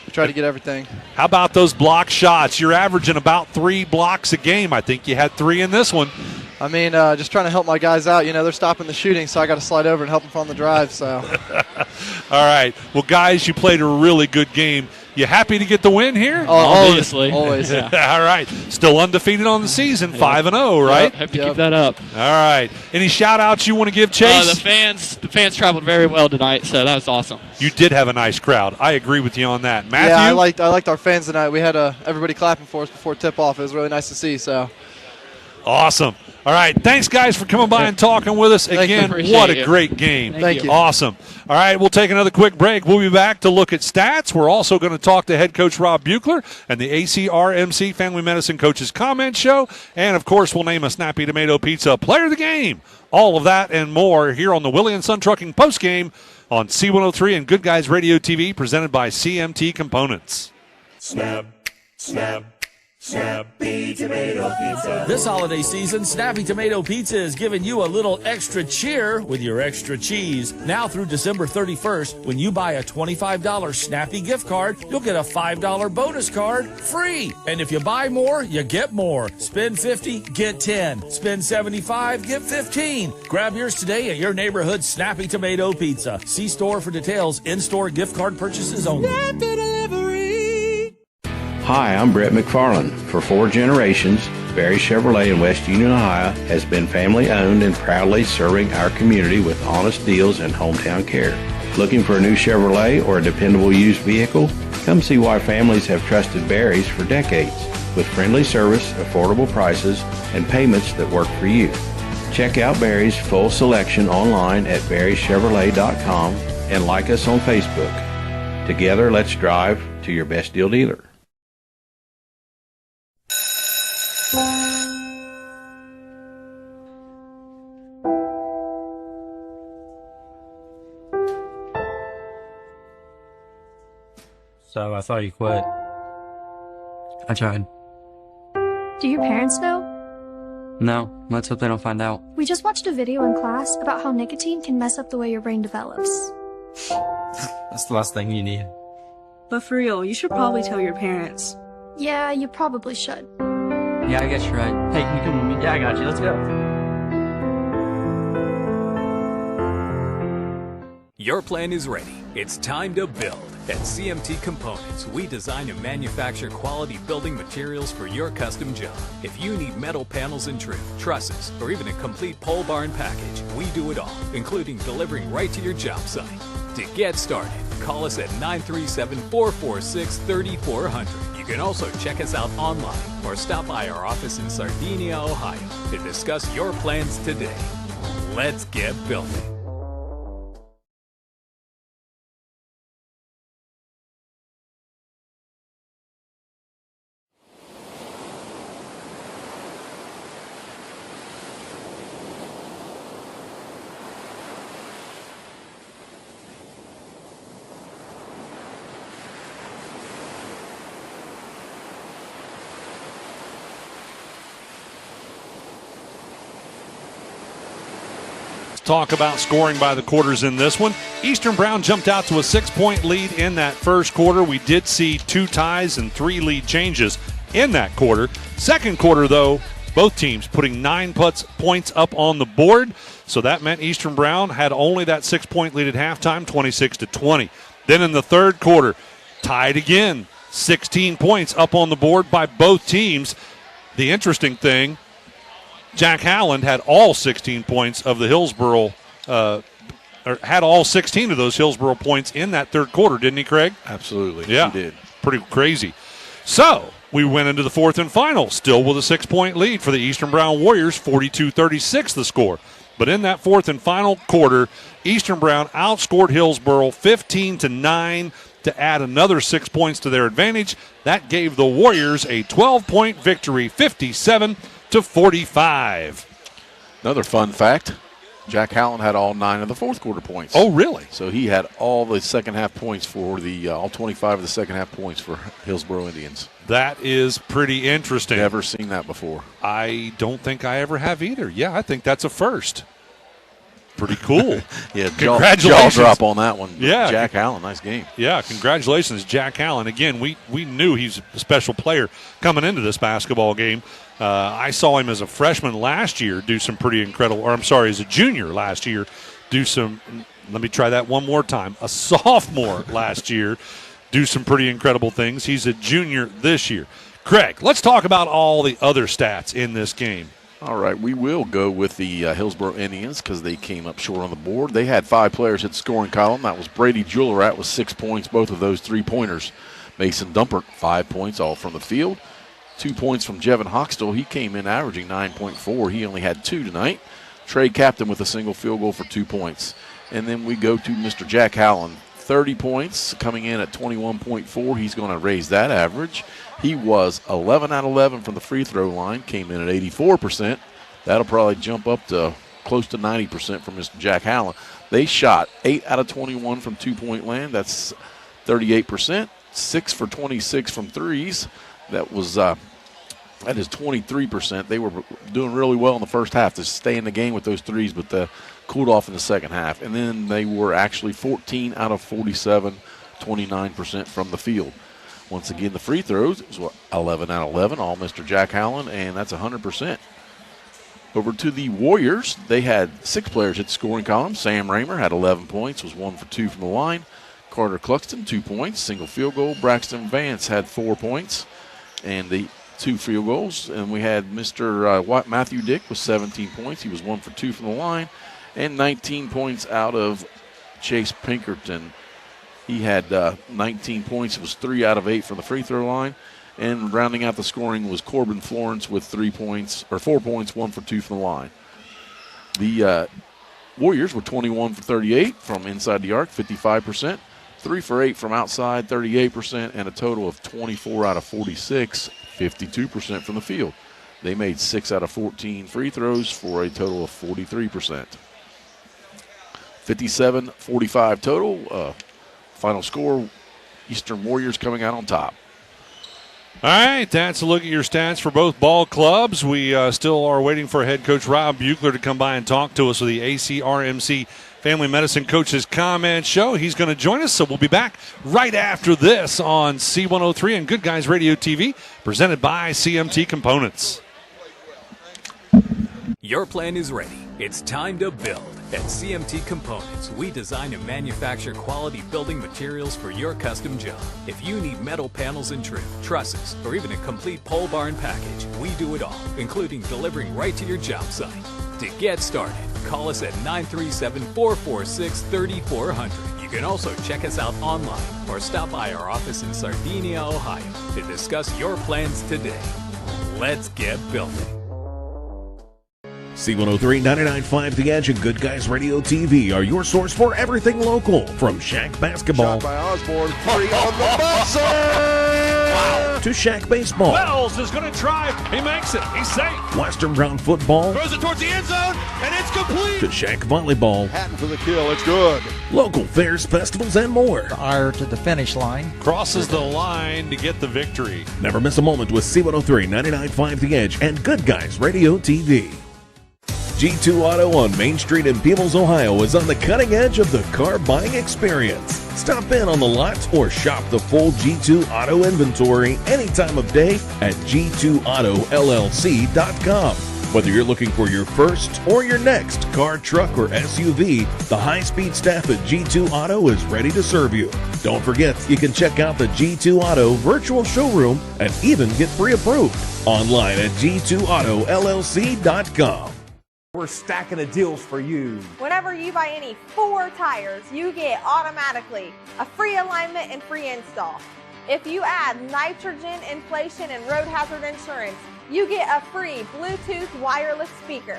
U: we try to get everything.
A: How about those block shots? You're averaging about 3 blocks a game. I think you had 3 in this one.
U: I mean, just trying to help my guys out. You know, they're stopping the shooting, so I got to slide over and help them on the drive. So.
A: All right. Well, guys, you played a really good game. You happy to get the win here?
U: Oh, obviously. Always.
A: Yeah. All right. Still undefeated on the season, 5-0, right?
N: Yep, hope to keep that up.
A: All right. Any shout-outs you want to give, Chase?
N: The fans traveled very well tonight, so that was awesome.
A: You did have a nice crowd. I agree with you on that. Matthew?
U: Yeah, I liked our fans tonight. We had everybody clapping for us before tip-off. It was really nice to see. So.
A: Awesome. All right. Thanks, guys, for coming by and talking with us. Again, what a great game.
U: Thank you.
A: Awesome. All right, we'll take another quick break. We'll be back to look at stats. We're also going to talk to head coach Rob Buechler and the ACRMC Family Medicine Coaches Comment Show. And, of course, we'll name a Snappy Tomato Pizza Player of the Game. All of that and more here on the Willie and Son Trucking postgame on C103 and Good Guys Radio TV, presented by CMT Components.
V: Snap, snap. Snappy Tomato Pizza.
K: This holiday season, Snappy Tomato Pizza is giving you a little extra cheer with your extra cheese. Now through December 31st, when you buy a $25 Snappy gift card, you'll get a $5 bonus card free. And if you buy more, you get more. Spend $50, get 10. Spend $75, get 15. Grab yours today at your neighborhood Snappy Tomato Pizza. See store for details. In-store gift card purchases only.
L: Hi, I'm Brett McFarland. For 4 generations, Barry Chevrolet in West Union, Ohio has been family owned and proudly serving our community with honest deals and hometown care. Looking for a new Chevrolet or a dependable used vehicle? Come see why families have trusted Barry's for decades, with friendly service, affordable prices, and payments that work for you. Check out Barry's full selection online at barrychevrolet.com and like us on Facebook. Together, let's drive to your best deal dealer.
M: So I thought you quit. I tried.
O: Do your parents know?
M: No, let's hope they don't find out.
O: We just watched a video in class about how nicotine can mess up the way your brain develops.
M: That's the last thing you need.
P: But for real, you should probably tell your parents.
O: Yeah, you probably should.
N: Yeah, I guess you're right. Hey, can you come with me? Yeah, I got you. Let's go.
Q: Your plan is ready. It's time to build. At CMT Components, we design and manufacture quality building materials for your custom job. If you need metal panels and trim, trusses, or even a complete pole barn package, we do it all, including delivering right to your job site. To get started, call us at 937-446-3400. You can also check us out online or stop by our office in Sardinia, Ohio to discuss your plans today. Let's get building.
A: Talk about scoring by the quarters in this one. Eastern Brown jumped out to a 6-point lead in that first quarter. We did see 2 ties and 3 lead changes in that quarter. Second quarter, though, both teams putting 9 points up on the board. So that meant Eastern Brown had only that 6-point lead at halftime, 26-20. Then in the third quarter, tied again, 16 points up on the board by both teams. The interesting thing, Jack Howland had all 16 points of the Hillsboro, or had all 16 of those Hillsboro points in that third quarter, didn't he, Craig?
B: Absolutely.
A: Yeah,
B: He did.
A: Pretty crazy. So we went into the fourth and final, still with a 6-point lead for the Eastern Brown Warriors, 42-36 the score. But in that fourth and final quarter, Eastern Brown outscored Hillsboro 15-9 to add another 6 points to their advantage. That gave the Warriors a 12-point victory, 57-45.
B: Another fun fact, Jack Howland had all 9 of the fourth quarter points.
A: Oh, really?
B: So he had all the second half points for all 25 of the second half points for Hillsboro Indians.
A: That is pretty interesting.
B: Never seen that before.
A: I don't think I ever have either. Yeah, I think that's a first. Pretty cool.
B: Yeah,
A: congratulations.
B: Jaw drop on that one.
A: Yeah.
B: Jack Allen, nice game.
A: Yeah, congratulations, Jack Allen. Again, we knew he's a special player coming into this basketball game. I saw him as a freshman last year do some pretty incredible, or I'm sorry, as a junior last year do some, let me try that one more time, a sophomore last year do some pretty incredible things. He's a junior this year. Craig, let's talk about all the other stats in this game.
B: All right, we will go with the Hillsboro Indians because they came up short on the board. They had 5 players hit the scoring column. That was Brady Juillerat with 6 points, both of those 3-pointers. Mason Dumpert, 5 points, all from the field. 2 points from Jevin Hoxtell. He came in averaging 9.4. He only had 2 tonight. Trey Captain with a single field goal for 2 points. And then we go to Mr. Jack Howland, 30 points, coming in at 21.4. He's going to raise that average. He was 11 out of 11 from the free throw line, came in at 84%. That'll probably jump up to close to 90% from Mr. Jack Howland. They shot 8 out of 21 from two-point land. That's 38%. 6 for 26 from threes. That is 23%. They were doing really well in the first half to stay in the game with those threes, but cooled off in the second half. And then they were actually 14 out of 47, 29% from the field. Once again, the free throws, it was 11 out of 11, all Mr. Jack Howland, and that's 100%. Over to the Warriors, they had 6 players hit the scoring column. Sam Raymer had 11 points, was 1 for 2 from the line. Carter Cluxton, 2 points, single field goal. Braxton Vance had 4 points and the 2 field goals. And we had Mr. Matthew Dick with 17 points. He was 1 for 2 from the line. And 19 points out of Chase Pinkerton. He had 19 points. It was 3 out of 8 from the free throw line. And rounding out the scoring was Corbin Florence with 4 points, 1 for 2 from the line. The Warriors were 21 for 38 from inside the arc, 55%. 3 for 8 from outside, 38%, and a total of 24 out of 46, 52% from the field. They made 6 out of 14 free throws for a total of 43%. 57-45 total. Final score, Eastern Warriors coming out on top.
A: All right, that's a look at your stats for both ball clubs. We still are waiting for head coach Rob Buechler to come by and talk to us with the ACRMC Family Medicine Coaches Comment Show. He's going to join us, so we'll be back right after this on C103 and Good Guys Radio TV, presented by CMT Components.
Q: Your plan is ready. It's time to build. At CMT Components, we design and manufacture quality building materials for your custom job. If you need metal panels and trim, trusses, or even a complete pole barn package, we do it all, including delivering right to your job site. To get started, call us at 937-446-3400. You can also check us out online or stop by our office in Sardinia, Ohio to discuss your plans today. Let's get building.
H: C103, 99.5 The Edge, and Good Guys Radio TV are your source for everything local. From Shack basketball
R: Shot by Osborne, 3 on the buzzer!
H: Wow. To Shack baseball.
A: Wells is going to drive. He makes it. He's safe.
H: Western Brown football.
R: Throws it towards the end zone, and it's complete!
H: To Shack volleyball.
R: Hatton for the kill. It's good.
H: Local fairs, festivals, and more.
T: Ire to the finish line.
A: Crosses the line to get the victory.
H: Never miss a moment with C103, 99.5 The Edge, and Good Guys Radio TV. G2 Auto on Main Street in Peebles, Ohio is on the cutting edge of the car buying experience. Stop in on the lot or shop the full G2 Auto inventory any time of day at G2AutoLLC.com. Whether you're looking for your first or your next car, truck, or SUV, the high-speed staff at G2 Auto is ready to serve you. Don't forget, you can check out the G2 Auto virtual showroom and even get pre-approved online at G2AutoLLC.com.
C: We're stacking the deals for you.
D: Whenever you buy any 4 tires, you get automatically a free alignment and free install. If you add nitrogen, inflation, and road hazard insurance, you get a free Bluetooth wireless speaker.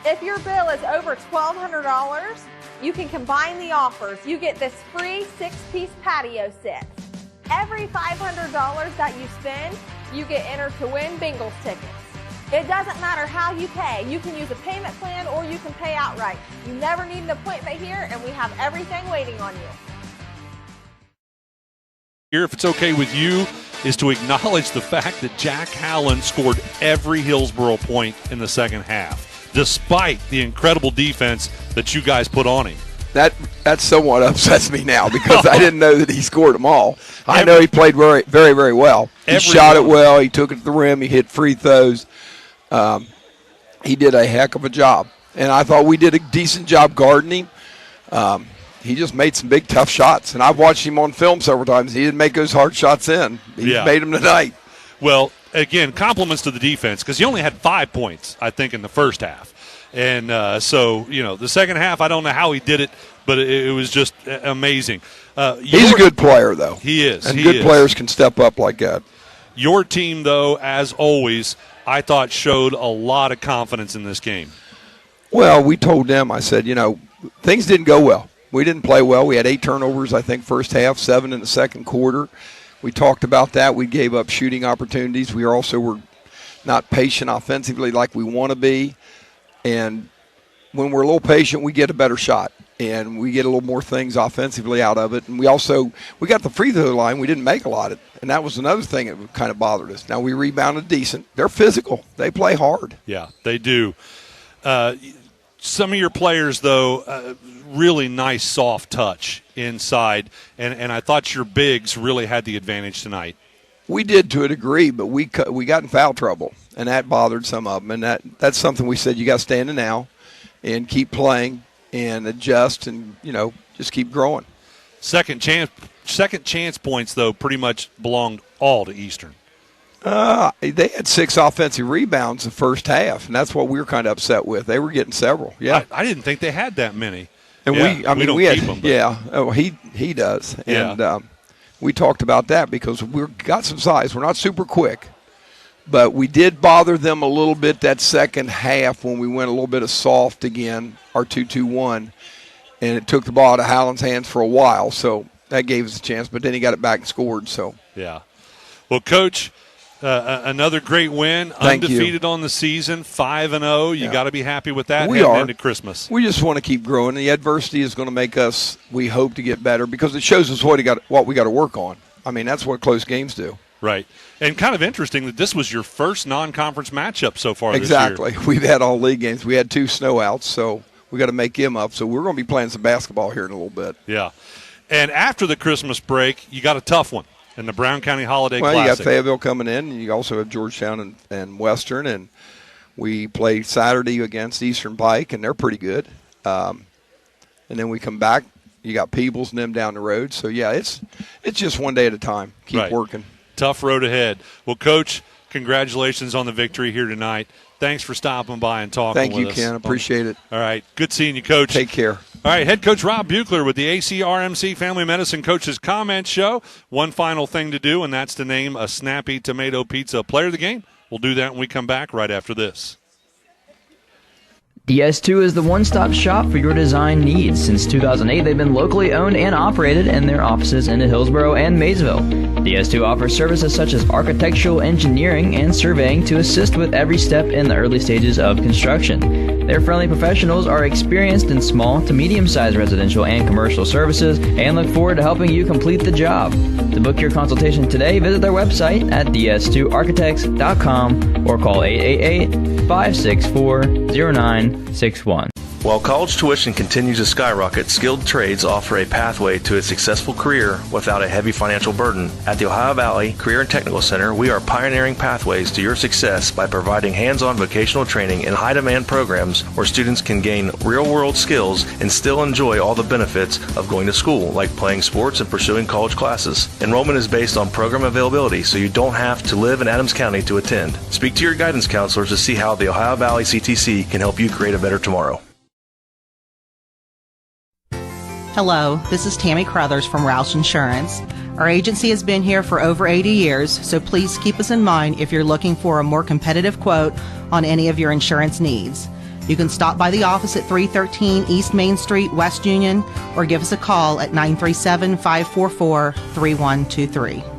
D: If your bill is over $1,200, you can combine the offers. You get this free 6-piece patio set. Every $500 that you spend, you get entered to win Bengals tickets. It doesn't matter how you pay. You can use a payment plan or you can pay outright. You never need an appointment here, and we have everything waiting on you.
A: Here, if it's okay with you, is to acknowledge the fact that Jack Howland scored every Hillsboro point in the second half, despite the incredible defense that you guys put on him.
W: That somewhat upsets me now because I didn't know that he scored them all. I know he played very, very, very well. He shot it well. He took it to the rim. He hit free throws. He did a heck of a job. And I thought we did a decent job guarding him. He just made some big, tough shots. And I've watched him on film several times. He didn't make those hard shots in. He made them tonight.
A: Well, again, compliments to the defense because he only had 5 points, I think, in the first half. And so, the second half, I don't know how he did it, but it was just amazing.
W: He's a good player, though.
A: He is.
W: And good players can step up like that.
A: Your team, though, as always, I thought showed a lot of confidence in this game.
W: Well, we told them, I said, things didn't go well. We didn't play well. We had 8 turnovers, I think, first half, 7 in the second quarter. We talked about that. We gave up shooting opportunities. We also were not patient offensively like we want to be. And when we're a little patient, we get a better shot. And we get a little more things offensively out of it. And we got the free throw line. We didn't make a lot of it. And that was another thing that kind of bothered us. Now, we rebounded decent. They're physical. They play hard.
A: Yeah, they do. Some of your players, though, really nice soft touch inside. And I thought your bigs really had the advantage tonight.
W: We did to a degree, but we got in foul trouble. And that bothered some of them. And that's something we said you got to stand in now and keep playing and adjust and, just keep growing.
A: Second chance points, though, pretty much belonged all to Eastern.
W: They had 6 offensive rebounds the first half, and that's what we were kind of upset with. They were getting several. Yeah,
A: I didn't think they had that many.
W: And we had keep them, yeah. Oh, he does. And we talked about that because we've got some size. We're not super quick, but we did bother them a little bit that second half when we went a little bit of soft again, our 2-2-1, and it took the ball out of Howland's hands for a while. So that gave us a chance, but then he got it back and scored. So
A: yeah. Well, Coach. Another great win, undefeated on the season, 5-0. You got to be happy with that heading into Christmas.
W: We just want to keep growing. The adversity is going to make us, we hope, to get better because it shows us what we got to work on. I mean, that's what close games do.
A: Right. And kind of interesting that this was your first non-conference matchup so far this
W: year.
A: Exactly.
W: We've had all league games. We had 2 snowouts, so we got to make them up. So we're going to be playing some basketball here in a little bit.
A: Yeah. And after the Christmas break, you got a tough one. In the Brown County Holiday Classic.
W: Well, you got Fayetteville coming in, and you also have Georgetown and Western, and we play Saturday against Eastern Pike, and they're pretty good. And then we come back. You got Peebles and them down the road. So, yeah, it's just one day at a time. Keep working.
A: Tough road ahead. Well, Coach, congratulations on the victory here tonight. Thanks for stopping by and talking with us.
W: Thank you, Ken. Appreciate it.
A: All right. Good seeing you, Coach.
W: Take care.
A: All right, Head Coach Rob Buechler with the ACRMC Family Medicine Coaches Comment Show. One final thing to do, and that's to name a Snappy Tomato Pizza player of the game. We'll do that when we come back right after this.
E: DS2 is the one-stop shop for your design needs. Since 2008, they've been locally owned and operated in their offices in Hillsboro and Maysville. DS2 offers services such as architectural engineering and surveying to assist with every step in the early stages of construction. Their friendly professionals are experienced in small to medium-sized residential and commercial services and look forward to helping you complete the job. To book your consultation today, visit their website at ds2architects.com or call 888-564-0961.
F: While college tuition continues to skyrocket, skilled trades offer a pathway to a successful career without a heavy financial burden. At the Ohio Valley Career and Technical Center, we are pioneering pathways to your success by providing hands-on vocational training in high-demand programs where students can gain real-world skills and still enjoy all the benefits of going to school, like playing sports and pursuing college classes. Enrollment is based on program availability, so you don't have to live in Adams County to attend. Speak to your guidance counselors to see how the Ohio Valley CTC can help you create a better tomorrow.
G: Hello, this is Tammy Crothers from Roush Insurance. Our agency has been here for over 80 years, so please keep us in mind if you're looking for a more competitive quote on any of your insurance needs. You can stop by the office at 313 East Main Street, West Union, or give us a call at 937-544-3123.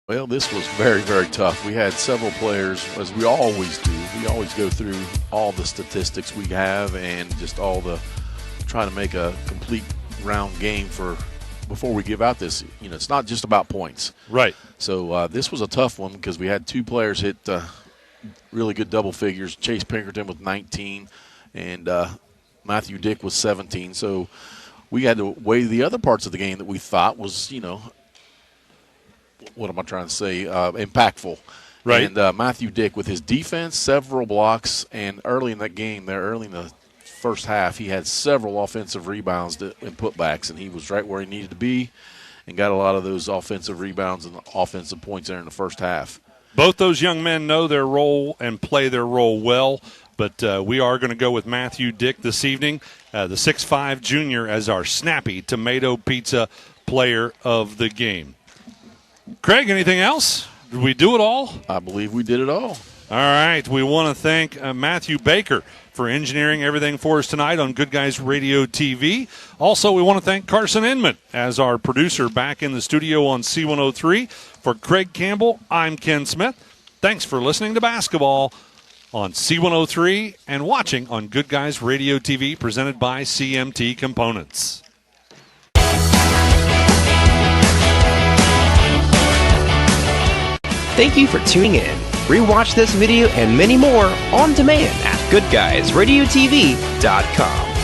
B: Well, this was very, very tough. We had several players, as we always do. We always go through all the statistics we have and just all the trying to make a complete round game for before we give out this. You know, it's not just about points.
A: Right.
B: So this was a tough one because we had two players hit really good double figures. Chase Pinkerton with 19 and Matthew Dick with 17. So we had to weigh the other parts of the game that we thought was, you know, what am I trying to say, impactful.
A: Right.
B: And Matthew Dick with his defense, several blocks, and early in that game there, early in the first half, he had several offensive rebounds and putbacks, and he was right where he needed to be and got a lot of those offensive rebounds and offensive points there in the first half.
A: Both those young men know their role and play their role well, but we are going to go with Matthew Dick this evening, the 6'5 junior, as our snappy tomato pizza player of the game. Craig, anything else? Did we do it all?
B: I believe we did it all.
A: All right. We want to thank Matthew Baker for engineering everything for us tonight on Good Guys Radio TV. Also, we want to thank Carson Inman as our producer back in the studio on C103. For Craig Campbell, I'm Ken Smith. Thanks for listening to basketball on C103 and watching on Good Guys Radio TV, presented by CMT Components.
I: Thank you for tuning in. Rewatch this video and many more on demand at GoodGuysRadioTV.com.